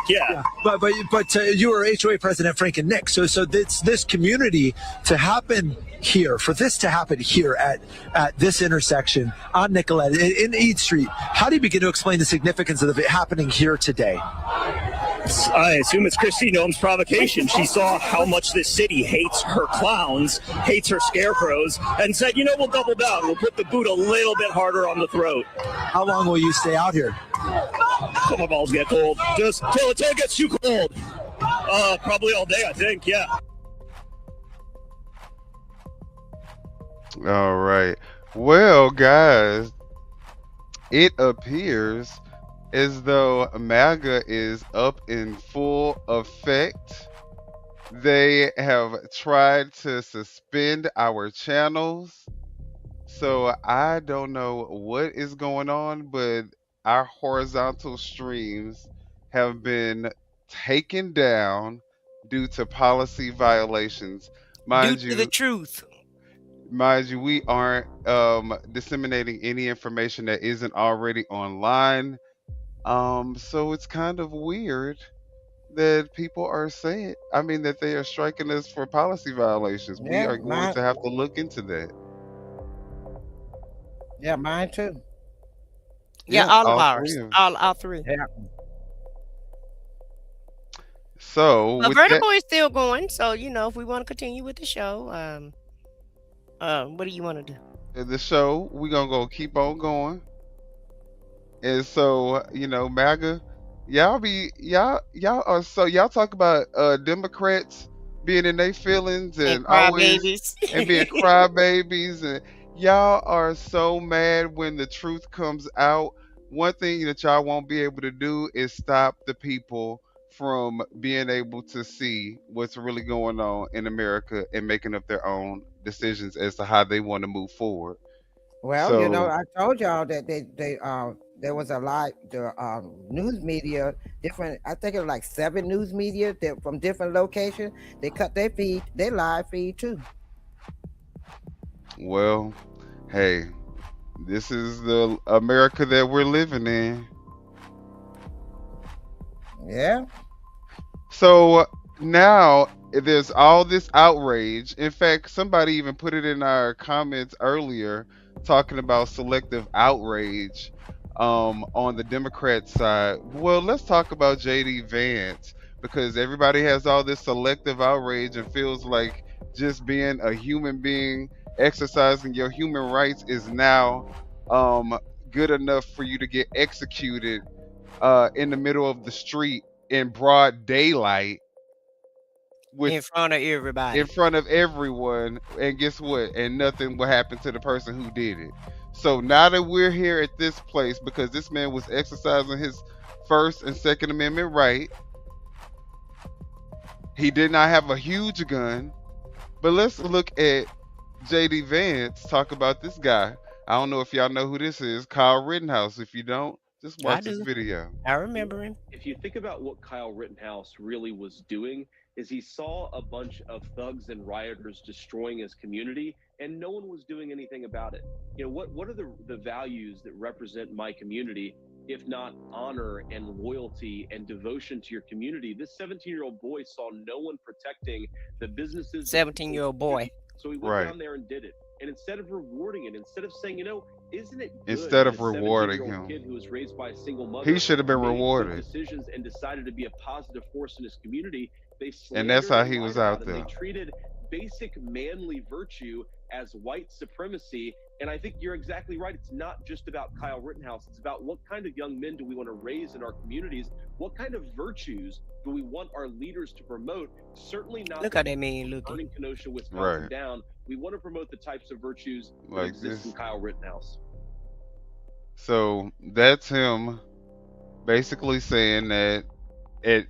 you were HOA president, Frank and Nick. So this community to happen here, for this to happen here at this intersection on Nicollet in East Street, how do you begin to explain the significance of it happening here today? I assume it's Kristi Noem's provocation. She saw how much this city hates her clowns, hates her scarecrows, and said, we'll double down. We'll put the boot a little bit harder on the throat. How long will you stay out here? Till my balls get cold. Just till it gets too cold. Probably all day, I think, yeah. All right. Well, guys, it appears as though MAGA is up in full effect. They have tried to suspend our channels. So I don't know what is going on, but our horizontal streams have been taken down due to policy violations. Due to the truth. Mind you, we aren't disseminating any information that isn't already online. So it's kind of weird that people are saying, that they are striking us for policy violations. We are going to have to look into that. Yeah, mine too. Yeah, all of ours. All three. Yeah. So Vertigo is still going. So, if we want to continue with the show, what do you want to do? The show, we're going to keep on going. And so, MAGA, y'all talk about Democrats being in their feelings and always and being crybabies, and y'all are so mad when the truth comes out. One thing that y'all won't be able to do is stop the people from being able to see what's really going on in America and making up their own decisions as to how they want to move forward. Well, I told y'all that there was a lot, the news media, different, I think it was like 7 news media that from different locations, they cut their feed, their live feed too. Well, hey, this is the America that we're living in. Yeah. So now there's all this outrage. In fact, somebody even put it in our comments earlier talking about selective outrage on the Democrat side. Well, let's talk about JD Vance, because everybody has all this selective outrage and feels like just being a human being, exercising your human rights is now good enough for you to get executed in the middle of the street in broad daylight. In front of everybody. In front of everyone. And guess what? And nothing will happen to the person who did it. So now that we're here at this place, because this man was exercising his First and Second Amendment right, he did not have a huge gun. But let's look at JD Vance, talk about this guy. I don't know if y'all know who this is, Kyle Rittenhouse. If you don't, just watch this video. I remember him. If you think about what Kyle Rittenhouse really was doing, is he saw a bunch of thugs and rioters destroying his community, and no one was doing anything about it. What are the values that represent my community, if not honor and loyalty and devotion to your community? This 17-year-old boy saw no one protecting the businesses. 17-year-old boy. So he went down there and did it. And instead of rewarding it, instead of saying, Isn't it good instead that of a rewarding 17-year-old him. kid who was raised by a single mother He should have been made good rewarded. decisions and decided to be a positive force in his community? They And that's slandered how and he lied was about out him. there. They treated basic manly virtue as white supremacy. And I think you're exactly right. It's not just about Kyle Rittenhouse. It's about what kind of young men do we want to raise in our communities? What kind of virtues do we want our leaders to promote? Certainly not Look how that man looking. burning Kenosha, Wisconsin Right. down. We want to promote the types of virtues that Like exist in this. Kyle Rittenhouse. So that's him basically saying that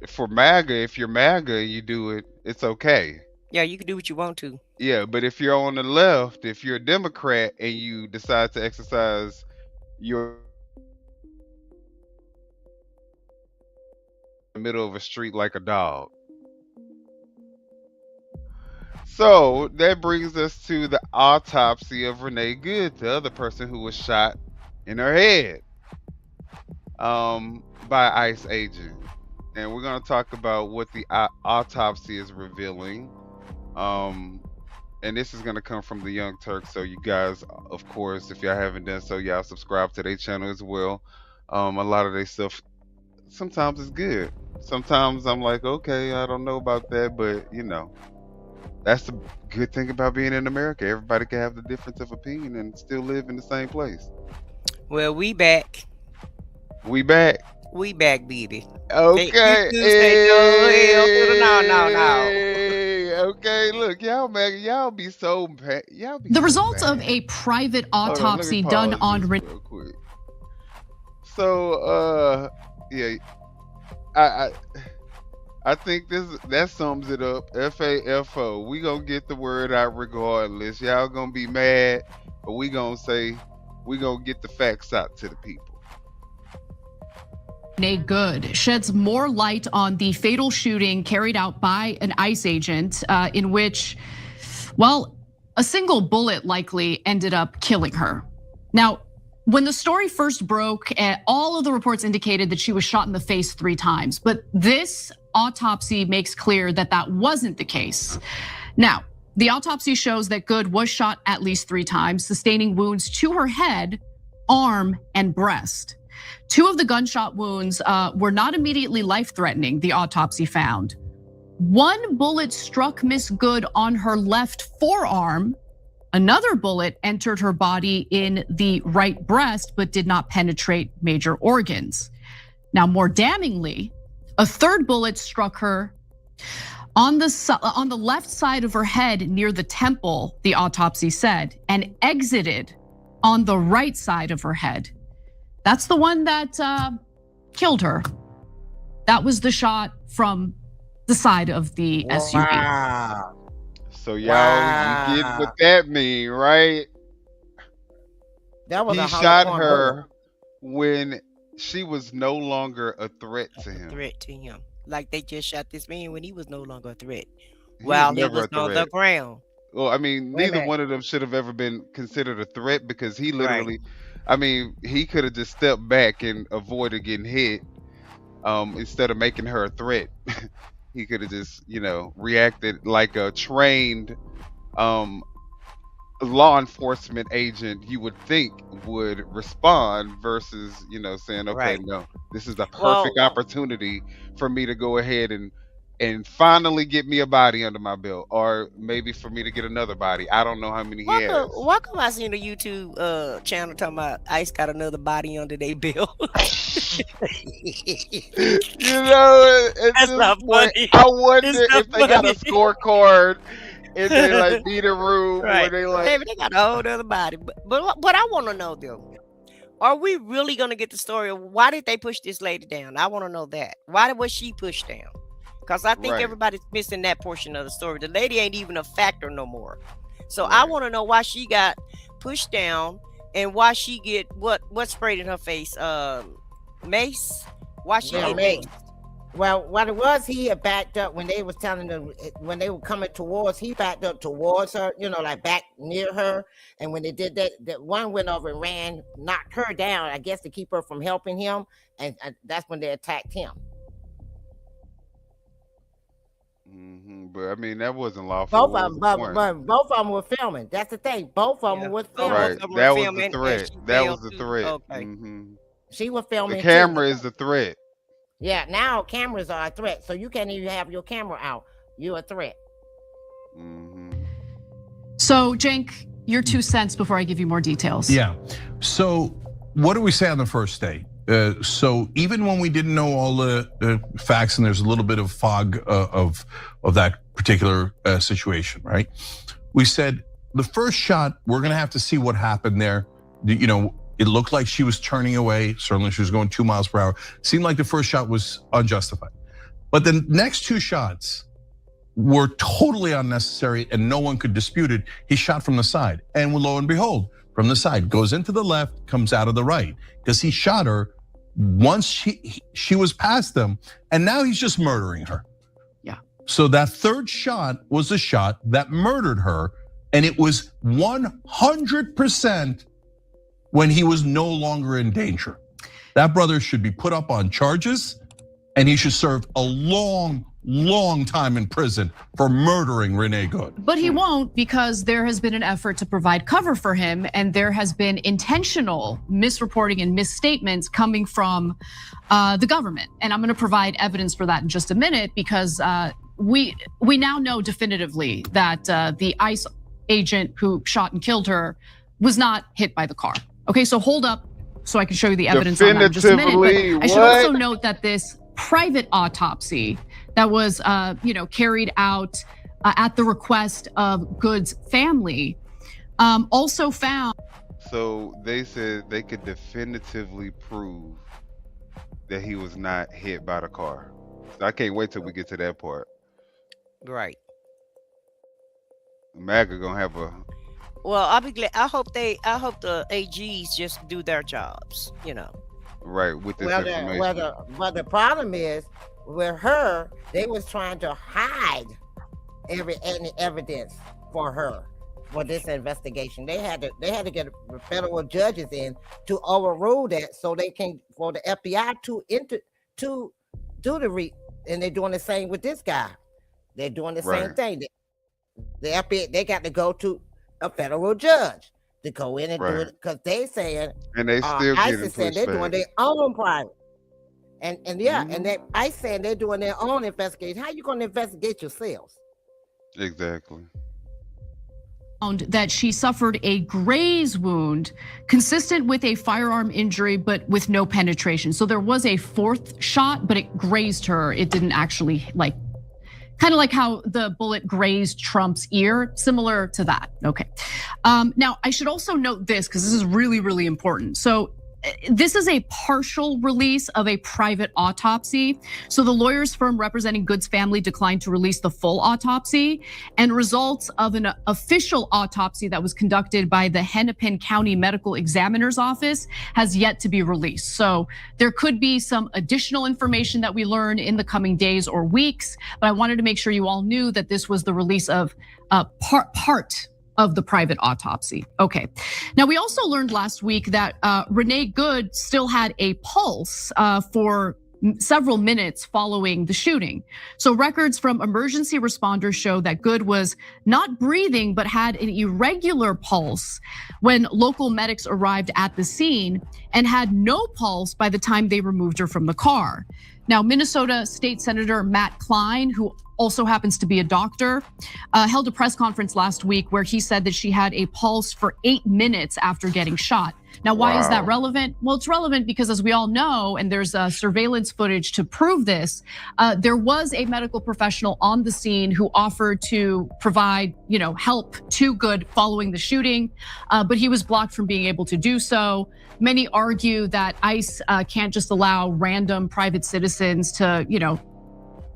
for MAGA, if you're MAGA and you do it, it's okay. Yeah, you can do what you want to. Yeah, but if you're on the left, if you're a Democrat and you decide to exercise your in the middle of a street like a dog. So that brings us to the autopsy of Renee Good, the other person who was shot in her head by ICE agent. And we're going to talk about what the autopsy is revealing. And this is going to come from the Young Turks. So you guys, of course, if y'all haven't done so, y'all subscribe to their channel as well. A lot of their stuff sometimes is good. Sometimes I'm like, okay, I don't know about that, but you know, that's the good thing about being in America. Everybody can have the difference of opinion and still live in the same place. Well, we back. We back. We back, baby. Okay. No. Okay, look, y'all, man, y'all be so bad. Y'all be The so results bad. of a private Hold on, let me autopsy done pause on this Renee. real quick. So, yeah, I think that sums it up. FAFO. We gonna get the word out regardless. Y'all gonna be mad, but we gonna say we gonna get the facts out to the people. Renée Good sheds more light on the fatal shooting carried out by an ICE agent in which, well, a single bullet likely ended up killing her. Now, when the story first broke, all of the reports indicated that she was shot in the face 3 times, but this autopsy makes clear that that wasn't the case. Now, the autopsy shows that Good was shot at least 3 times, sustaining wounds to her head, arm, and breast. 2 of the gunshot wounds were not immediately life-threatening, the autopsy found. 1 bullet struck Miss Good on her left forearm. Another bullet entered her body in the right breast, but did not penetrate major organs. Now, more damningly, a 3rd bullet struck her on the left side of her head near the temple, the autopsy said, and exited on the right side of her head. That's the one that killed her. That was the shot from the side of the SUV. Wow. So y'all, you get what that mean, right? That was He a shot holocaust her when she was no longer a threat to him. Threat to him. Like they just shot this man when he was no longer a threat. He While was he never was a on the threat. ground. Well, I mean, Wait a neither minute. one of them should have ever been considered a threat because he Right. literally, I mean, he could have just stepped back and avoided getting hit instead of making her a threat. He could have just, you know, reacted like a trained law enforcement agent you would think would respond versus, you know, saying, okay, Right. no, this is the Well, perfect opportunity for me to go ahead and finally get me a body under my belt, or maybe for me to get another body. I don't know how many he has. why come I seen a YouTube channel talking about ICE got another body under their belt? You know, at That's this not point, funny. I wonder It's not if they got a funny. scorecard in their like meeting room where Right. they like, Maybe they got a whole other body. But what I want to know though, are we really gonna get the story of why did they push this lady down? I want to know that. Why was she pushed down? Because I think Right. everybody's missing that portion of the story. The lady ain't even a factor no more. So I Right. want to know why she got pushed down and why she get what sprayed in her face? Mace? Why she Yeah, get mace. maced? Well, what it was, he had backed up when they was telling them, when they were coming towards, he backed up towards her, you know, like back near her. And when they did that, that one went over and ran, knocked her down, I guess to keep her from helping him. And that's when they attacked him. But I mean, that wasn't lawful. Both of them, both of them were filming. That's the thing. Both of them were filming. Right. That was the threat. That was the threat. Okay. She was filming. The camera is the threat. Yeah, now cameras are a threat, so you can't even have your camera out. You're a threat. So, Cenk, your 2 cents before I give you more details. Yeah. So, what do we say on the first day? So even when we didn't know all the facts, and there's a little bit of fog of that particular situation, right? We said the first shot, we're gonna have to see what happened there. You know, it looked like she was turning away. Certainly, she was going 2 miles per hour. Seemed like the first shot was unjustified, but the next 2 shots were totally unnecessary, and no one could dispute it. He shot from the side, and lo and behold, from the side, goes into the left, comes out of the right, because he shot her once she was past them, and now he's just murdering her. Yeah. So that third shot was a shot that murdered her, and it was 100% when he was no longer in danger. That brother should be put up on charges, and he should serve a long time in prison for murdering Renee Good. But he won't, because there has been an effort to provide cover for him, and there has been intentional misreporting and misstatements coming from the government. And I'm gonna provide evidence for that in just a minute, because we now know definitively that the ICE agent who shot and killed her was not hit by the car. Okay, so hold up so I can show you the evidence on that in just a minute. But I should also note that this private autopsy that was carried out at the request of Good's family also found. So they said they could definitively prove that he was not hit by the car. So I can't wait till we get to that part. Right. MAGA gonna have a. Well, I'll be glad. I hope the AGs just do their jobs. Right, with this information. But the problem is, with her, they was trying to hide any evidence for her for this investigation. They had to get federal judges in to overrule that, so they can, for the FBI to do and they're doing the same with this guy. They're doing the same thing. The FBI, they got to go to a federal judge to go in and do it, because they saying, and they still ISIS said they're doing their own private. And I said they're doing their own investigation. How you going to investigate yourselves? Exactly. That she suffered a graze wound consistent with a firearm injury, but with no penetration. So there was a 4th shot, but it grazed her. It didn't actually, kind of like how the bullet grazed Trump's ear, similar to that. Okay. Now I should also note this, because this is really, really important. So this is a partial release of a private autopsy. So the lawyers firm representing Good's family declined to release the full autopsy, and results of an official autopsy that was conducted by the Hennepin County Medical Examiner's Office has yet to be released. So there could be some additional information that we learn in the coming days or weeks, but I wanted to make sure you all knew that this was the release of part of the private autopsy. Okay. Now, we also learned last week that Renee Good still had a pulse for several minutes following the shooting. So records from emergency responders show that Good was not breathing, but had an irregular pulse when local medics arrived at the scene, and had no pulse by the time they removed her from the car. Now, Minnesota State Senator Matt Klein, who also happens to be a doctor, held a press conference last week where he said that she had a pulse for 8 minutes after getting shot. Now, why is that relevant? Well, it's relevant because, as we all know, and there's surveillance footage to prove this, there was a medical professional on the scene who offered to provide, help to Good following the shooting, but he was blocked from being able to do so. Many argue that ICE can't just allow random private citizens to,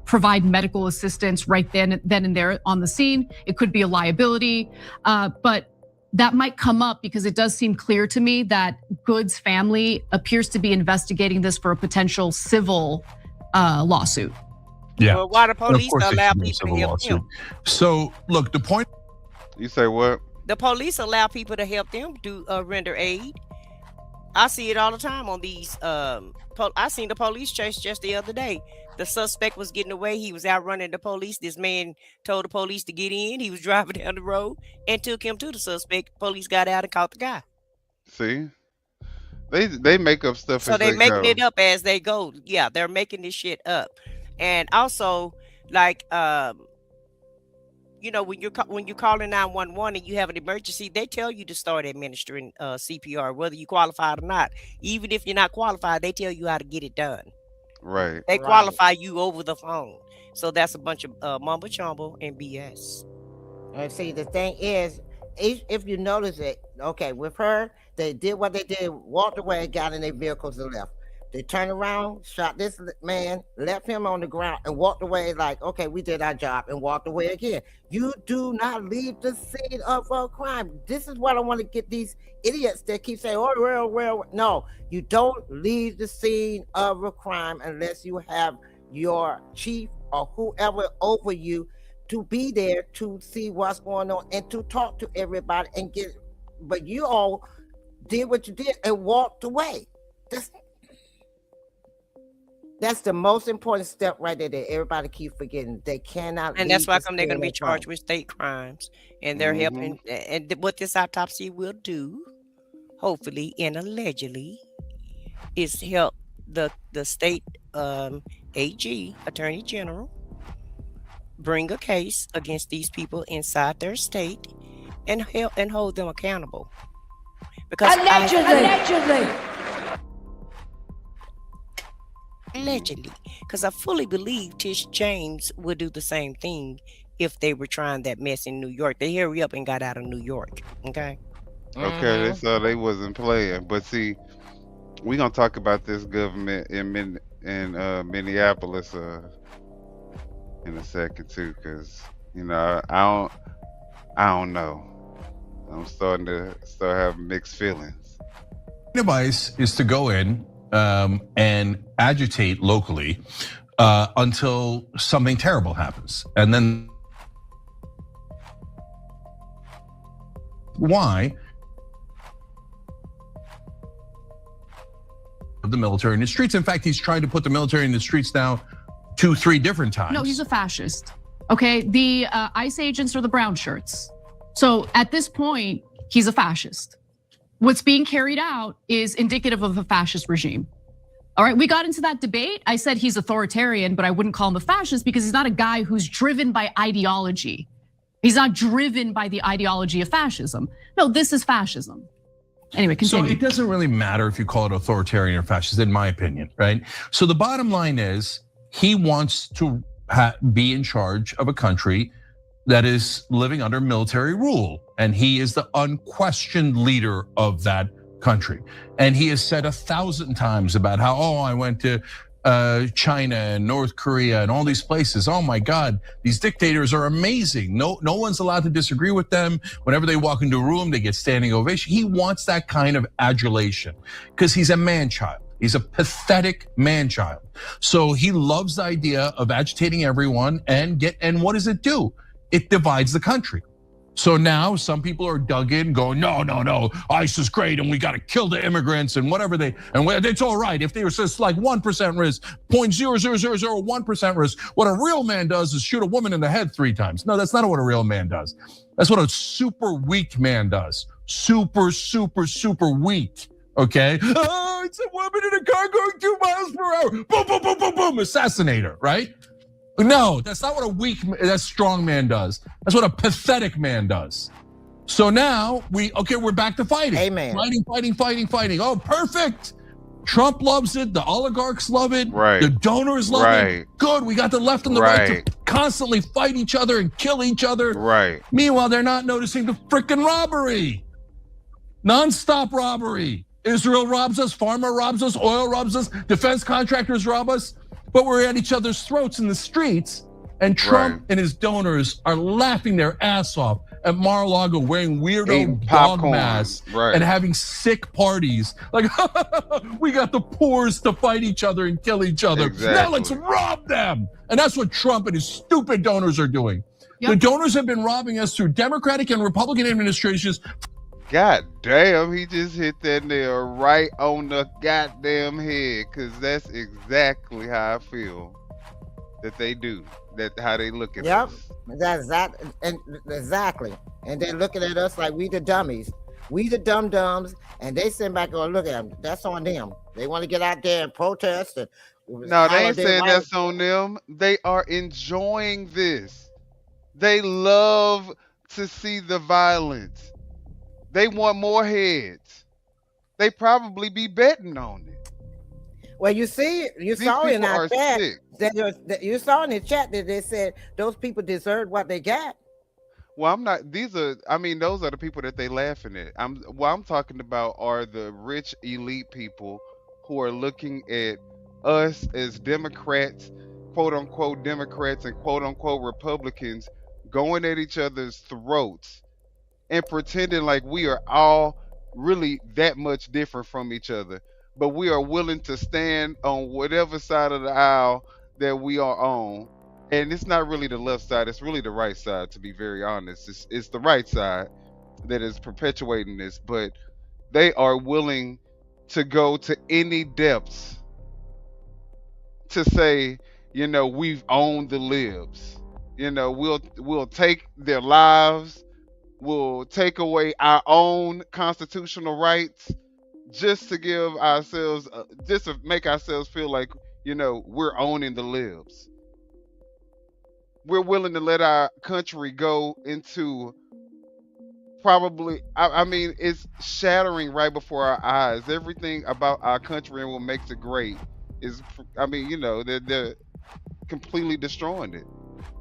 provide medical assistance right then and there on the scene. It could be a liability, but that might come up because it does seem clear to me that Good's family appears to be investigating this for a potential civil lawsuit. Yeah. Well, why the police allow people to help them? So look, the point. You say what? The police allow people to help them render aid. I see it all the time on these. I seen the police chase just the other day. The suspect was getting away. He was outrunning the police. This man told the police to get in. He was driving down the road and took him to the suspect. Police got out and caught the guy. See, they make up stuff. So they making it up as they go. Yeah, they're making this shit up. And also, like, you know, when you're calling 911 and you have an emergency, they tell you to start administering CPR, whether you qualified or not. Even if you're not qualified, they tell you how to get it done. Right. They qualify you over the phone. So that's a bunch of mumbo jumbo and BS. And see, the thing is, if you notice it, okay, with her, they did what they did, walked away, got in their vehicles and left. They turned around, shot this man, left him on the ground, and walked away like, okay, we did our job, and walked away again. You do not leave the scene of a crime. This is what I want to get these idiots that keep saying, oh, well. No, you don't leave the scene of a crime unless you have your chief or whoever over you to be there to see what's going on and to talk to everybody and get, but you all did what you did and walked away. That's the most important step right there that everybody keeps forgetting. They cannot. And that's why they're going to be charged with state crimes. And they're helping. And what this autopsy will do, hopefully and allegedly, is help the state AG, Attorney General, bring a case against these people inside their state and help and hold them accountable. Because allegedly, because I fully believe Tish James would do the same thing if they were trying that mess in New York. They hurry up and got out of New York. Okay. Okay, so they wasn't playing. But see, we're gonna talk about this government in Minneapolis in a second too, because you know I don't know. I'm starting to have mixed feelings. Advice is to go in and agitate locally until something terrible happens, and then why the military in the streets. In fact, he's trying to put the military in the streets now 2-3 different times. No, he's a fascist. Okay, the ICE agents are the brown shirts. So at this point, he's a fascist. What's being carried out is indicative of a fascist regime. All right, we got into that debate. I said he's authoritarian, but I wouldn't call him a fascist because he's not a guy who's driven by ideology. He's not driven by the ideology of fascism. No, this is fascism. Anyway, continue. So it doesn't really matter if you call it authoritarian or fascist, in my opinion, right? So the bottom line is he wants to be in charge of a country that is living under military rule. And he is the unquestioned leader of that country. And he has said 1,000 times about how, I went to China and North Korea and all these places. Oh my God, these dictators are amazing. No one's allowed to disagree with them. Whenever they walk into a room, they get standing ovation. He wants that kind of adulation because he's a man-child. He's a pathetic man-child. So he loves the idea of agitating everyone and what does it do? It divides the country. So now some people are dug in going, no, ICE is great and we got to kill the immigrants and whatever and it's all right. If they were just like 1% risk, 0.00001% risk, what a real man does is shoot a woman in the head 3 times. No, that's not what a real man does. That's what a super weak man does. Super weak, okay? Oh, it's a woman in a car going 2 miles per hour. Boom, boom, boom, boom, boom, assassinate her, right? No, that's not what that strong man does. That's what a pathetic man does. So now we're back to fighting. Amen. Fighting. Oh, perfect. Trump loves it. The oligarchs love it. Right. The donors love it. Good. We got the left and the right to constantly fight each other and kill each other. Right. Meanwhile, they're not noticing the freaking robbery. Non-stop robbery. Israel robs us, pharma robs us, oil robs us, defense contractors rob us. But we're at each other's throats in the streets, and Trump and his donors are laughing their ass off at Mar-a-Lago wearing weirdo dog masks and having sick parties. Like, we got the poors to fight each other and kill each other. Exactly. Now let's rob them. And that's what Trump and his stupid donors are doing. Yep. The donors have been robbing us through Democratic and Republican administrations God damn, he just hit that nail right on the goddamn head, cause that's exactly how I feel that they do. That how they look at Yep, us. that's that, and exactly. And they're looking at us like we the dummies, we the dum-dums, and they sit back and look at them. That's on them. They want to get out there and protest and No, they holler ain't their saying rights. that's on them. They are enjoying this. They love to see the violence. They want more heads. They probably be betting on it. Well, you see, you These saw in people our are chat sick. that you saw in the chat that they said those people deserve what they got. Well, I'm not. These are. I mean, those are the people that they laughing at. What I'm talking about are the rich elite people who are looking at us as Democrats, quote unquote Democrats, and quote unquote Republicans, going at each other's throats and pretending like we are all really that much different from each other. But we are willing to stand on whatever side of the aisle that we are on. And it's not really the left side, it's really the right side, to be very honest. It's the right side that is perpetuating this, but they are willing to go to any depths to say, you know, we've owned the libs. You know, we'll take their lives, we'll take away our own constitutional rights just to give ourselves, just to make ourselves feel like, you know, we're owning the libs. We're willing to let our country go into probably, I mean, it's shattering right before our eyes. Everything about our country and what makes it great is, I mean, you know, they're completely destroying it.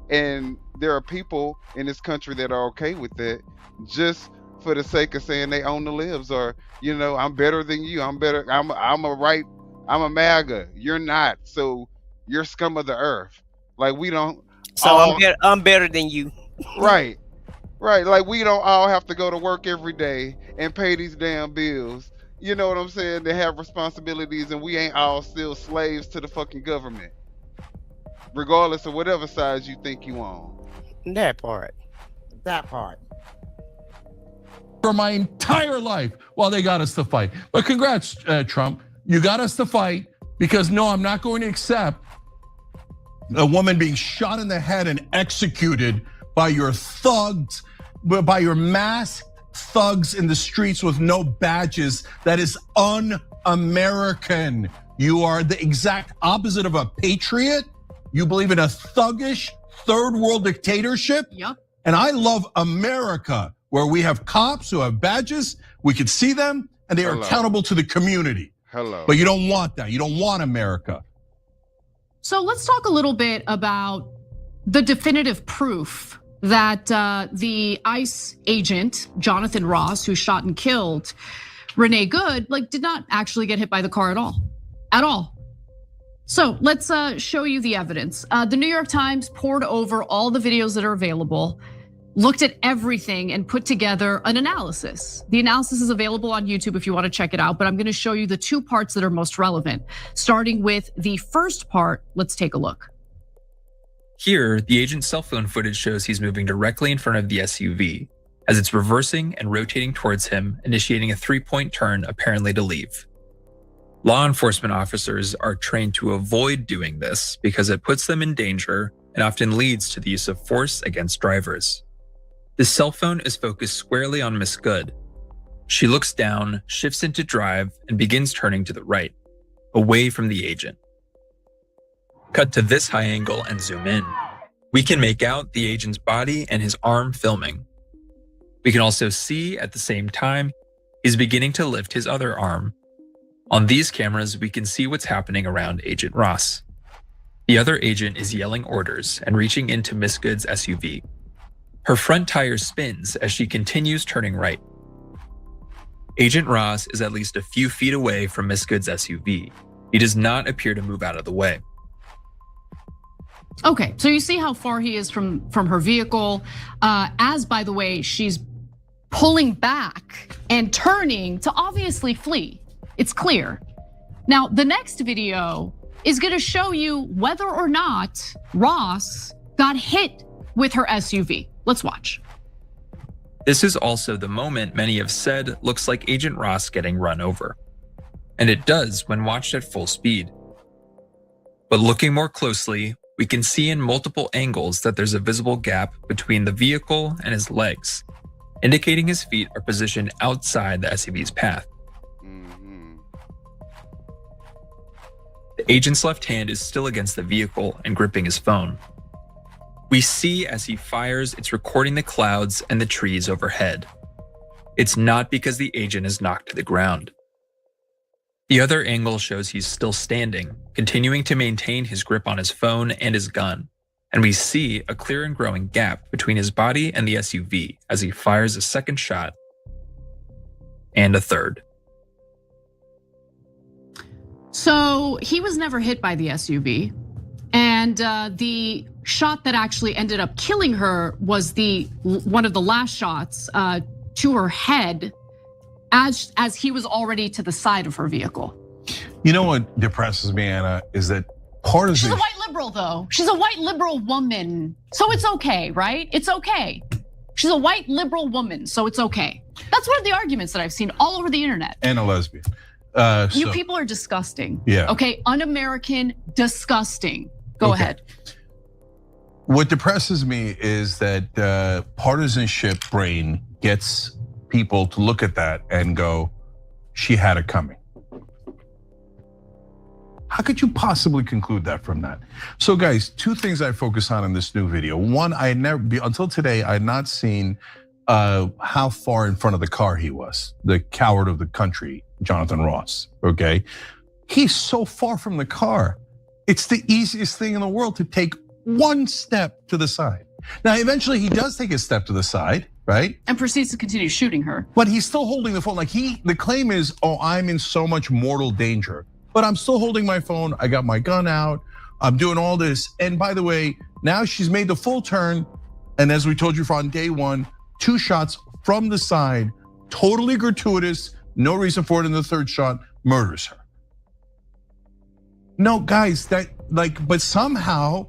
And there are people in this country that are okay with that just for the sake of saying they own the libs, or, you know, I'm better than you. I'm better. I'm a MAGA. You're not. So you're scum of the earth. Like we don't. So I'm better than you. Right. Right. Like we don't all have to go to work every day and pay these damn bills. You know what I'm saying? They have responsibilities, and we ain't all still slaves to the fucking government, regardless of whatever side you think you on. That part. That part. For my entire life while they got us to fight. But congrats, Trump. You got us to fight, because no, I'm not going to accept a woman being shot in the head and executed by your thugs, by your masked thugs in the streets with no badges. That is un-American. You are the exact opposite of a patriot. You believe in a thuggish third world dictatorship. Yep. And I love America, where we have cops who have badges, we can see them, and they are accountable to the community. Hello. But you don't want that. You don't want America. So let's talk a little bit about the definitive proof that the ICE agent, Jonathan Ross, who shot and killed Renee Good, did not actually get hit by the car at all. At all. So let's show you the evidence. The New York Times pored over all the videos that are available, looked at everything, and put together an analysis. The analysis is available on YouTube if you want to check it out, but I'm going to show you the two parts that are most relevant. Starting with the first part, let's take a look. Here, the agent's cell phone footage shows he's moving directly in front of the SUV, as it's reversing and rotating towards him, initiating a 3-point turn, apparently to leave. Law enforcement officers are trained to avoid doing this because it puts them in danger and often leads to the use of force against drivers. The cell phone is focused squarely on Miss Good. She looks down, shifts into drive, and begins turning to the right, away from the agent. Cut to this high angle and zoom in. We can make out the agent's body and his arm filming. We can also see at the same time, he's beginning to lift his other arm. On these cameras, we can see what's happening around Agent Ross. The other agent is yelling orders and reaching into Miss Good's SUV. Her front tire spins as she continues turning right. Agent Ross is at least a few feet away from Miss Good's SUV. He does not appear to move out of the way. Okay, so you see how far he is from her vehicle. As, by the way, she's pulling back and turning to obviously flee. It's clear. Now, the next video is gonna show you whether or not Ross got hit with her SUV. Let's watch. This is also the moment many have said looks like Agent Ross getting run over. And it does when watched at full speed. But looking more closely, we can see in multiple angles that there's a visible gap between the vehicle and his legs, indicating his feet are positioned outside the SUV's path. The agent's left hand is still against the vehicle and gripping his phone. We see as he fires, it's recording the clouds and the trees overhead. It's not because the agent is knocked to the ground. The other angle shows he's still standing, continuing to maintain his grip on his phone and his gun, and we see a clear and growing gap between his body and the SUV as he fires a second shot and a third. So he was never hit by the SUV, and the shot that actually ended up killing her was one of the last shots to her head as he was already to the side of her vehicle. You know what depresses me, Anna, is that part of She's a white liberal, though. She's a white liberal woman, so it's okay, right? It's okay. She's a white liberal woman, so it's okay. That's one of the arguments that I've seen all over the internet. And a lesbian. You people are disgusting. Yeah. Okay, un-American, disgusting. Go ahead. What depresses me is that partisanship brain gets people to look at that and go, she had it coming. How could you possibly conclude that from that? So guys, two things I focus on in this new video. One, until today, I had not seen how far in front of the car he was, the coward of the country, Jonathan Ross, okay? He's so far from the car. It's the easiest thing in the world to take one step to the side. Now, eventually he does take a step to the side, right? And proceeds to continue shooting her. But he's still holding the phone. The claim is, oh, I'm in so much mortal danger. But I'm still holding my phone, I got my gun out, I'm doing all this. And by the way, now she's made the full turn. And as we told you on day one, 2 shots from the side, totally gratuitous, no reason for it in the third shot, murders her. No, guys, but somehow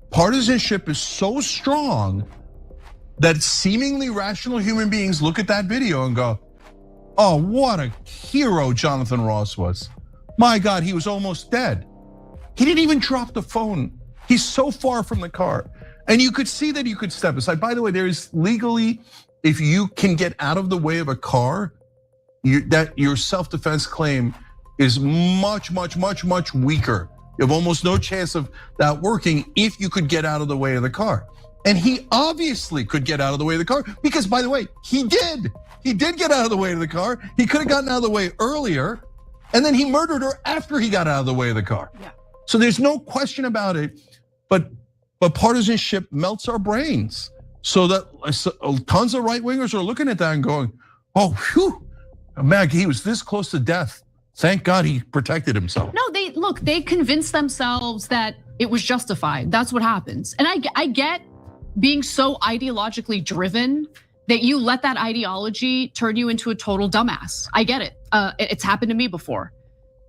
partisanship is so strong that seemingly rational human beings look at that video and go, oh, what a hero Jonathan Ross was. My God, he was almost dead. He didn't even drop the phone. He's so far from the car. And you could see that you could step aside. By the way, there is legally, if you can get out of the way of a car, that your self-defense claim is much, much, much, much weaker. You have almost no chance of that working if you could get out of the way of the car. And he obviously could get out of the way of the car because, by the way, he did. He did get out of the way of the car. He could have gotten out of the way earlier, and then he murdered her after he got out of the way of the car. Yeah. So there's no question about it, but partisanship melts our brains so that tons of right wingers are looking at that and going, oh, whew, man, he was this close to death. Thank God he protected himself. No, they convinced themselves that it was justified. That's what happens. And I get being so ideologically driven that you let that ideology turn you into a total dumbass. I get it. It's happened to me before.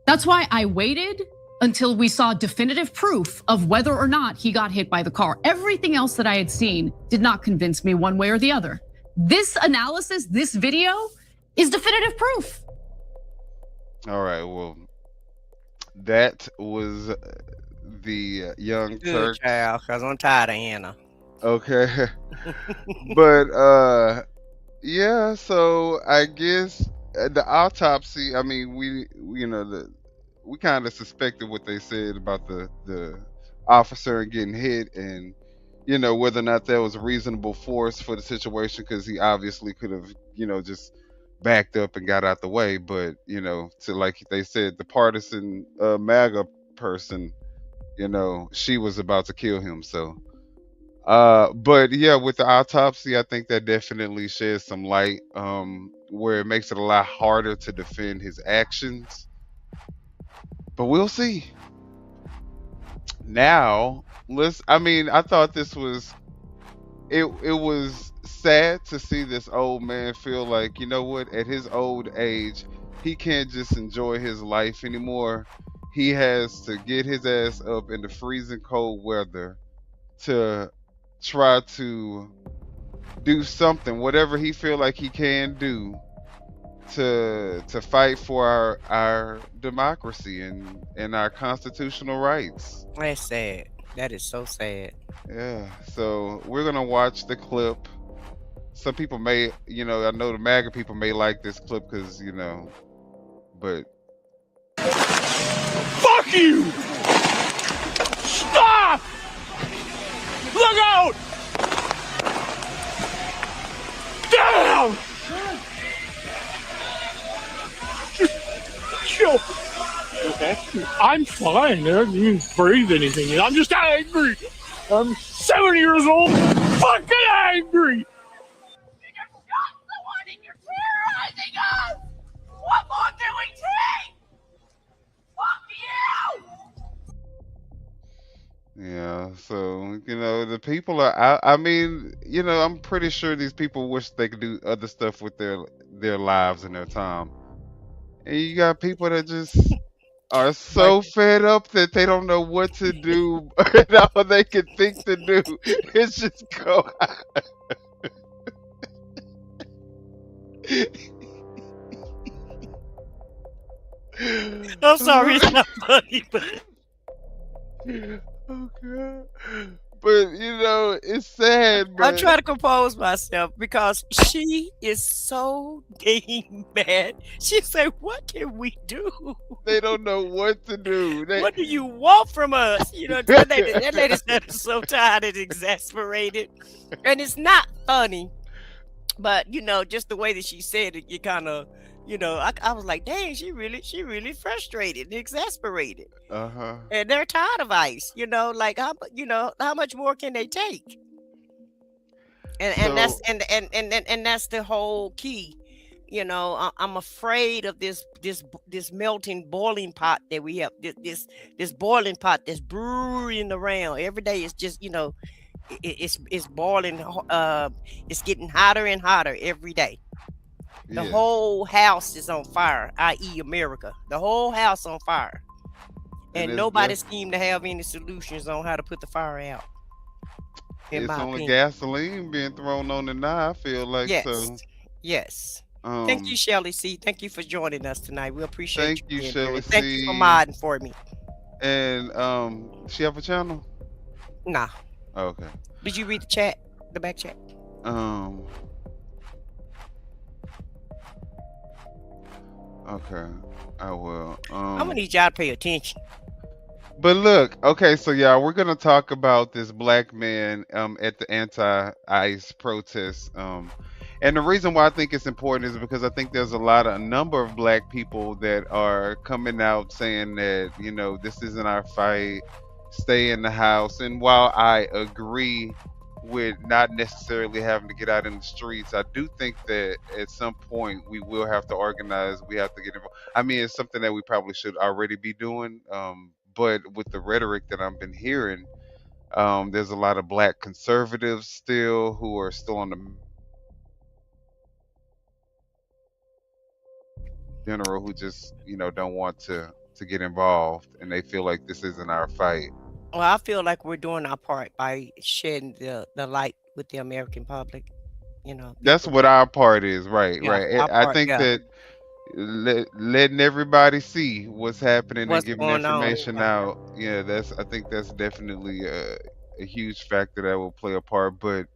That's why I waited until we saw definitive proof of whether or not he got hit by the car. Everything else that I had seen did not convince me one way or the other. This analysis, this video is definitive proof. All right, well, that was the young Turk. Good child, because I'm tired of Anna. Okay. But yeah, so I guess the autopsy, I mean, we kind of suspected what they said about the officer getting hit, and whether or not that was a reasonable force for the situation, because he obviously could have just backed up and got out the way. But to, like they said, the partisan MAGA person, she was about to kill him. So but yeah, with the autopsy, I think that definitely sheds some light, where it makes it a lot harder to defend his actions. But we'll see. Now, I thought this was, it was sad to see this old man feel like, you know what, at his old age, he can't just enjoy his life anymore. He has to get his ass up in the freezing cold weather to try to do something, whatever he feel like he can do to fight for our democracy and our constitutional rights. That's sad. That is so sad. Yeah. So we're gonna watch the clip. Some people may, I know the MAGA people may like this clip because, but Fuck you! Stop! Look out! Damn! Chill. Okay. I'm fine. I didn't even breathe anything. I'm just angry. I'm 7 years old. Fucking angry. Terrorizing us! What more can we take? Fuck you! yeah. So the people are. I mean, I'm pretty sure these people wish they could do other stuff with their lives and their time. And you got people that just are so fed up that they don't know what to do, and all they can think to do is just go. I'm sorry, it's not funny, but okay. But it's sad. But I'm trying to compose myself because she is so dang mad. She said, "What can we do?" They don't know what to do. What do you want from us? That lady said so tired and exasperated, and it's not funny. But just the way that she said it, you kind of. I was like, dang, she really frustrated and exasperated. And they're tired of ICE. How much more can they take? And that's the whole key. I'm afraid of this melting boiling pot that we have. This boiling pot that's brewing around every day. It's just it's boiling. It's getting hotter and hotter every day. The whole house is on fire, i.e. America. The whole house on fire. And nobody seemed to have any solutions on how to put the fire out. It's only gasoline being thrown on it now, I feel like. Yes. So. Yes. Thank you, Shelly C. Thank you for joining us tonight. We appreciate Thank you, Shelly C. Thank you for modding for me. And she have a channel? Nah. Okay. Did you read the chat? The back chat? Okay, I will. I'm gonna need y'all to pay attention. But look, okay, so we're gonna talk about this black man at the anti-ICE protest. And the reason why I think it's important is because I think there's a number of black people that are coming out saying that, this isn't our fight, stay in the house. And while I agree with not necessarily having to get out in the streets, I do think that at some point we will have to organize. We have to get involved. I mean, it's something that we probably should already be doing. But with the rhetoric that I've been hearing, there's a lot of black conservatives still who are still on the general who just, don't want to get involved, and they feel like this isn't our fight. Well, I feel like we're doing our part by shedding the light with the American public. That's what our part is, right? I think that letting everybody see what's happening and giving information out. Yeah, I think that's definitely a huge factor that will play a part. But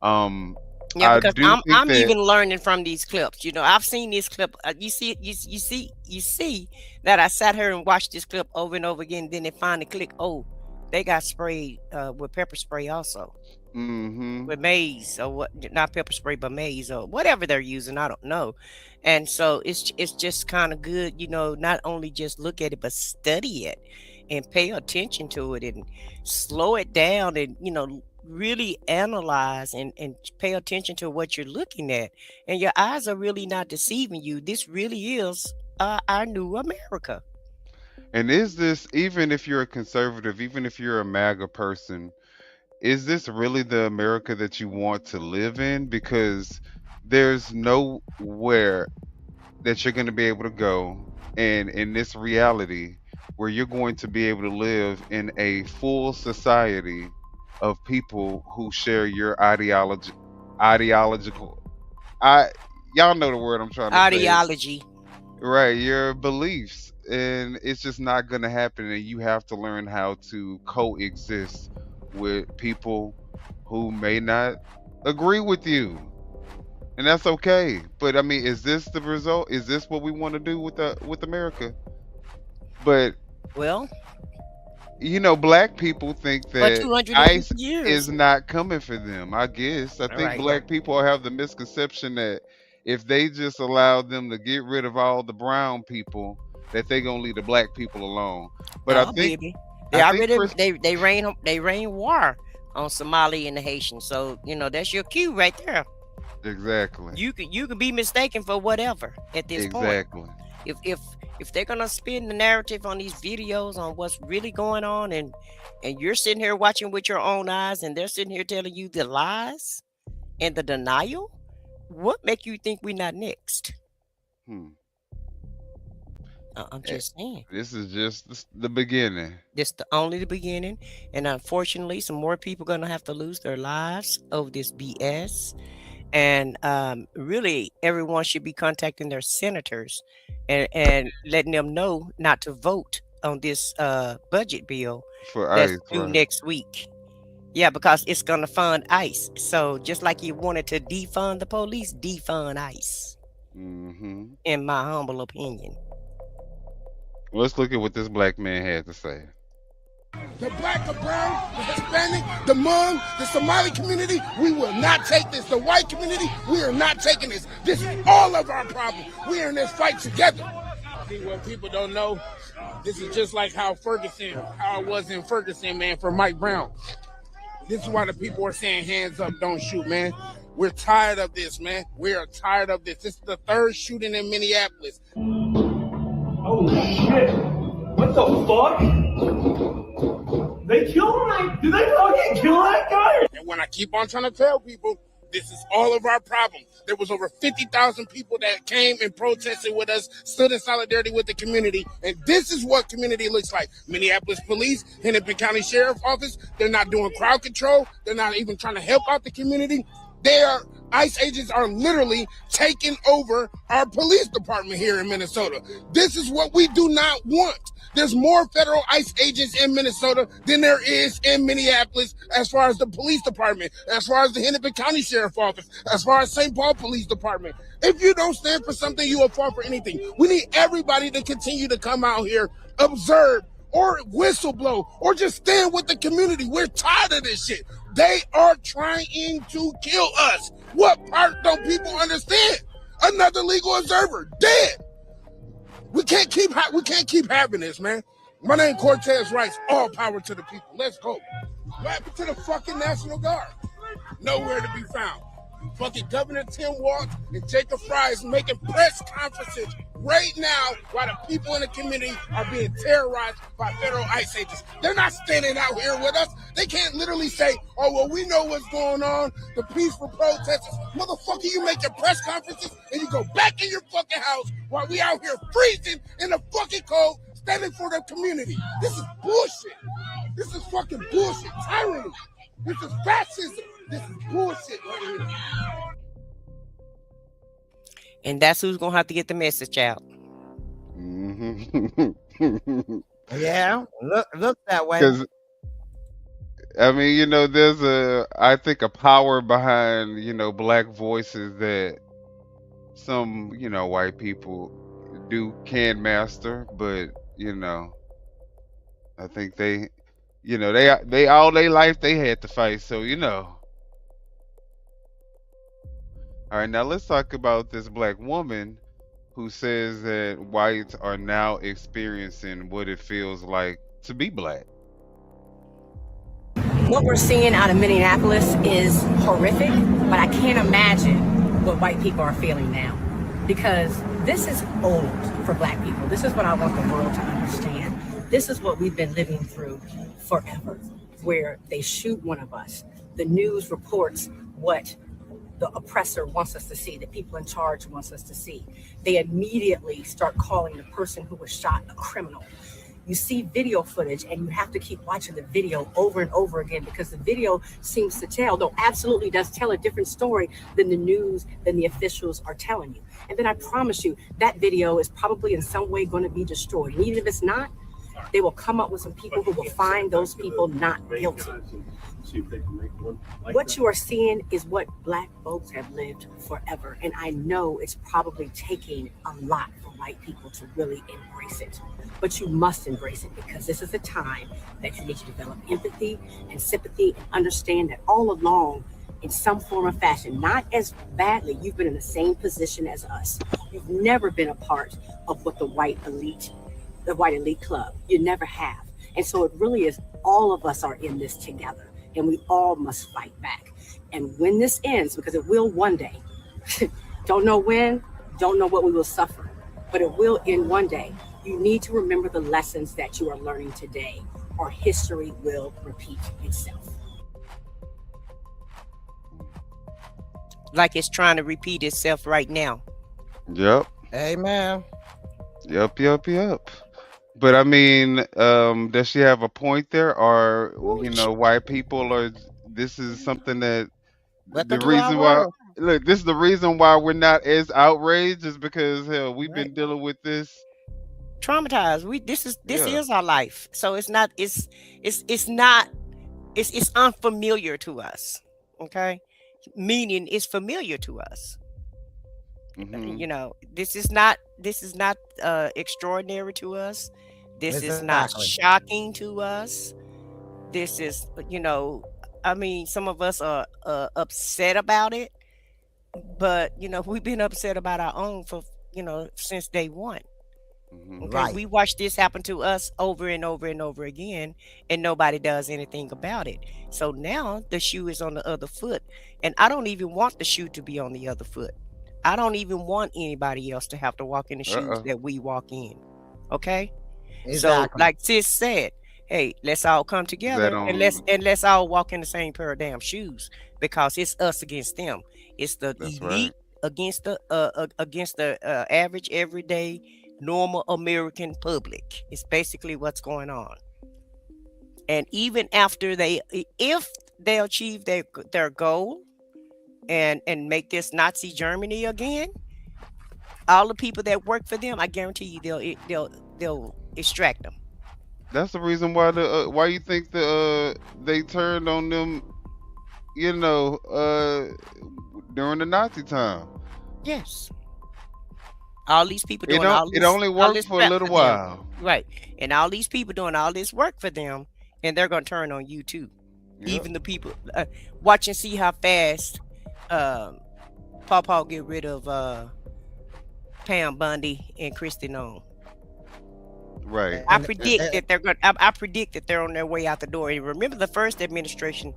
because I'm even learning from these clips. I've seen this clip. You see that I sat here and watched this clip over and over again. Then they finally click. Oh, they got sprayed with pepper spray also. With maize or what? Not pepper spray, but maize or whatever they're using. I don't know. And so it's just kind of good, not only just look at it, but study it and pay attention to it and slow it down and really analyze and pay attention to what you're looking at. And your eyes are really not deceiving you. This really is our new America. And is this, even if you're a conservative, even if you're a MAGA person, is this really the America that you want to live in? Because there's nowhere that you're going to be able to go and in this reality where you're going to be able to live in a full society of people who share your ideology ideological. Y'all know the word I'm trying to say. Ideology. Right, your beliefs, and it's just not going to happen. And you have to learn how to coexist with people who may not agree with you, and that's okay. But I mean, is this the result? Is this what we want to do with America? But Well, black people think for that 250 ICE years. is not coming for them. I guess I think right. black people have the misconception that if they just allow them to get rid of all the brown people, that they gonna leave the black people alone. But No, I think baby. They already they rain war on Somali and the Haitians. So that's your cue right there. exactly, You could be mistaken for whatever at this point. exactly. If they're gonna spin the narrative on these videos on what's really going on, and you're sitting here watching with your own eyes, and they're sitting here telling you the lies and the denial, what make you think we're not next? Hmm. I'm just saying. This is just the beginning. This only the beginning, and unfortunately, some more people gonna have to lose their lives over this BS. And really, everyone should be contacting their senators and letting them know not to vote on this budget bill For that's ICE, due right? next week. Yeah, because it's gonna fund ICE. So just like you wanted to defund the police, defund ICE. Mm-hmm. In my humble opinion. Let's look at what this black man had to say. The black, the brown, the Hispanic, the Hmong, the Somali community, we will not take this. The white community, we are not taking this. This is all of our problem. We are in this fight together. See, what people don't know, this is just like how it was in Ferguson, man, for Mike Brown. This is why the people are saying hands up, don't shoot, man. We're tired of this, man. We are tired of this. This is the third shooting in Minneapolis. Oh shit! What the fuck? They killed him? Did they fucking kill that guy? And when I keep on trying to tell people, this is all of our problem. There was over 50,000 people that came and protested with us, stood in solidarity with the community, and this is what community looks like. Minneapolis Police, Hennepin County Sheriff's Office, they're not doing crowd control. They're not even trying to help out the community. ICE agents are literally taking over our police department here in Minnesota. This is what we do not want. There's more federal ICE agents in Minnesota than there is in Minneapolis as far as the police department, as far as the Hennepin County Sheriff's Office, as far as St. Paul Police Department. If you don't stand for something, you will fall for anything. We need everybody to continue to come out here, observe, or whistleblow, or just stand with the community. We're tired of this shit. They are trying to kill us. What part don't people understand? Another legal observer dead. We can't keep having this, man. My name Cortez Rice. All power to the people. Let's go. What happened to the fucking National Guard? Nowhere to be found. Fucking Governor Tim Walz and Jacob Fry is making press conferences right now while the people in the community are being terrorized by federal ICE agents. They're not standing out here with us. They can't literally say, oh, well, we know what's going on, the peaceful protesters. Motherfucker, you make your press conferences and you go back in your fucking house while we out here freezing in the fucking cold, standing for the community. This is bullshit. This is fucking bullshit. Tyranny. This is fascism. This is bullshit right here. And that's who's gonna have to get the message out. Mm-hmm. Yeah, look that way. Because I mean, there's I think a power behind, black voices that some, white people can master, but I think they all their life they had to fight, so All right, now let's talk about this black woman who says that whites are now experiencing what it feels like to be black. What we're seeing out of Minneapolis is horrific, but I can't imagine what white people are feeling now, because this is old for black people. This is what I want the world to understand. This is what we've been living through forever, where they shoot one of us. The news reports what the oppressor wants us to see, the people in charge wants us to see. They immediately start calling the person who was shot a criminal. You see video footage and you have to keep watching the video over and over again because the video seems to tell, though absolutely does tell a different story than the news, than the officials are telling you. And then I promise you that video is probably in some way going to be destroyed. And even if it's not, they will come up with some people who will find those people not guilty. What you are seeing is what Black folks have lived forever. And I know it's probably taking a lot for white people to really embrace it. But you must embrace it because this is a time that you need to develop empathy and sympathy and understand that all along, in some form or fashion, not as badly, you've been in the same position as us. You've never been a part of what the white elite club. You never have. And so it really is, all of us are in this together and we all must fight back. And when this ends, because it will one day, don't know when, don't know what we will suffer, but it will end one day. You need to remember the lessons that you are learning today, or history will repeat itself. Like it's trying to repeat itself right now. Yep. Amen. Yep. But I mean, does she have a point there? Or, you know, white people are, this is something that the reason why, look, this is the reason why we're not as outraged is because, hell, we've been dealing with this. Traumatized. This is our life. So it's unfamiliar to us. Okay. Meaning it's familiar to us. Mm-hmm. You know, this is not extraordinary to us. This is not shocking to us. This is, you know, I mean, some of us are upset about it, but you know, we've been upset about our own for, you know, since day one. Mm-hmm. Okay, Right. we watch this happen to us over and over and over again, and nobody does anything about it. So now the shoe is on the other foot, and I don't even want the shoe to be on the other foot. I don't even want anybody else to have to walk in the shoes that we walk in. Okay, Exactly. so like sis said, hey, let's all come together and let's all walk in the same pair of damn shoes, because it's us against them. It's the elite against the average, everyday, normal American public. It's basically what's going on. And even after if they achieve their goal and make this Nazi Germany again, all the people that work for them, I guarantee you they'll extract them. That's the reason why why you think they turned on them, you know, during the Nazi time. Yes. All these people doing it only worked for a little while. Right. And all these people doing all this work for them, and they're going to turn on you too. Yep. Even the people, watch and see how fast Paw get rid of Pam Bundy and Kristi Noem. Right. I predict that they're on their way out the door. And remember the first administration,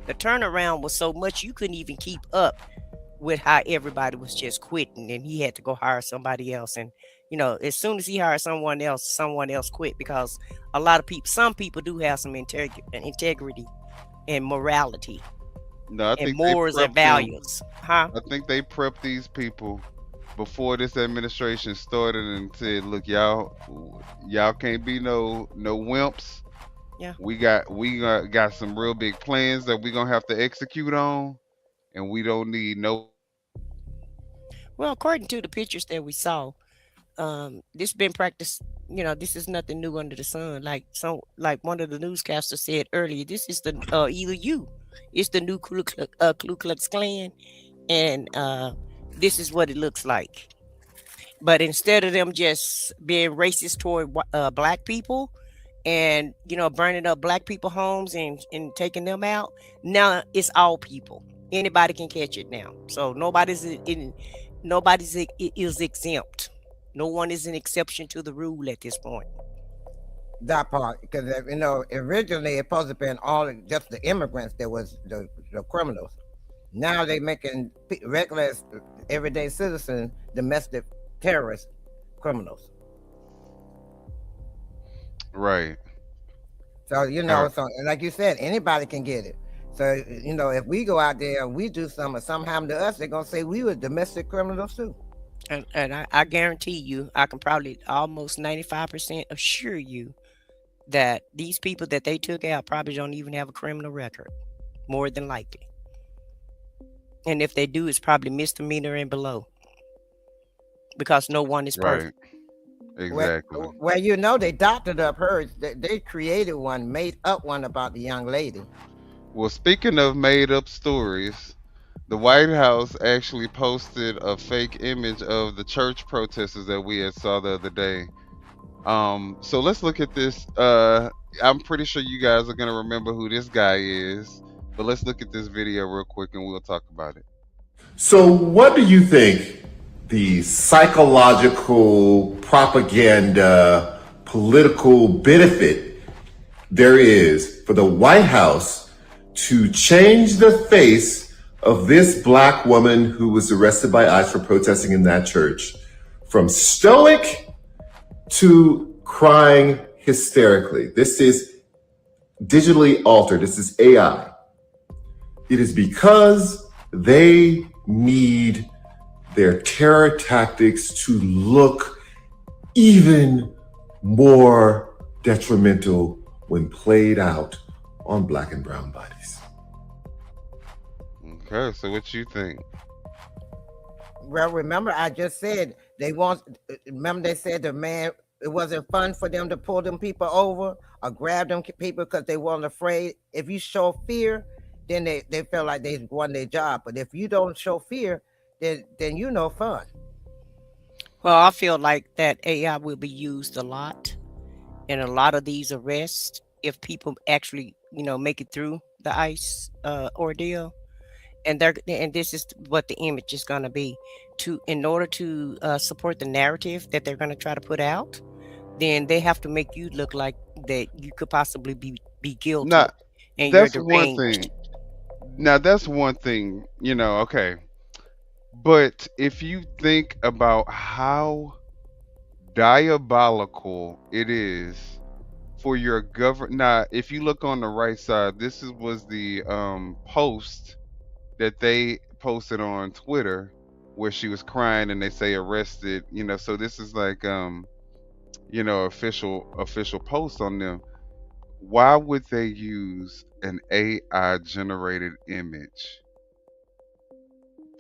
the turnaround was so much you couldn't even keep up with how everybody was just quitting, and he had to go hire somebody else. And you know, as soon as he hired someone else quit, because a lot of people, some people do have some integrity and morality, and morals and values. I think they prepped these people before this administration started and said, look, y'all can't be no wimps. Yeah. We got some real big plans that we're gonna have to execute on, and we don't need no. Well, according to the pictures that we saw, this been practiced. You know, this is nothing new under the sun. Like one of the newscasters said earlier, this is the it's the new Ku Klux Klan, and this is what it looks like. But instead of them just being racist toward black people, and you know, burning up black people homes and taking them out, now it's all people. Anybody can catch it now. So nobody's exempt. No one is an exception to the rule at this point. That part, because you know, originally it supposed to be all just the immigrants that was the criminals. Now they making regular, everyday citizens domestic terrorist criminals. Right. So you know, so and like you said, anybody can get it. So you know, if we go out there and we do something happen to us, they're gonna say we were domestic criminals too. And I guarantee you, I can probably almost 95% assure you, that these people that they took out probably don't even have a criminal record, more than likely. And if they do, it's probably misdemeanor and below, because no one is perfect. Right. Exactly. Well, you know, they doctored up hers. They created one, made up one about the young lady. Well, speaking of made up stories, the White House actually posted a fake image of the church protesters that we had saw the other day. So let's look at this. I'm pretty sure you guys are gonna remember who this guy is, but let's look at this video real quick and we'll talk about it. So what do you think the psychological propaganda political benefit there is for the White House to change the face of this black woman who was arrested by ICE for protesting in that church from stoic to crying hysterically? This is digitally altered. This is AI. It is because they need their terror tactics to look even more detrimental when played out on black and brown bodies. Okay, so what you think? Well, remember, I just said remember they said the man, it wasn't fun for them to pull them people over or grab them people because they weren't afraid. If you show fear, then they feel like they won their job. But if you don't show fear, then you no fun. Well, I feel like that AI will be used a lot in a lot of these arrests if people actually, make it through the ICE ordeal. And this is what the image is going to be. In order to support the narrative that they're going to try to put out, then they have to make you look like that you could possibly be guilty. Now, and you're that's one deranged. thing. Now, that's one thing, okay. But if you think about how diabolical it is for your government. Now, if you look on the right side, this was the post that they posted on Twitter where she was crying and they say arrested, so this is like official post on them. Why would they use an AI generated image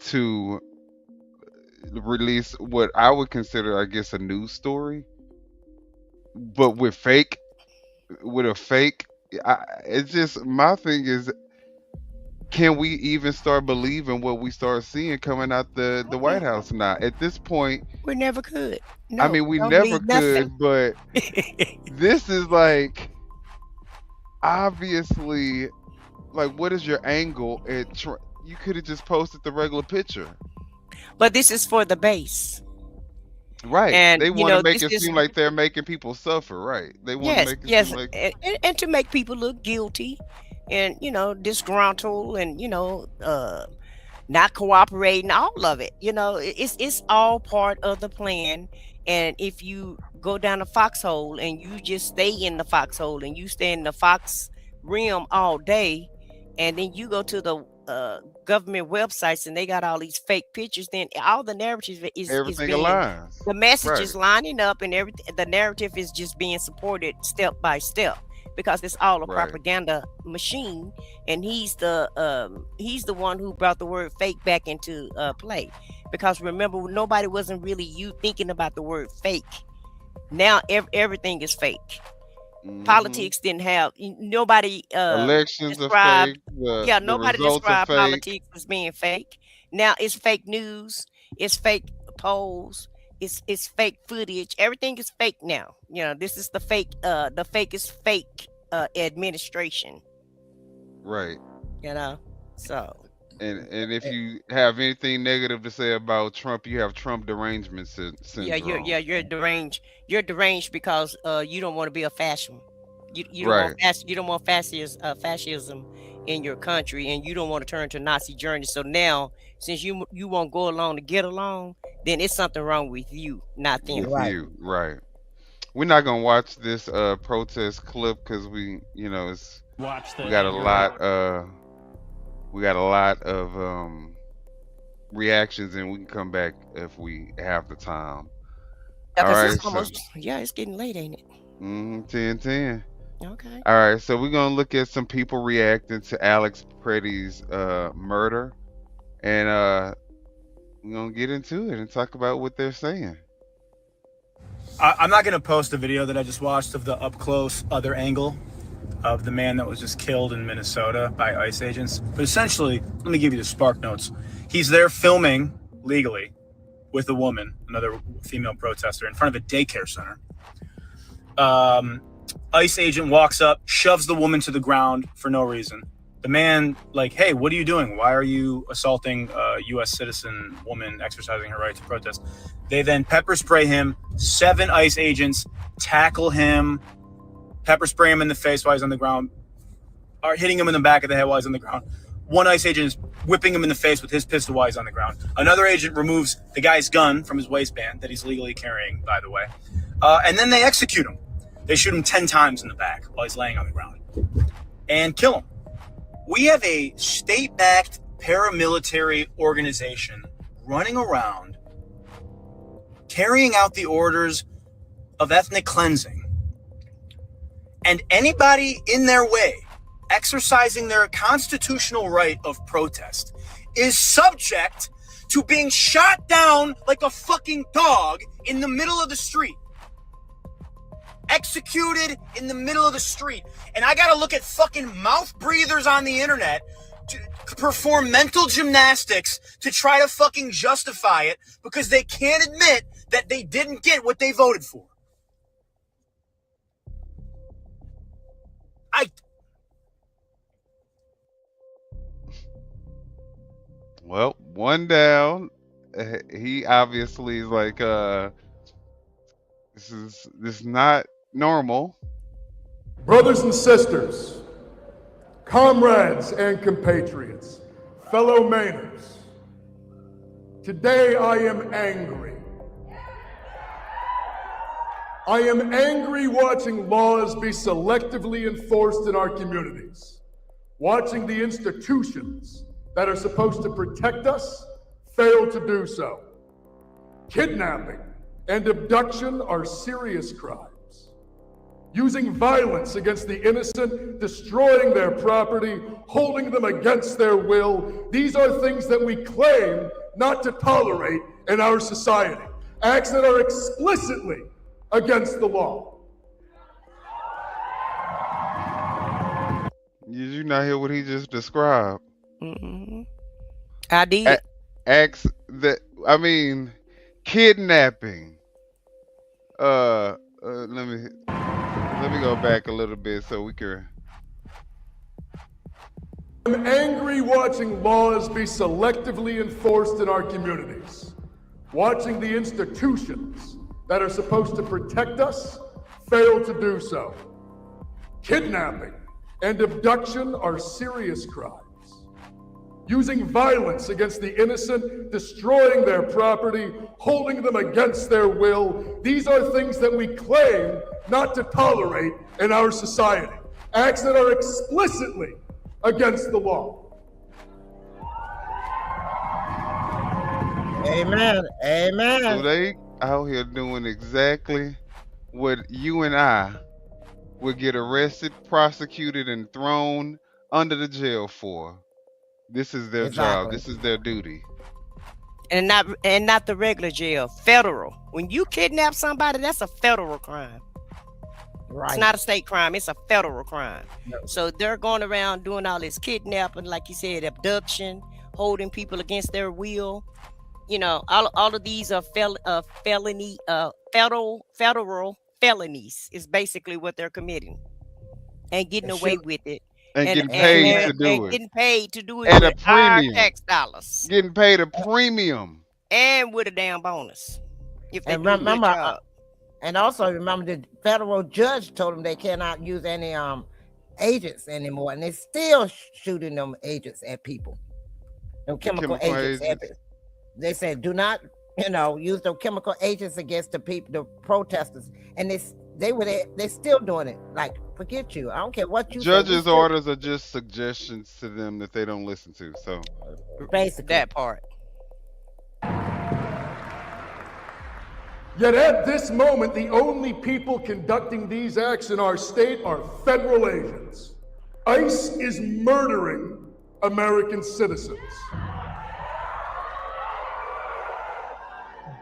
to release what I would consider, I guess, a news story, but with a fake? It's just, my thing is, can we even start believing what we start seeing coming out the White House now? At this point, We never could. I mean, we never could, but this is like, obviously, like, what is your angle? You could have just posted the regular picture. But this is for the base. Right. And, they want to make this it is- seem like they're making people suffer, right? They want Yes, to make it yes, seem like, and to make people look guilty and, disgruntled and, not cooperating, all of it. It's all part of the plan. And if you go down the foxhole and you just stay in the foxhole and you stay in the fox realm all day, and then you go to the government websites and they got all these fake pictures, then all the narrative is everything being, aligns. the message Right. is lining up and everything. The narrative is just being supported step by step because it's all a Right. propaganda machine. And he's the one who brought the word fake back into play. Because remember, nobody wasn't really thinking about the word fake. Now everything is fake. Mhm. Politics didn't have nobody Elections are described. fake. The Nobody results are described fake. politics as being fake. Now it's fake news. It's fake polls. It's fake footage. Everything is fake now. This is the fake. The fake is fake administration. Right. So. And if you have anything negative to say about Trump, you have Trump derangement syndrome. You're deranged. You're deranged because you don't want to be a fashion. You don't Right. want you don't want fascism in your country, and you don't want to turn to Nazi journey. So now, since you won't go along to get along, then it's something wrong with you, not them. With you, right? We're not gonna watch this protest clip because we got a lot. We got a lot of reactions, and we can come back if we have the time. Yeah, All 'cause right, it's almost it's getting late, ain't it? 10:10. Okay. All right, so we're gonna look at some people reacting to Alex Pretti's murder, and we're gonna get into it and talk about what they're saying. I'm not going to post the video that I just watched of the up close other angle of the man that was just killed in Minnesota by ICE agents. But essentially, let me give you the spark notes. He's there filming legally with a woman, another female protester, in front of a daycare center. ICE agent walks up, shoves the woman to the ground for no reason. The man, like, hey, what are you doing? Why are you assaulting a U.S. citizen woman exercising her right to protest? They then pepper spray him. 7 ICE agents tackle him, pepper spray him in the face while he's on the ground, are hitting him in the back of the head while he's on the ground. 1 ICE agent is whipping him in the face with his pistol while he's on the ground. Another agent removes the guy's gun from his waistband that he's legally carrying, by the way. And then they execute him. They shoot him 10 times in the back while he's laying on the ground and kill him. We have a state-backed paramilitary organization running around carrying out the orders of ethnic cleansing. And anybody in their way, exercising their constitutional right of protest, is subject to being shot down like a fucking dog in the middle of the street. Executed in the middle of the street. And I gotta look at fucking mouth breathers on the internet to perform mental gymnastics to try to fucking justify it because they can't admit that they didn't get what they voted for. Well, one down. He obviously is like, this is not normal. Brothers and sisters, comrades and compatriots, fellow Mainers, today I am angry. I am angry watching laws be selectively enforced in our communities, watching the institutions that are supposed to protect us fail to do so. Kidnapping and abduction are serious crimes. Using violence against the innocent, destroying their property, holding them against their will, these are things that we claim not to tolerate in our society. Acts that are explicitly against the law. Did you not hear what he just described? Mm-hmm. I did. Acts that, I mean, kidnapping. Let me go back a little bit so we can. I'm angry watching laws be selectively enforced in our communities, watching the institutions that are supposed to protect us fail to do so. Kidnapping and abduction are serious crimes. Using violence against the innocent, destroying their property, holding them against their will, these are things that we claim not to tolerate in our society. Acts that are explicitly against the law. Amen. Amen. So they out here doing exactly what you and I would get arrested, prosecuted, and thrown under the jail for. This is their job. This is their duty. And not the regular jail, federal. When you kidnap somebody, that's a federal crime. Right. It's not a state crime, it's a federal crime. No. So they're going around doing all this kidnapping, like you said, abduction, holding people against their will. You know, all of these are federal felonies is basically what they're committing and getting away with it. And getting paid to do it. Getting paid to do it at a with our premium. tax dollars. Getting paid a premium. And with a damn bonus. If they And do a good remember, job. and also remember the federal judge told them they cannot use any agents anymore, and they're still shooting them agents at people. Them chemical agents. They said do not, use the chemical agents against the people, the protesters, and they're still doing it. Like, forget you. I don't care what you. Judges' orders are just suggestions to them that they don't listen to. So basically that part. Yet at this moment, the only people conducting these acts in our state are federal agents. ICE is murdering American citizens,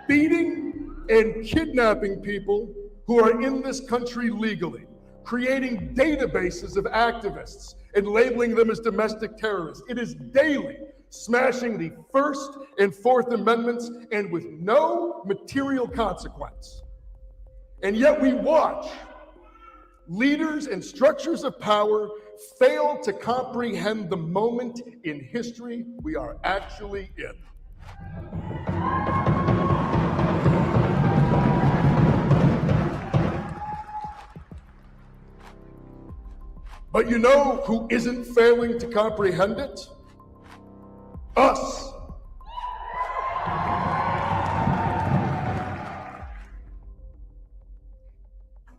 beating and kidnapping people who are in this country legally, creating databases of activists and labeling them as domestic terrorists. It is daily smashing the First and Fourth Amendments and with no material consequence. And yet we watch leaders and structures of power fail to comprehend the moment in history we are actually in. But you know who isn't failing to comprehend it? Us.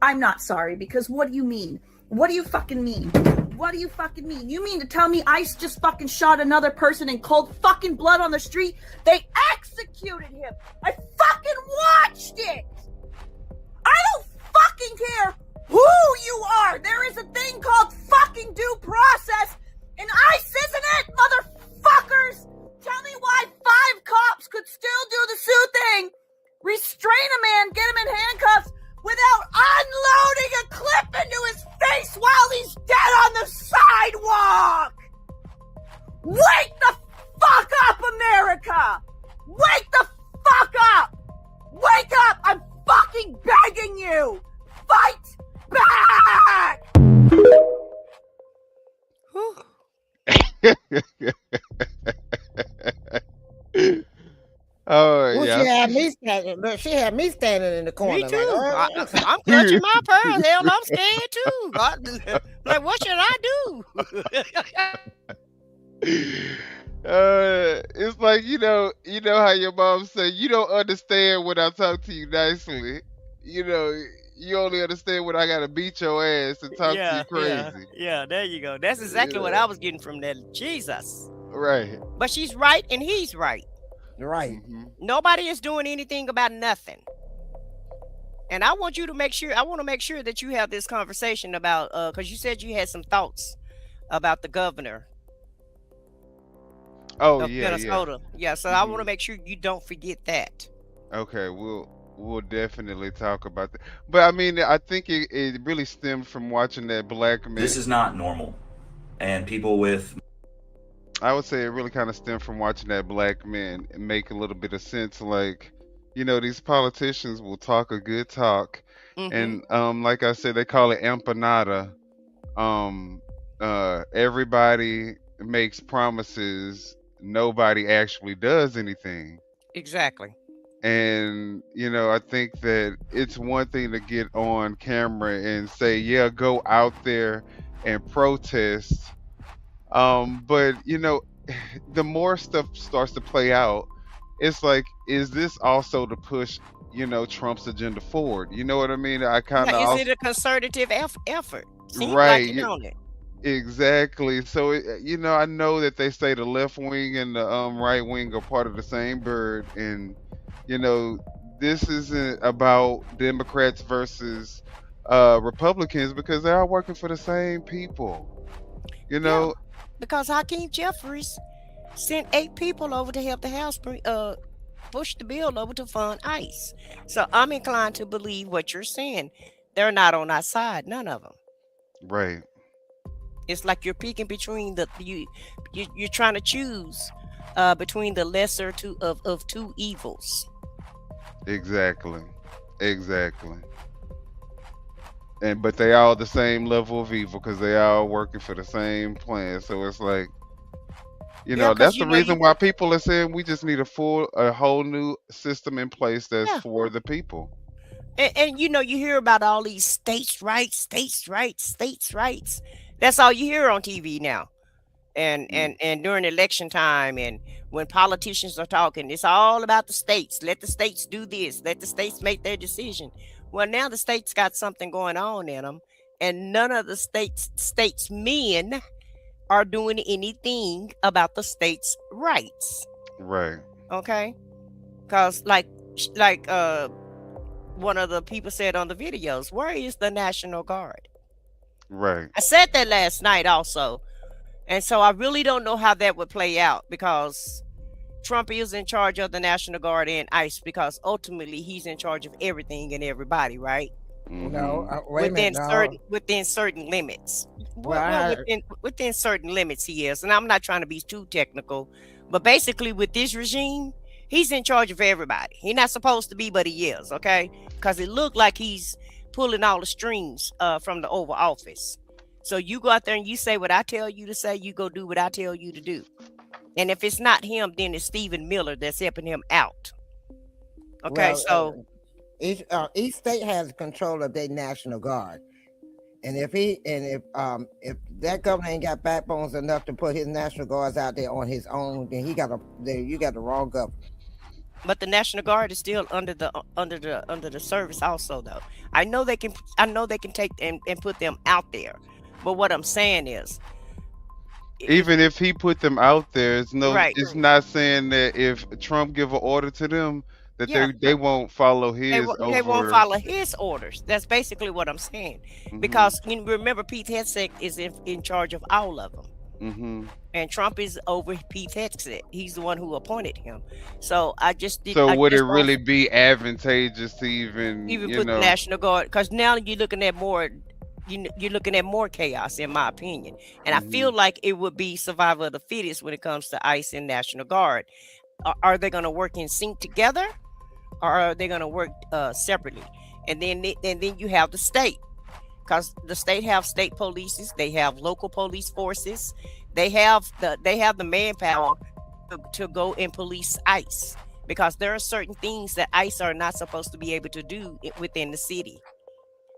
I'm not sorry, because what do you mean? What do you fucking mean? What do you fucking mean? You mean to tell me ICE just fucking shot another person in cold fucking blood on the street? They executed him! I fucking watched it! I don't fucking care who you are! There is a thing called fucking due process, and ICE isn't it, motherfuckers! Tell me why 5 cops could still do the Sue thing, restrain a man, get him in handcuffs, without unloading a clip into his face while he's dead on the sidewalk! Wake the fuck up, America! Wake the fuck up! Wake up! I'm fucking begging you! Fight back! Oh Well, yeah. she had me standing. Look, she had me standing in the corner. Me too. Like, I'm clutching my pearls. Hell, I'm scared too. Like, what should I do? It's like you know how your mom say you don't understand when I talk to you nicely. You know, you only understand when I gotta beat your ass and talk to you crazy. Yeah, there you go. That's exactly what I was getting from that. Jesus. Right. But she's right and he's right. right. Mm-hmm. Nobody is doing anything about nothing. And I want you to make sure, I want to make sure that you have this conversation about, because you said you had some thoughts about the governor. Oh of yeah, Minnesota. Yeah, so I want to make sure you don't forget that. Okay, we'll definitely talk about that. But I mean, I think it really stemmed from watching that black man. This is not normal. And people with... I would say it really kind of stemmed from watching that black man make a little bit of sense. Like, you know, these politicians will talk a good talk. And like I said, they call it empanada. Everybody makes promises. Nobody actually does anything. Exactly. And, you know, I think that it's one thing to get on camera and say, yeah, go out there and protest. But, you know, the more stuff starts to play out, it's like, is this also to push, you know, Trump's agenda forward? You know what I mean? I kind of is it a concerted effort? Seems right. Like on it. Exactly. So, you know, I know that they say the left wing and the right wing are part of the same bird. And, you know, this isn't about Democrats versus Republicans because they are working for the same people. You know? Yeah, because Hakeem Jeffries sent 8 people over to help the House push the bill over to fund ICE. So I'm inclined to believe what you're saying. They're not on our side, none of them. Right. It's like you're picking between you're trying to choose between the lesser of two evils. Exactly. But they all the same level of evil because they all working for the same plan. So it's like, you know, that's the reason why people are saying we just need a whole new system in place that's for the people. And you know, you hear about all these states' rights. That's all you hear on TV now. And during election time and when politicians are talking, it's all about the states. Let the states do this. Let the states make their decision. Well, now the states got something going on in them, and none of the statesmen are doing anything about the states' rights. Right. Okay. Because like one of the people said on the videos, where is the National Guard? Right. I said that last night also. And so I really don't know how that would play out, because Trump is in charge of the National Guard and ICE, because ultimately he's in charge of everything and everybody, right? No, wait a minute. Within certain limits. Well, within certain limits he is. And I'm not trying to be too technical, but basically with this regime, he's in charge of everybody. He's not supposed to be, but he is, okay? Because it looked like he's pulling all the strings from the Oval Office. So you go out there and you say what I tell you to say, you go do what I tell you to do. And if it's not him, then it's Stephen Miller that's helping him out. Okay, well, each state has control of their National Guard. And if that governor ain't got backbones enough to put his National Guards out there on his own, then you got the wrong governor. But the National Guard is still under the service also, though. I know they can take and put them out there. But what I'm saying is, even if he put them out there, it's Right. it's not saying that if Trump give an order to them that Yeah. they won't follow his. They won't follow his orders. That's basically what I'm saying. Because you remember, Pete Hegseth is in charge of all of them. And Trump is over Pete Hegseth. He's the one who appointed him. So I just did. So would it really be advantageous to even put the National Guard? Because now you're looking at more. You're looking at more chaos, in my opinion. And I feel like it would be survival of the fittest when it comes to ICE and National Guard. Are they going to work in sync together, or are they going to work separately? And then you have the state, because the state have state polices, they have local police forces, they have the manpower to go and police ICE, because there are certain things that ICE are not supposed to be able to do within the city.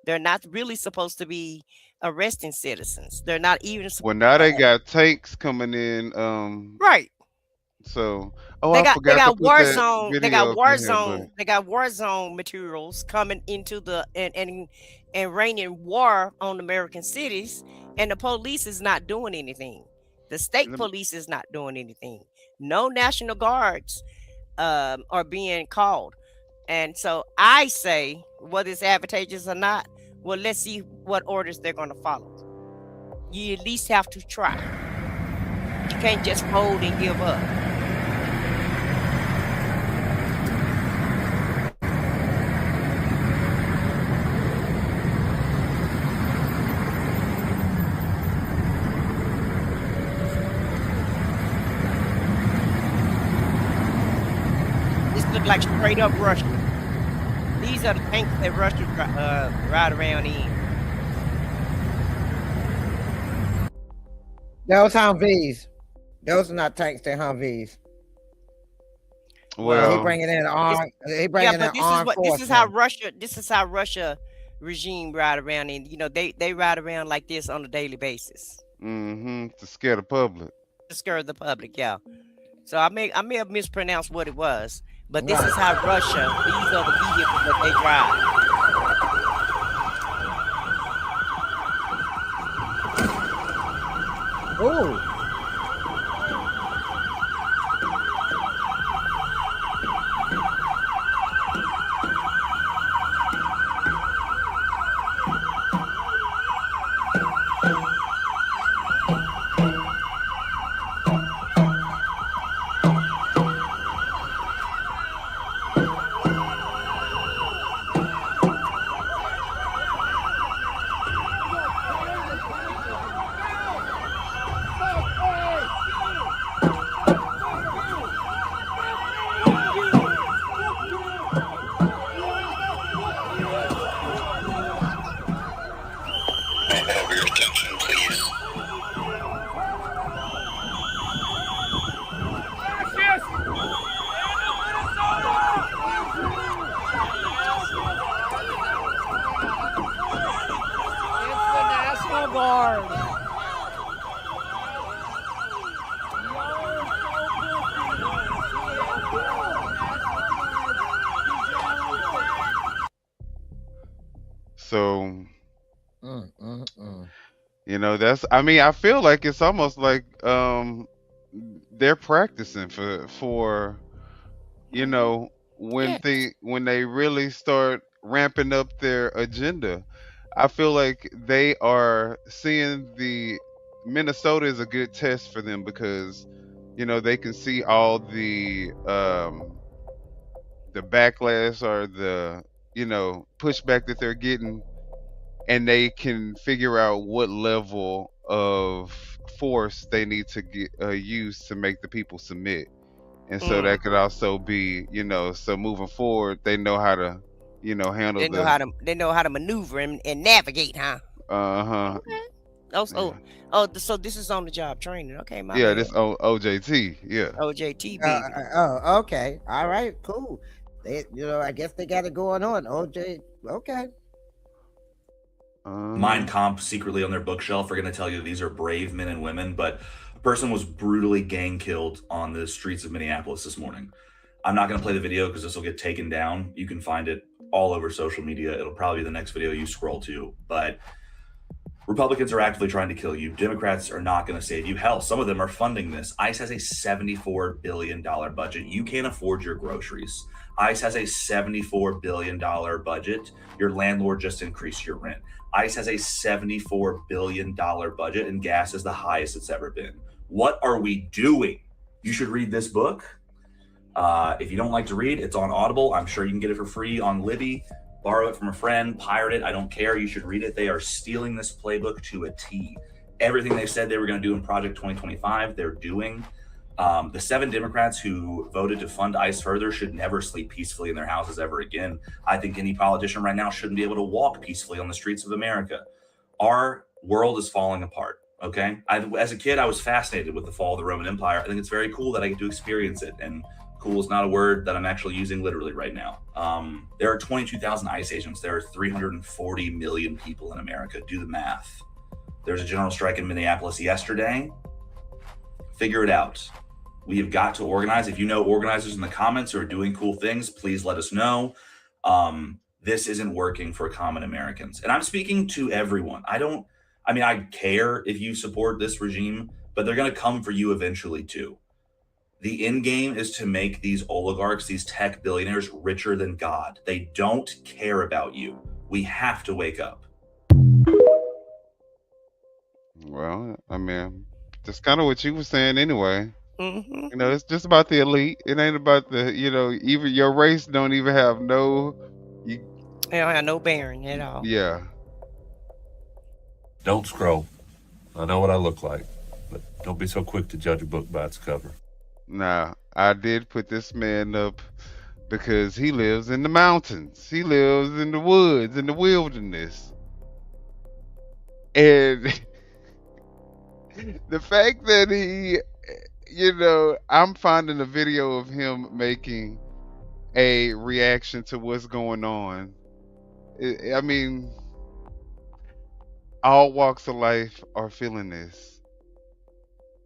They're not really supposed to be arresting citizens. They're not even. Well, now they got tanks coming in. Right. So, they got war zone materials coming into the and raining war on American cities, and the police is not doing anything. The state police is not doing anything. No National Guards are being called. And so I say, whether it's advantageous or not, well, let's see what orders they're going to follow. You at least have to try. You can't just hold and give up. This looks like straight up Russia. These are the tanks that Russia ride around in. Those Humvees. Those are not tanks, they're Humvees. Well, he bringing in armed. He bringing in armed forces. This is how Russia regime ride around in. They ride around like this on a daily basis. To scare the public. To scare the public, yeah. So I may have mispronounced what it was. But this is how Russia, these are the vehicles that they drive. Ooh. So, I feel like it's almost like they're practicing for when they really start ramping up their agenda. I feel like they are seeing Minnesota is a good test for them because they can see all the backlash or the pushback that they're getting, and they can figure out what level of force they need to use to make the people submit. And so that could also be, so moving forward, they know how to, handle they know how to maneuver and navigate, huh? Okay. So this is on the job training. Okay, my yeah, bad. this OJT, yeah. OJT, baby. Okay, all right, cool. They, I guess they got it going on. OJ, okay. Mein Kampf secretly on their bookshelf are going to tell you these are brave men and women, but a person was brutally gang killed on the streets of Minneapolis this morning. I'm not going to play the video because this will get taken down. You can find it all over social media. It'll probably be the next video you scroll to, but Republicans are actively trying to kill you. Democrats are not going to save you. Hell, some of them are funding this. ICE has a $74 billion budget. You can't afford your groceries. ICE has a $74 billion budget. Your landlord just increased your rent. ICE has a $74 billion budget, and gas is the highest it's ever been. What are we doing? You should read this book. If you don't like to read, it's on Audible. I'm sure you can get it for free on Libby. Borrow it from a friend, pirate it. I don't care. You should read it. They are stealing this playbook to a T. Everything they said they were going to do in Project 2025, they're doing. The 7 Democrats who voted to fund ICE further should never sleep peacefully in their houses ever again. I think any politician right now shouldn't be able to walk peacefully on the streets of America. Our world is falling apart, okay? As a kid, I was fascinated with the fall of the Roman Empire. I think it's very cool that I get to experience it, and cool is not a word that I'm actually using literally right now. There are 22,000 ICE agents. There are 340 million people in America. Do the math. There's a general strike in Minneapolis yesterday. Figure it out. We have got to organize. If you know organizers in the comments who are doing cool things, please let us know. This isn't working for common Americans. And I'm speaking to everyone. I care if you support this regime, but they're going to come for you eventually too. The end game is to make these oligarchs, these tech billionaires, richer than God. They don't care about you. We have to wake up. Well, that's kind of what you were saying anyway. It's just about the elite. It ain't about the, even your race don't even have they don't have no bearing at all. Yeah. Don't scroll. I know what I look like, but don't be so quick to judge a book by its cover. Now, I did put this man up because he lives in the mountains. He lives in the woods, in the wilderness. And the fact that he, I'm finding a video of him making a reaction to what's going on. All walks of life are feeling this.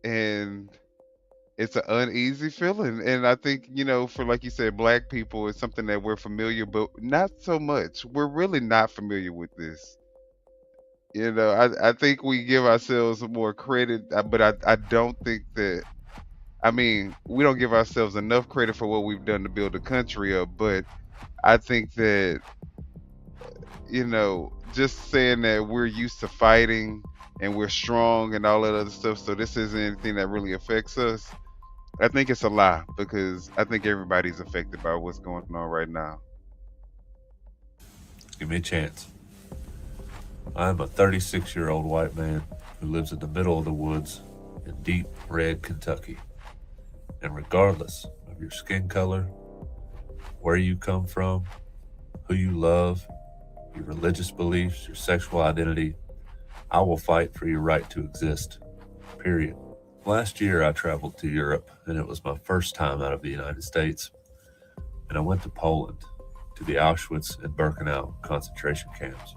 And it's an uneasy feeling. And I think, for, like you said, Black people, it's something that we're familiar, but not so much. We're really not familiar with this. I think we give ourselves more credit, but I don't think that, we don't give ourselves enough credit for what we've done to build the country up. But I think that, just saying that we're used to fighting and we're strong and all that other stuff, so this isn't anything that really affects us, I think it's a lie, because I think everybody's affected by what's going on right now. Give me a chance. I'm a 36-year-old white man who lives in the middle of the woods in deep red Kentucky. And regardless of your skin color, where you come from, who you love, your religious beliefs, your sexual identity, I will fight for your right to exist, period. Last year, I traveled to Europe, and it was my first time out of the United States. And I went to Poland, to the Auschwitz and Birkenau concentration camps.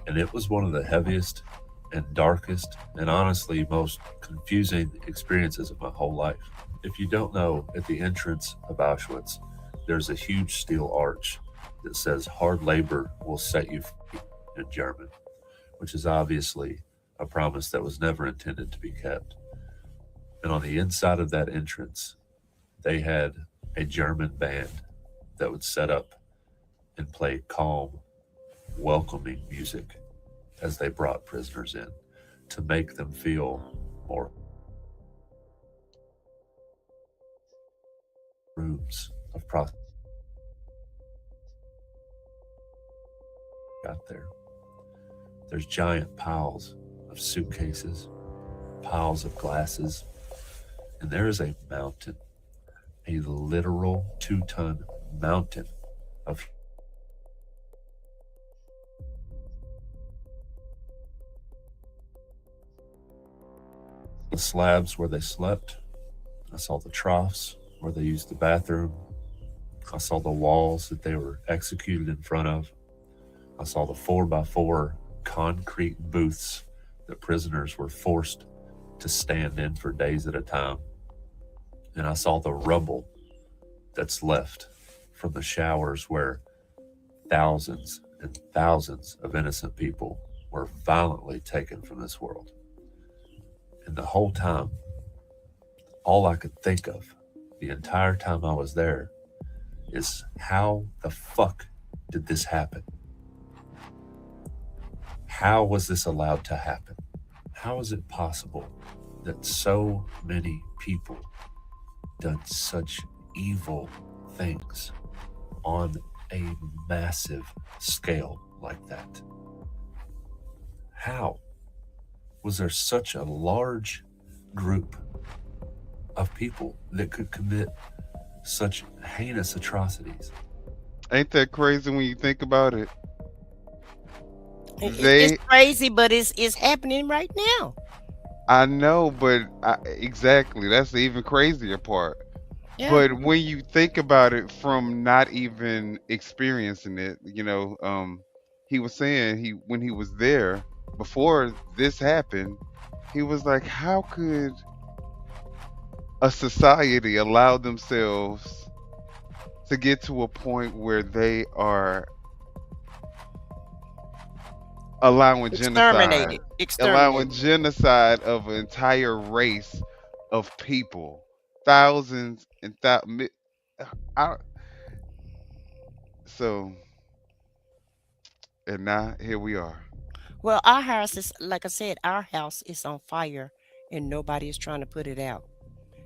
And it was one of the heaviest and darkest and honestly most confusing experiences of my whole life. If you don't know, at the entrance of Auschwitz, there's a huge steel arch that says hard labor will set you free in German, which is obviously a promise that was never intended to be kept. And on the inside of that entrance, they had a German band that would set up and played calm, welcoming music as they brought prisoners in to make them feel more rooms of process. Got there. There's giant piles of suitcases, piles of glasses, and there is a mountain, a literal 2-ton mountain of the slabs where they slept. I saw the troughs where they used the bathroom. I saw the walls that they were executed in front of. I saw the 4x4 concrete booths that prisoners were forced to stand in for days at a time. And I saw the rubble that's left from the showers where thousands and thousands of innocent people were violently taken from this world. And the whole time, all I could think of the entire time I was there is how the fuck did this happen? How was this allowed to happen? How is it possible that so many people done such evil things on a massive scale like that? How was there such a large group of people that could commit such heinous atrocities? Ain't that crazy when you think about it? It's crazy, but it's happening right now. I know, but exactly, that's the even crazier part. Yeah. But when you think about it from not even experiencing it, he was saying when he was there before this happened, he was like, how could a society allow themselves to get to a point where they are allowing genocide, allowing genocide of an entire race of people, thousands and thousands. And now here we are. Well, our house is, like I said, our house is on fire and nobody is trying to put it out.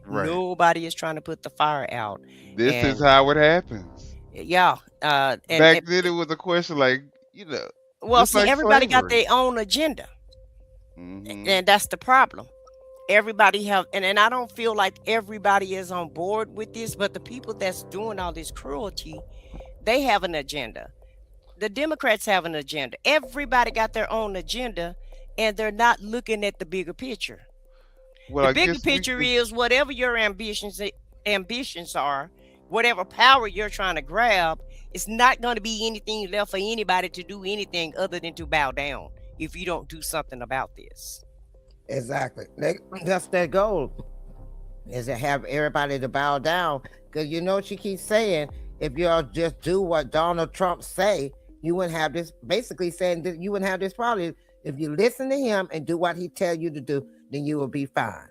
Right. Nobody is trying to put the fire out. This is how it happens. Yeah. Back then it was a question like, well, just see, like everybody got slavery. their own agenda. Mhm. And that's the problem. Everybody have, and I don't feel like everybody is on board with this, but the people that's doing all this cruelty, they have an agenda. The Democrats have an agenda. Everybody got their own agenda, and they're not looking at the bigger picture. Well, The bigger picture is whatever your ambitions are, whatever power you're trying to grab, it's not going to be anything left for anybody to do anything other than to bow down if you don't do something about this. Exactly. That's their goal, is to have everybody to bow down. Because she keeps saying, if y'all just do what Donald Trump say, you wouldn't have this, basically saying that you wouldn't have this problem. If you listen to him and do what he tell you to do, then you will be fine.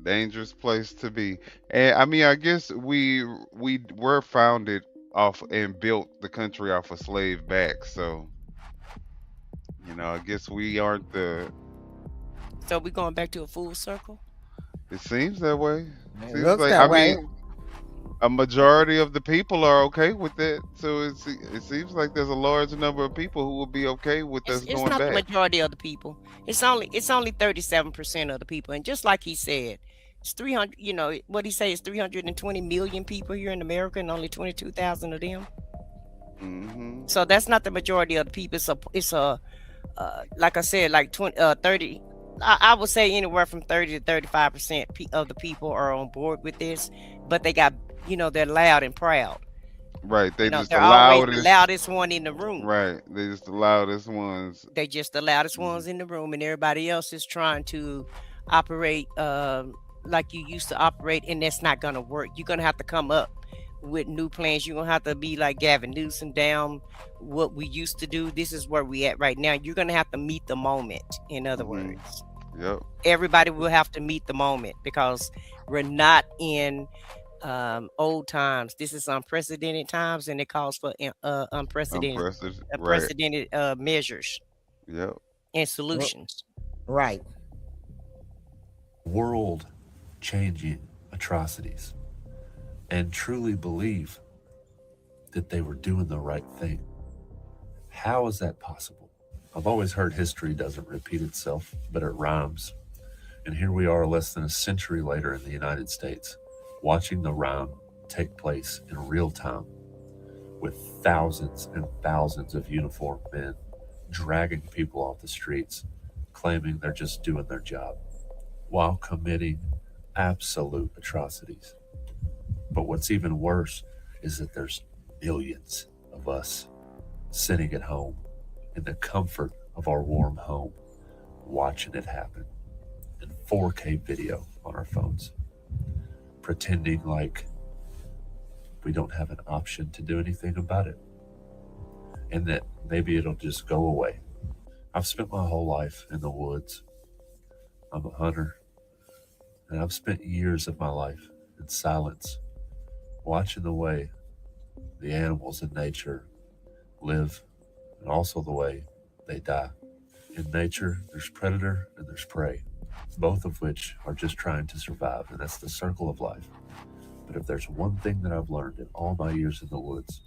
Dangerous place to be. And I mean, I guess we were founded off and built the country off of slave backs. So, I guess we aren't the. So we're going back to a full circle? It seems that way. It looks that way. mean, a majority of the people are okay with it. So it seems like there's a large number of people who will be okay with us It's going not the back. majority of the people. It's only 37% of the people. And just like he said, it's 300, what he say is 320 million people here in America and only 22,000 of them. Mm-hmm. So that's not the majority of the people. It's a like I said, like 30, I would say anywhere from 30 to 35% of the people are on board with this, but they got, they're loud and proud. Right. They're They're always the loudest one in the room. Right. They're just the loudest ones. They just the loudest ones in the room, and everybody else is trying to operate like you used to operate, and that's not going to work. You're going to have to come up with new plans. You're going to have to be like Gavin Newsom, down what we used to do. This is where we at right now. You're going to have to meet the moment, in other words. Yep. Everybody will have to meet the moment, because we're not in old times. This is unprecedented times, and it calls for unprecedented Right. measures Yep. and solutions. Right. World changing atrocities and truly believe that they were doing the right thing. How is that possible? I've always heard history doesn't repeat itself, but it rhymes. And here we are less than a century later in the United States, watching the rhyme take place in real time with thousands and thousands of uniformed men dragging people off the streets, claiming they're just doing their job, while committing absolute atrocities. But what's even worse is that there's millions of us sitting at home in the comfort of our warm home, watching it happen in 4K video on our phones, pretending like we don't have an option to do anything about it, and that maybe it'll just go away. I've spent my whole life in the woods. I'm a hunter, and I've spent years of my life in silence, watching the way the animals in nature live, and also the way they die. In nature, there's predator and there's prey, both of which are just trying to survive, and that's the circle of life. But if there's one thing that I've learned in all my years in the woods,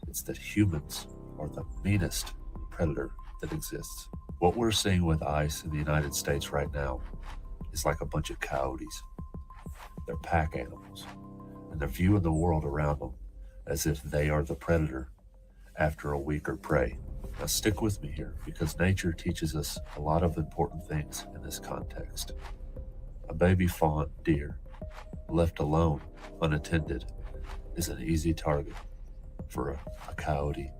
it's that humans are the meanest predator that exists. What we're seeing with ICE in the United States right now is like a bunch of coyotes. They're pack animals, and they're viewing the world around them as if they are the predator after a weaker prey. Now stick with me here, because nature teaches us a lot of important things in this context. A baby fawn deer, left alone, unattended, is an easy target for a coyote,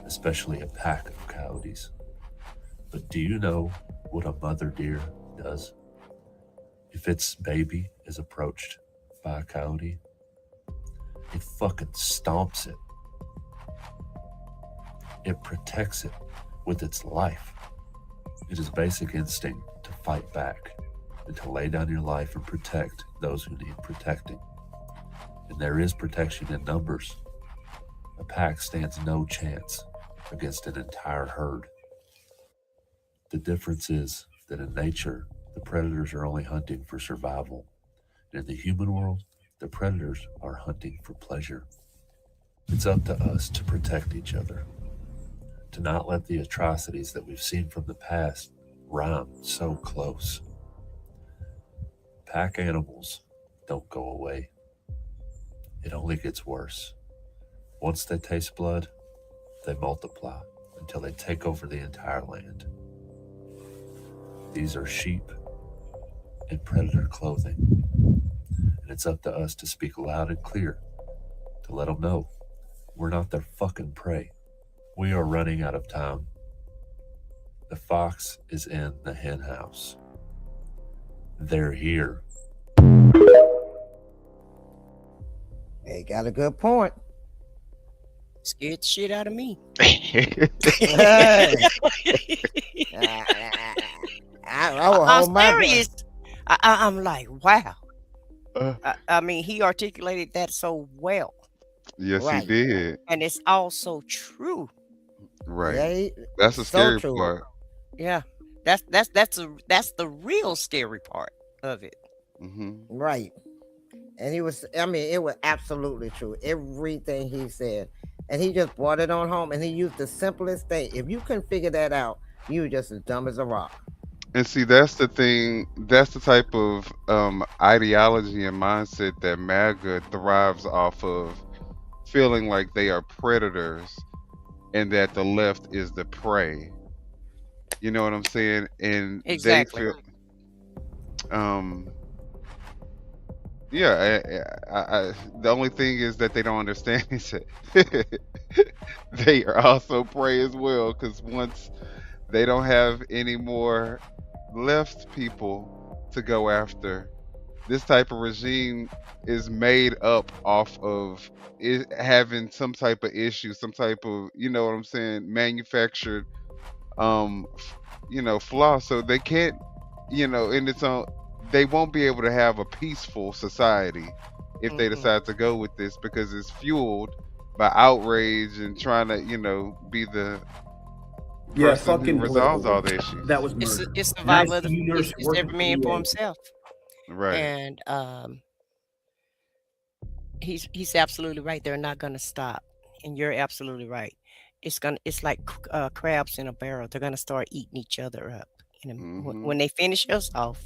especially a pack of coyotes. But do you know what a mother deer does if its baby is approached by a coyote? It fucking stomps it. It protects it with its life. It is basic instinct to fight back and to lay down your life and protect those who need protecting. And there is protection in numbers. A pack stands no chance against an entire herd. The difference is that in nature, the predators are only hunting for survival. And in the human world, the predators are hunting for pleasure. It's up to us to protect each other, to not let the atrocities that we've seen from the past rhyme so close. Pack animals don't go away. It only gets worse. Once they taste blood, they multiply until they take over the entire land. These are sheep in predator clothing, and it's up to us to speak loud and clear to let them know we're not their fucking prey. We are running out of time. The fox is in the hen house. They're here. They got a good point. Scared the shit out of me. I'm serious. I'm like, wow. I mean, he articulated that so well. Yes, Right. he did. And it's also true. Right. Yeah, That's the so scary true. part. Yeah. That's the real scary part of it. Right. And he was, I mean, it was absolutely true. Everything he said. And he just brought it on home, and he used the simplest thing. If you couldn't figure that out, you were just as dumb as a rock. And see, that's the thing. That's the type of ideology and mindset that MAGA thrives off of, feeling like they are predators and that the left is the prey. You know what I'm saying? And Exactly. they feel, yeah. The only thing is that they don't understand is that they are also prey as well. Because once they don't have any more left people to go after, this type of regime is made up off of it having some type of issue, some type of, you know what I'm saying, manufactured flaw. So they can't, in its own, they won't be able to have a peaceful society if they decide to go with this, because it's fueled by outrage and trying to, be the person who resolves all the issues. That was murder. It's survival of it's every man for himself. Right. And he's absolutely right. They're not going to stop, and you're absolutely right. It's like crabs in a barrel. They're going to start eating each other up. When they finish us off,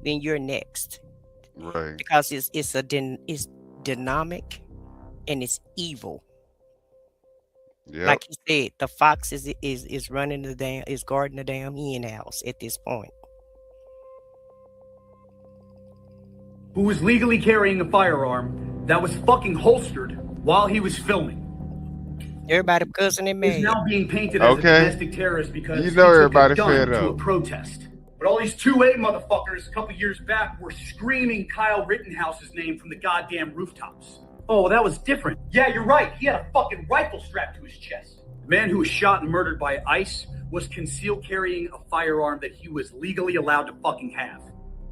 then you're next. Right. Because it's dynamic and it's evil. Yep. Like you said, the fox is running is guarding the damn hen house at this point. Who was legally carrying a firearm that was fucking holstered while he was filming. Everybody cussing him is now being painted as a domestic terrorist because he took everybody a gun fed to up. a protest. But all these 2A motherfuckers a couple years back were screaming Kyle Rittenhouse's name from the goddamn rooftops. Oh, that was different. Yeah, you're right. He had a fucking rifle strapped to his chest. The man who was shot and murdered by ICE was concealed carrying a firearm that he was legally allowed to fucking have.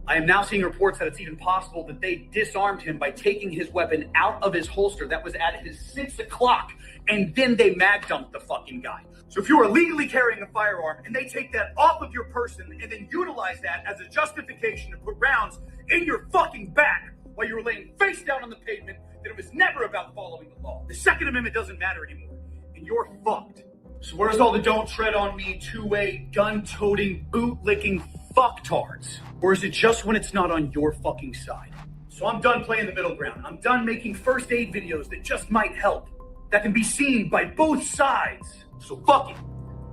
I am now seeing reports that it's even possible that they disarmed him by taking his weapon out of his holster that was at his 6 o'clock, and then they mag dumped the fucking guy. So if you are legally carrying a firearm and they take that off of your person and then utilize that as a justification to put rounds in your fucking back while you were laying face down on the pavement, then it was never about following the law. The Second Amendment doesn't matter anymore, and you're fucked. So where's all the don't tread on me 2A gun-toting, boot-licking fucktards? Or is it just when it's not on your fucking side? So I'm done playing the middle ground. I'm done making first aid videos that just might help, that can be seen by both sides. So fuck it.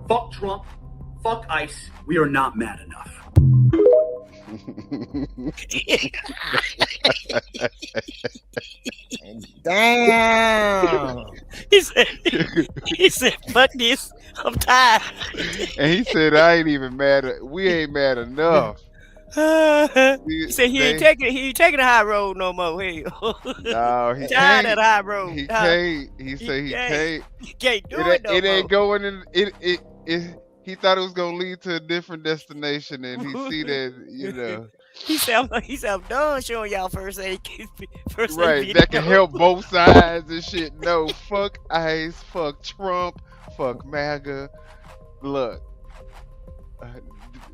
Fuck Trump. Fuck ICE. We are not mad enough. Damn. He said, fuck this. I'm tired. And he said, I ain't even mad. We ain't mad enough. He said he ain't taking the high road no more. Hell. No, he tired can't. of the high road. He can't. He said he can't. He can't do it no It more. ain't going in. He thought it was gonna lead to a different destination, and he see that, He said I'm done showing y'all first aid right, that can help both sides and shit. No, fuck ICE, fuck Trump, fuck MAGA. Look,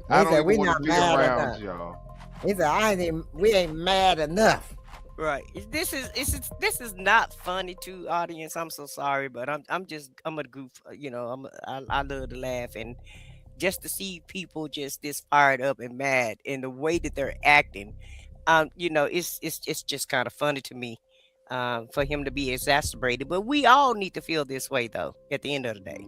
I don't even want to be around y'all. He said, we ain't mad enough. Right. This is not funny to audience. I'm so sorry, but I'm a goof. I love to laugh, and just to see people just this fired up and mad in the way that they're acting, it's just kind of funny to me, for him to be exacerbated. But we all need to feel this way, though. At the end of the day.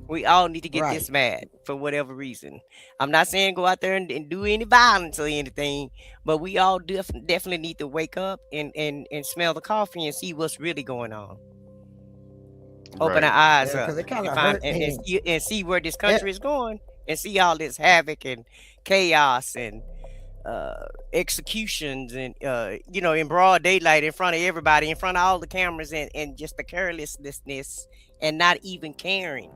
We all need to get this mad for whatever reason. I'm not saying go out there and do any violence or anything, but we all definitely need to wake up and smell the coffee and see what's really going on. Open our eyes up and see where this country is going, and see all this havoc and chaos and executions and in broad daylight in front of everybody, in front of all the cameras, and just the carelessness and not even caring.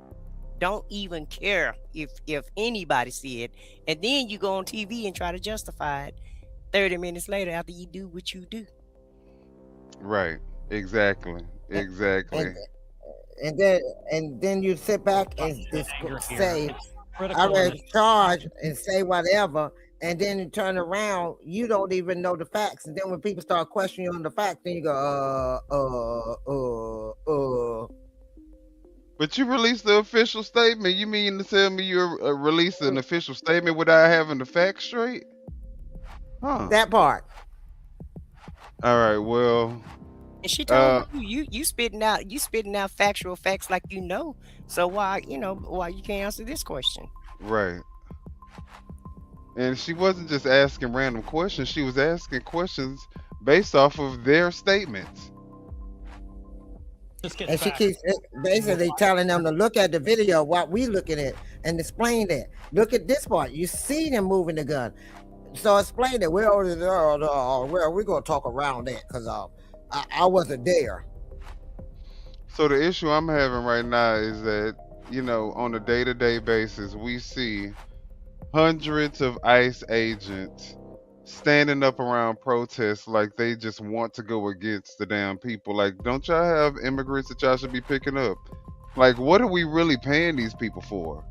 Don't even care if anybody see it, and then you go on TV and try to justify it 30 minutes later after you do what you do. Right. Exactly. And then you sit back and just say, I read charge and say whatever, and then you turn around, you don't even know the facts, and then when people start questioning you on the facts, then you go, But you released the official statement. You mean to tell me you released an official statement without having the facts straight? Huh. That part. All right. Well. And she told you spitting out factual facts like So why you can't answer this question? Right. And she wasn't just asking random questions. She was asking questions based off of their statements. And she keeps basically telling them to look at the video what we looking at and explain that. Look at this part. You see them moving the gun. So explain it. We're gonna talk around that because I wasn't there. So the issue I'm having right now is that, on a day-to-day basis, we see hundreds of ICE agents standing up around protests like they just want to go against the damn people. Like, don't y'all have immigrants that y'all should be picking up? Like, what are we really paying these people for?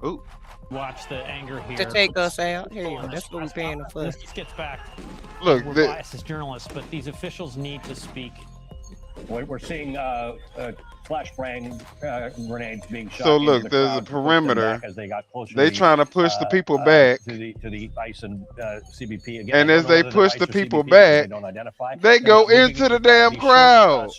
Ooh. Watch the anger here. To take us out. Here, that's what we're paying them for. This gets back. Look, we're biased as journalists, but these officials need to speak. We're seeing flashbang grenades being shot. So look, there's a perimeter. As they got closer. They trying to push the people back to the ICE and CBP again. And as they push the people back, they go into the damn crowd.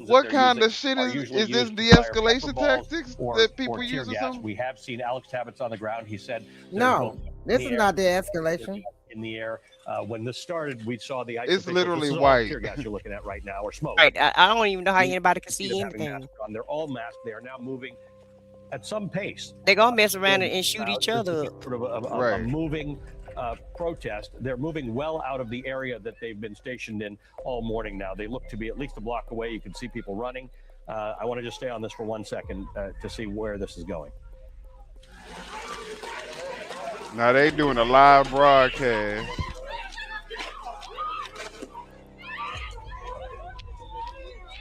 What kind of shit is this? De-escalation tactics that people use or something? We have seen Alex Tabbitt's on the ground. He said, "No, this is not de-escalation." In the air. When this started, we saw the ice. It's literally white. Tear gas you're looking at right now, or smoke. Right. I don't even know how anybody can see anything. They're all masked. They are now moving at some pace. They're gonna mess around and shoot each other. Sort of a moving protest. They're moving well out of the area that they've been stationed in all morning now. They look to be at least a block away. You can see people running. I want to just stay on this for 1 second to see where this is going. Now they doing a live broadcast.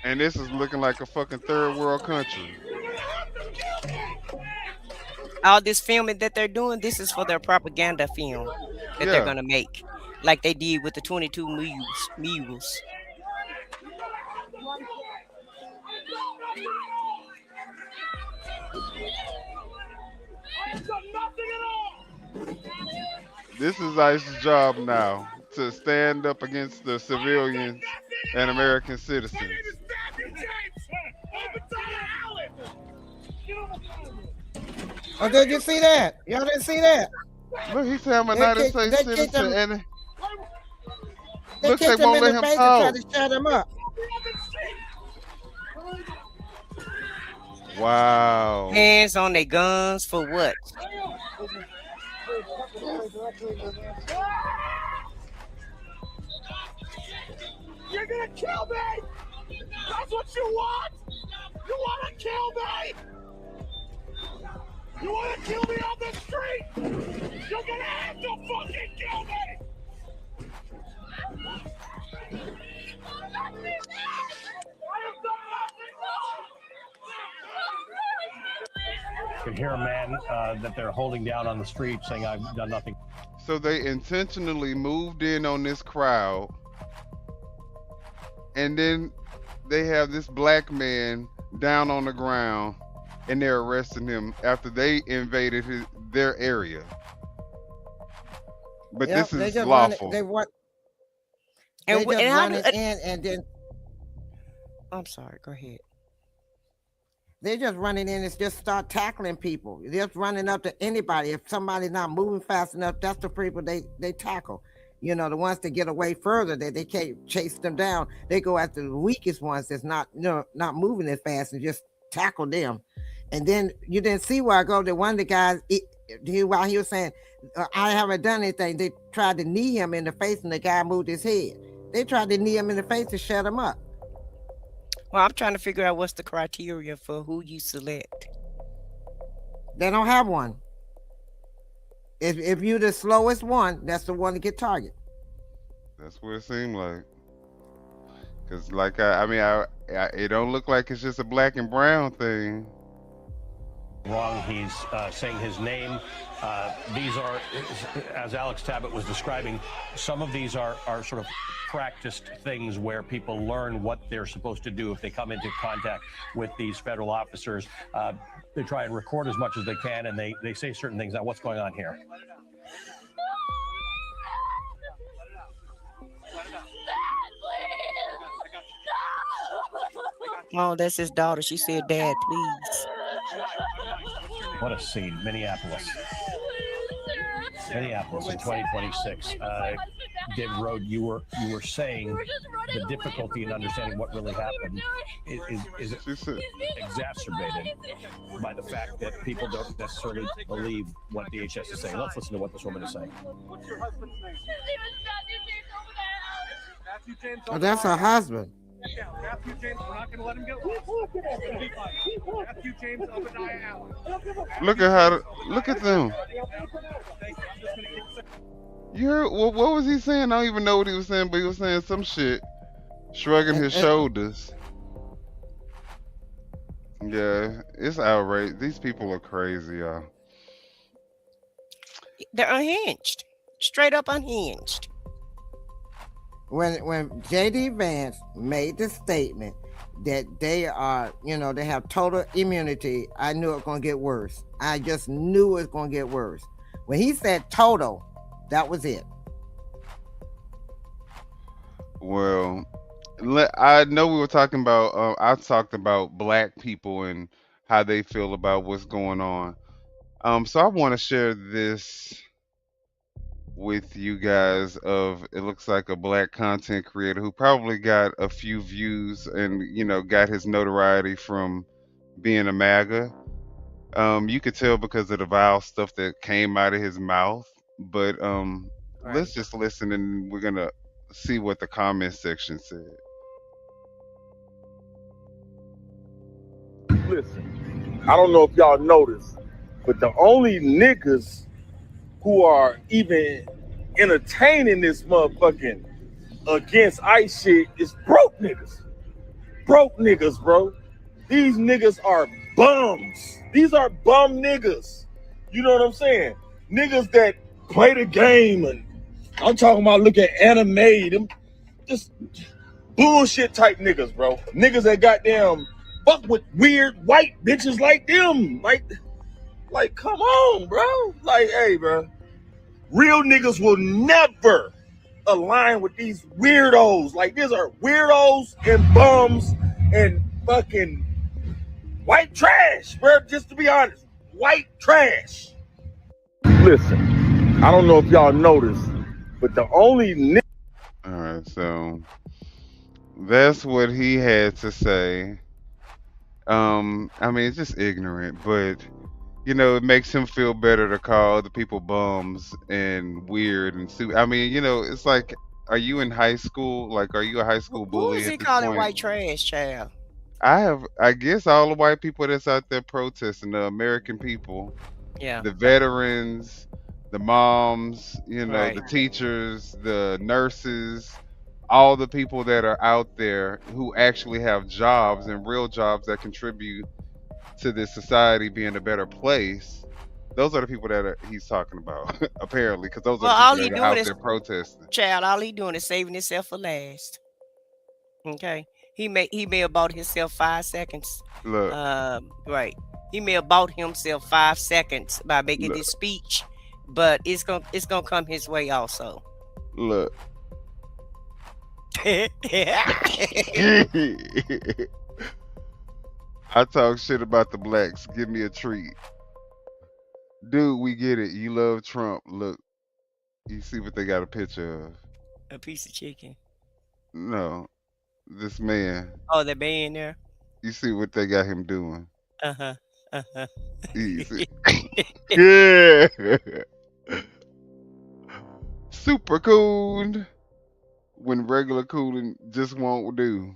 And this is looking like a fucking third world country. All this filming that they're doing, this is for their propaganda film that they're gonna make, like they did with the 22 mules. This is ICE's job now, to stand up against the civilians and American citizens. Oh, did you see that? Y'all didn't see that? Look, he's saying I'm a United States citizen, and looks like won't let him talk. To shut him up. Wow. Hands on their guns for what? You're gonna kill me! That's what you want? You wanna kill me? You wanna kill me on the street? You're gonna have to fucking kill me! You can hear a man that they're holding down on the street saying, "I've done nothing." So they intentionally moved in on this crowd, and then they have this black man down on the ground, and they're arresting him after they invaded their area. But this is lawful. They just run it in, and then I'm sorry. Go ahead. They just running in and just start tackling people. They're just running up to anybody. If somebody's not moving fast enough, that's the people they tackle. You know, the ones that get away further, that they can't chase them down. They go after the weakest ones that's not moving as fast and just tackle them. And then you didn't see where I go. The one of the guys, while he was saying, "I haven't done anything," they tried to knee him in the face, and the guy moved his head. They tried to knee him in the face to shut him up. Well, I'm trying to figure out what's the criteria for who you select. They don't have one. If you're the slowest one, that's the one to get targeted. That's what it seemed like. Cause like I mean, it don't look like it's just a black and brown thing. Wrong. He's saying his name. These are, as Alex Tabbitt was describing, some of these are sort of practiced things where people learn what they're supposed to do if they come into contact with these federal officers. They try and record as much as they can, and they say certain things. Now, what's going on here? Oh, that's his daughter. She said, "Dad, please." What a scene, Minneapolis. Minneapolis in 2026. David Rode, you were saying the difficulty in understanding what really happened is exacerbated by the fact that people don't necessarily believe what DHS is saying. Let's listen to what this woman is saying. What's your husband's name? Matthew James. Oh, that's her husband. Matthew James, we're not going to let him go. Matthew James, Obadiah Allen. Look at them. You heard what was he saying? I don't even know what he was saying, but he was saying some shit, shrugging his shoulders. Yeah, it's outrageous. These people are crazy, y'all. They're unhinged, straight up unhinged. When J.D. Vance made the statement that they are, they have total immunity, I knew it was going to get worse. I just knew it was going to get worse. When he said total, that was it. Well, I know we were talking about, I talked about black people and how they feel about what's going on. So I want to share this with you guys of, it looks like a black content creator who probably got a few views and, got his notoriety from being a MAGA. You could tell because of the vile stuff that came out of his mouth, but let's just listen and we're gonna see what the comment section said. Listen, I don't know if y'all noticed, but the only niggas who are even entertaining this motherfucking against ICE shit is broke niggas. Broke niggas, bro. These niggas are bums. These are bum niggas. You know what I'm saying? Niggas that play the game, and I'm talking about look at anime, them just bullshit type niggas, bro. Niggas that goddamn fuck with weird white bitches like them. Like, come on, bro. Like, hey, bro. Real niggas will never align with these weirdos. Like, these are weirdos and bums and fucking white trash, bro. Just to be honest, white trash. Listen, I don't know if y'all noticed, but the only All right, so that's what he had to say. I mean, it's just ignorant, but it makes him feel better to call other people bums and weird and I mean, it's like, are you in high school? Like, are you a high school bully? Who is he calling white trash, child? I guess all the white people that's out there protesting, the American people, the veterans, the moms, the teachers, the nurses, all the people that are out there who actually have jobs and real jobs that contribute to this society being a better place. Those are the people that he's talking about, apparently, because those are the people that are out there protesting. Child, all he doing is saving himself for last. Okay, he may have bought himself 5 seconds. Look, right. He may have bought himself 5 seconds by making this speech, but it's gonna come his way also. Look. I talk shit about the blacks. Give me a treat. Dude, we get it. You love Trump. Look, you see what they got a picture of? A piece of chicken. No, this man. Oh, the man there. You see what they got him doing? Easy. Yeah. Super cool. When regular cooling just won't do.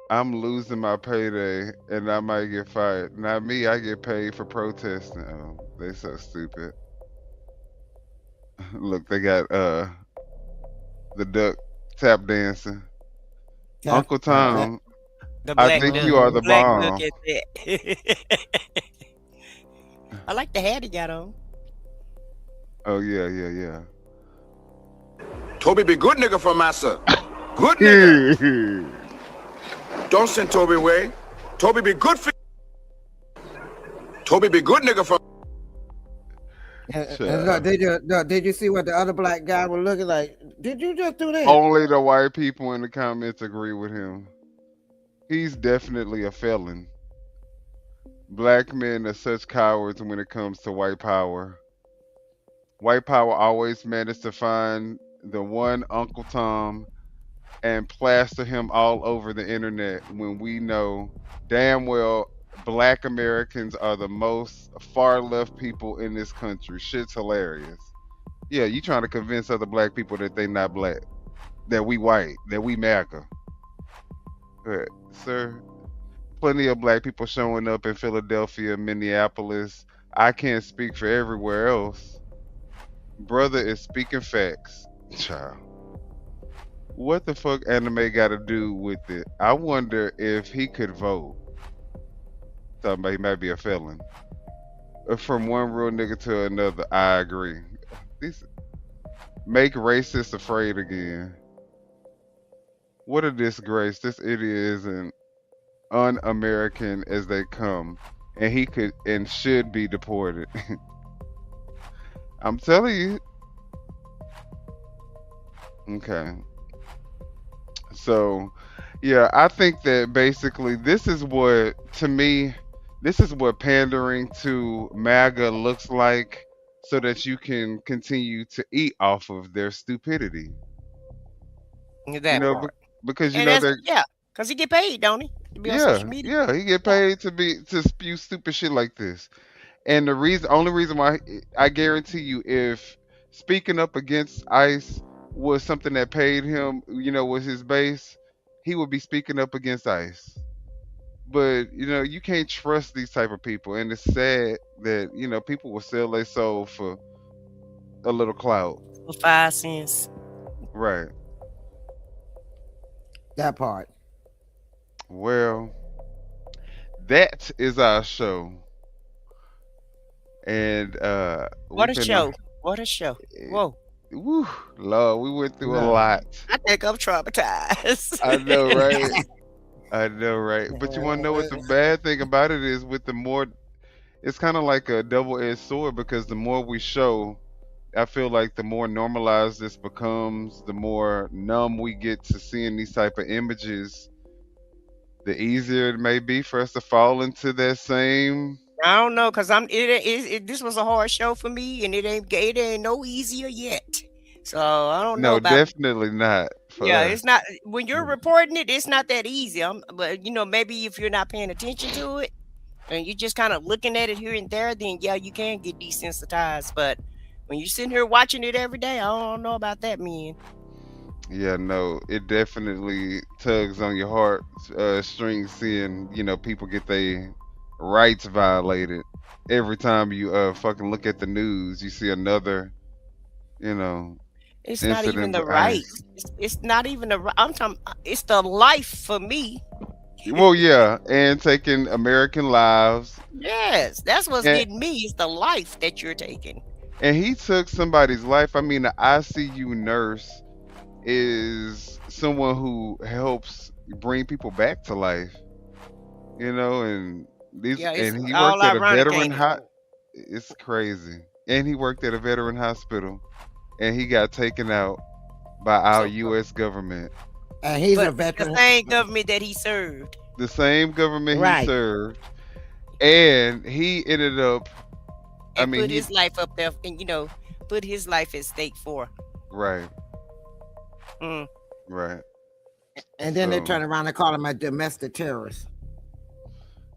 I'm losing my payday and I might get fired. Not me, I get paid for protesting. Oh, they so stupid. Look, they got the duck tap dancing. Uncle Tom, I think you are the bomb. I like the hat he got on. Oh yeah. Toby be good nigga for massa. Good nigga. Don't send Toby away. Toby be good for. Toby be good nigga for. Did you see what the other black guy was looking like? Did you just do that? Only the white people in the comments agree with him. He's definitely a felon. Black men are such cowards when it comes to white power. White power always managed to find the one Uncle Tom and plaster him all over the internet when we know damn well black Americans are the most far left people in this country. Shit's hilarious. Yeah, you trying to convince other black people that they not black, that we white, that we MAGA. Sir, plenty of black people showing up in Philadelphia, Minneapolis. I can't speak for everywhere else. Brother is speaking facts. Child. What the fuck anime got to do with it? I wonder if he could vote. Talking about he might be a felon. From one real nigga to another, I agree. These make racists afraid again. What a disgrace. This idiot is an un-American as they come. And he could and should be deported. I'm telling you. Okay. So, yeah, I think that basically this is what, to me, this is what pandering to MAGA looks like so that you can continue to eat off of their stupidity. That part. Because, and they're... Yeah, because he get paid, don't he? To be on social media. Yeah, he get paid to spew stupid shit like this. And the only reason why I guarantee you, if speaking up against ICE was something that paid him, was his base, he would be speaking up against ICE. But you can't trust these type of people, and it's sad that people will sell their soul for a little clout. For 5 cents. Right. That part. Well, that is our show. And what a show. What a show. Whoa. Woo, Lord, we went through a lot. I think I'm traumatized. I know, right? I know, right? But you want to know what the bad thing about it is? With the more, it's kind of like a double-edged sword, because the more we show, I feel like the more normalized this becomes, the more numb we get to seeing these type of images, the easier it may be for us to fall into that same. I don't know, cause this was a hard show for me, and it ain't no easier yet. So I don't know. No, definitely not. It's not when you're reporting it. It's not that easy. But maybe if you're not paying attention to it, and you're just kind of looking at it here and there, then you can get desensitized. But when you're sitting here watching it every day, I don't know about that, man. Yeah, no, it definitely tugs on your heart strings seeing people get their rights violated every time you fucking look at the news. You see another, it's not even the rights. It's not even the. I'm talking. It's the life for me. Well, yeah, and taking American lives. Yes, that's what's getting me. It's the life that you're taking. And he took somebody's life. I mean, the ICU nurse is someone who helps bring people back to life. And these, and he worked at a veteran it's crazy. And he worked at a veteran hospital, and he got taken out by our U.S. government. And he's a veteran. The same government that he served. The same government he served. And he ended up, put his life up there, and put his life at stake for. Right. Right. And then they turn around and call him a domestic terrorist.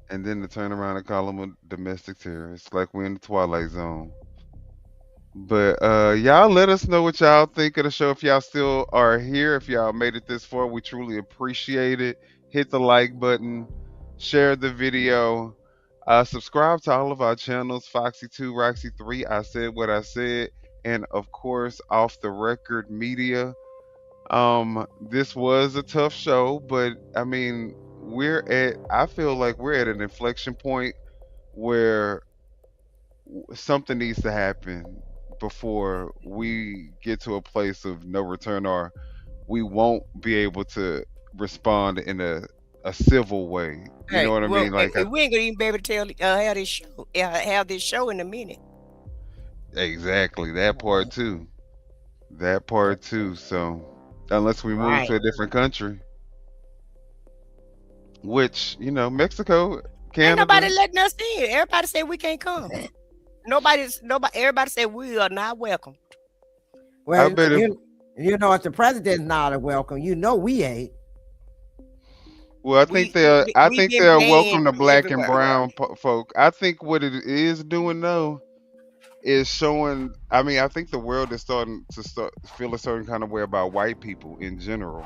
And then they turn around and call him a domestic terrorist, like we're in the Twilight Zone. But y'all let us know what y'all think of the show. If y'all still are here, if y'all made it this far, we truly appreciate it. Hit the like button, share the video, subscribe to all of our channels, Foxy2, Roxy3, I Said What I Said, and of course, Off the Record Media. This was a tough show, but I mean, I feel like we're at an inflection point where something needs to happen before we get to a place of no return, or we won't be able to respond in a civil way. You know what I mean? Like we ain't gonna even be able to have this show in a minute. Exactly, that part too. So unless we move to a different country, which Mexico, Canada. Ain't nobody letting us in. Everybody say we can't come. Everybody said we are not welcome. Well, if the president's not welcome, we ain't. Well, I think they're welcome to black and brown folk. I think what it is doing though is showing. I mean, I think the world is starting to feel a certain kind of way about white people in general.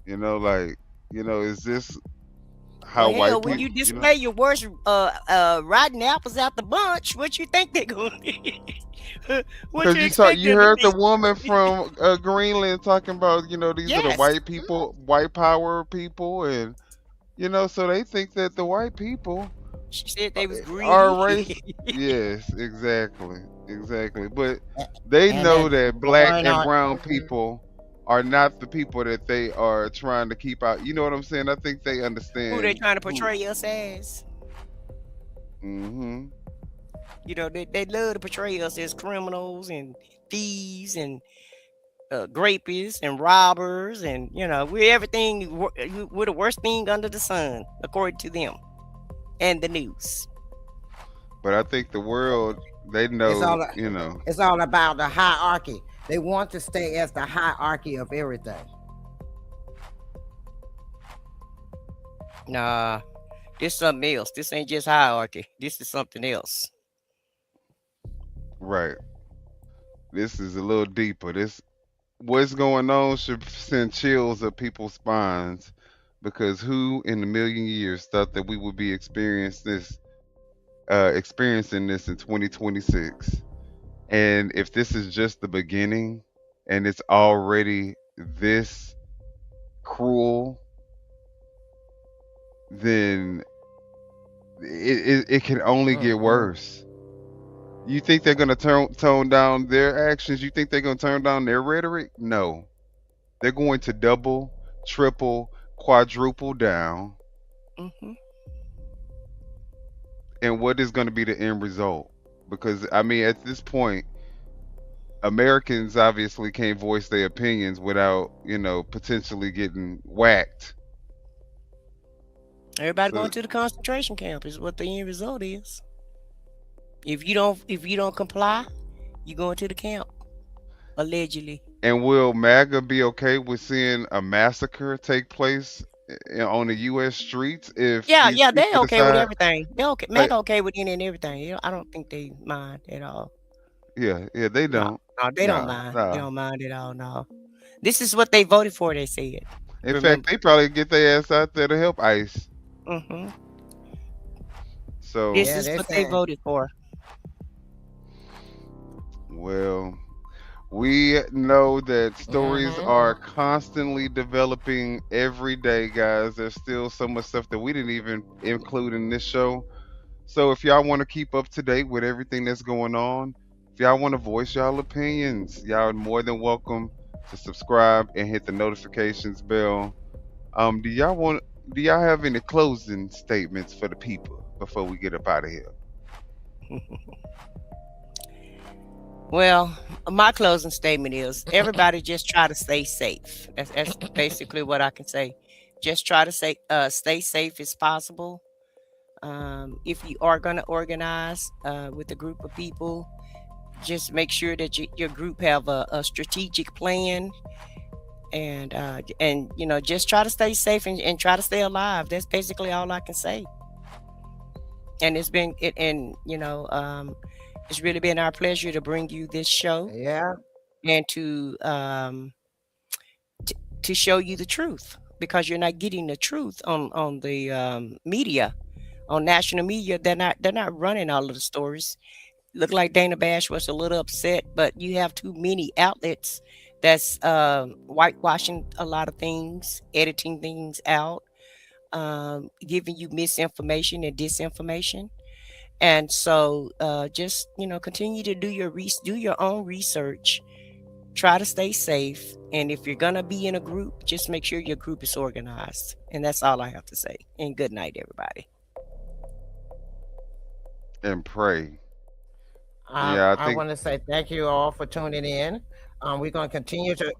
Is this how Well, white hell, people, when you display your worst rotten apples out the bunch, what you think they're going to what because you expect you them to heard the think? woman from Greenland talking about, these are the Yes. white people, white power people, and so they think that the white people She said they was are greedy. a race. Yes, exactly. But they And know that's that black going and on. brown people are not the people that they are trying to keep out. You know what I'm saying? I think they Who they understand trying to who. portray us as? Hmm. They love to portray us as criminals and thieves and grapists and robbers, and we're everything. We're the worst thing under the sun, according to them and the news. But I think the world, they It's know, all it's all about the hierarchy. They want to stay as the hierarchy of everything. Nah, this something else. This ain't just hierarchy. This is something else. right. This is a little deeper. What's going on should send chills up people's spines, because who in a million years thought that we would be experiencing this in 2026? And if this is just the beginning and it's already this cruel, then it can only get worse. You think they're going to tone down their actions? You think they're going to tone down their rhetoric? No. They're going to double, triple, quadruple down. Mm-hmm. And what is going to be the end result? Because, I mean, at this point, Americans obviously can't voice their opinions without, potentially getting whacked. Everybody So, going to the concentration camp is what the end result is. If you don't comply, you going to the camp, allegedly. and will MAGA be okay with seeing a massacre take place on the U.S. streets if Yeah, these they're people okay with decide? everything. They're okay. Like, MAGA okay with any and everything. I don't think they mind at all. yeah, they No, don't. they don't No, mind. They no. don't mind at all. No, this is what they voted for. They said. In fact, Remember. they probably get their ass out there to help ICE. Mm-hmm. So, This Yeah, is they what they say. voted for. well, we know that stories Mhm. are constantly developing every day, guys. There's still so much stuff that we didn't even include in this show. So if y'all want to keep up to date with everything that's going on, if y'all want to voice y'all opinions, y'all are more than welcome to subscribe and hit the notifications bell. Do y'all have any closing statements for the people before we get up out of here? Well, my closing statement is everybody just try to stay safe. That's basically what I can say. Just try to stay safe as possible. If you are going to organize with a group of people, just make sure that your group have a strategic plan, and just try to stay safe and try to stay alive. That's basically all I can say. And it's really been our pleasure to bring you this show. Yeah. And to show you the truth, because you're not getting the truth on the media, on national media. They're not running all of the stories. Look like Dana Bash was a little upset, but you have too many outlets that's whitewashing a lot of things, editing things out, giving you misinformation and disinformation. And so just continue to do your own research. Try to stay safe, and if you're gonna be in a group, just make sure your group is organized. And that's all I have to say. And good night, everybody. And pray. Yeah, I I think want to say thank you all for tuning in. We're going to continue to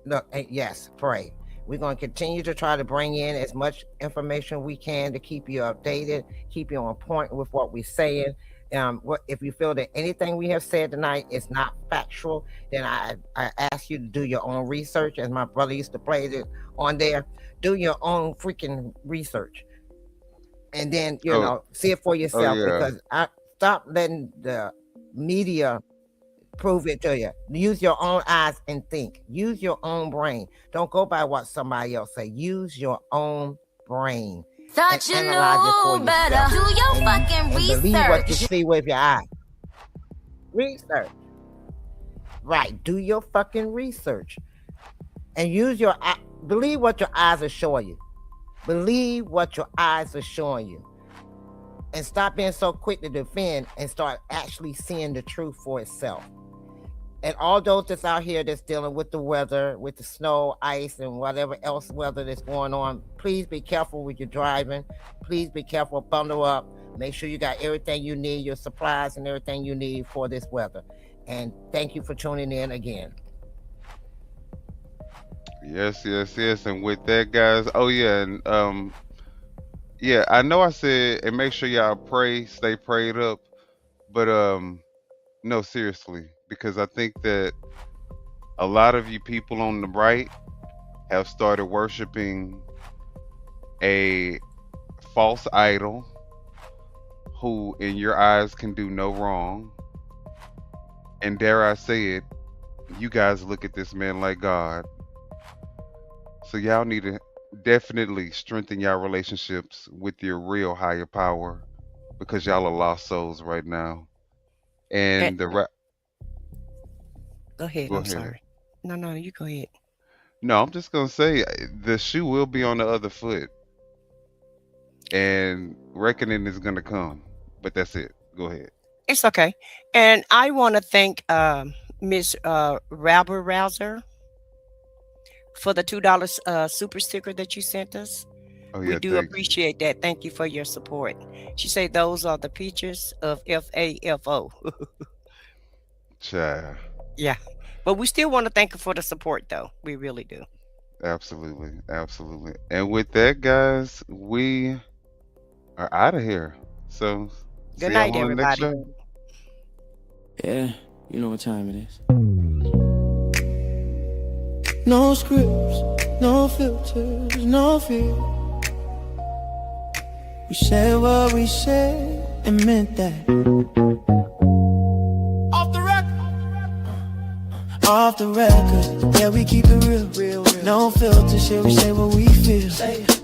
look. Yes, pray. We're going to continue to try to bring in as much information we can to keep you updated, keep you on point with what we're saying. If you feel that anything we have said tonight is not factual, then I ask you to do your own research. As my brother used to play it on there, do your own freaking research, and then see it for yourself. yeah. Because I stop letting the media prove it to you. Use your own eyes and think. Use your own brain. Don't go by what somebody else say. Use your own brain. Thought you analyze it for knew better. yourself. Do your fucking And believe what you research. see with your eye. Research. Right. Do your fucking research. And use your eye. Believe what your eyes are showing you. Believe what your eyes are showing you. And stop being so quick to defend and start actually seeing the truth for itself. And all those that's out here that's dealing with the weather, with the snow, ice, and whatever else weather that's going on, please be careful with your driving. Please be careful, bundle up. Make sure you got everything you need, your supplies and everything you need for this weather. And thank you for tuning in again. Yes, yes, yes. And with that, guys, oh yeah, and yeah, I know I said, and make sure y'all pray, stay prayed up, but no, seriously, because I think that a lot of you people on the right have started worshiping a false idol who in your eyes can do no wrong. And dare I say it, you guys look at this man like God. So y'all need to definitely strengthen y'all relationships with your real higher power, because y'all are lost souls right now. And the Go ahead. Go I'm ahead. sorry. No, you go ahead. No, I'm just gonna say the shoe will be on the other foot, and reckoning is gonna come. But that's it. Go ahead. It's okay. And I want to thank Miss Rabber Rouser for the $2 super sticker that you sent us. Oh We yeah, do thank you. appreciate that. Thank you for your support. She said those are the pictures of FAFO. Child. Yeah. But we still want to thank her for the support, though. We really do. Absolutely, absolutely. And with that, guys, we are out of here. So Good see night, y'all on the next everybody. show. Yeah, you know what time it is. No scripts, no filters, no fear. We said what we said and meant that. Off the record. Off the record, yeah, we keep it real. No filters, here we say what we feel.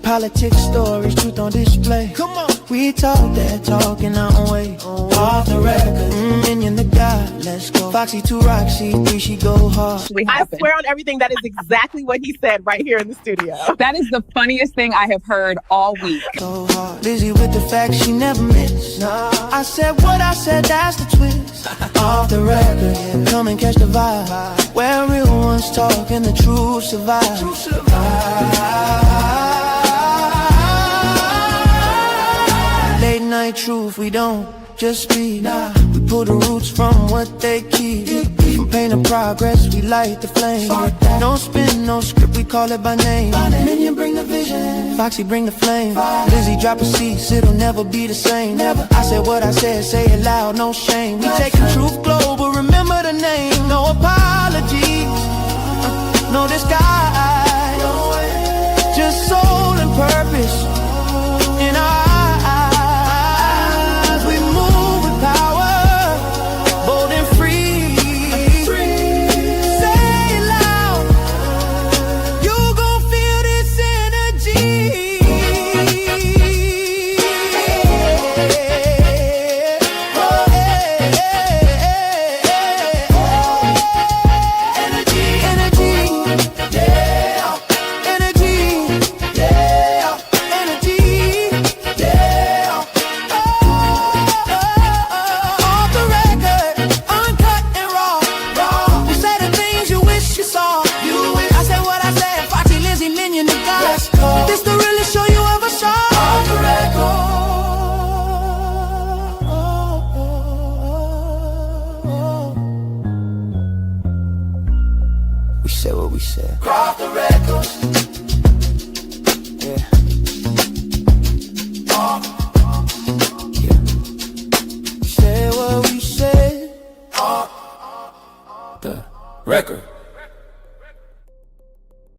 Politics, stories, truth on display. Come on. We talk that talk in our own way. Off the record, Minion the guy, let's go. Foxy to Roxy, 3 she go hard. I swear on everything that is exactly what he said right here in the studio. That is the funniest thing I have heard all week. So hard. Lizzie with the facts she never missed. Nah. I said what I said, that's the twist. Off the record, come and catch the vibe. Where real ones talk and the truth survive. Late night truth, we don't just speak. We pull the roots from what they keep. From pain to progress, we light the flame. No spin, no script, we call it by name. Minion bring the vision, Foxy bring the flame. Lizzie drop a cease, it'll never be the same. I said what I said, say it loud, no shame. We take the truth global, remember the name. No apologies, no disguise. Just soul and purpose.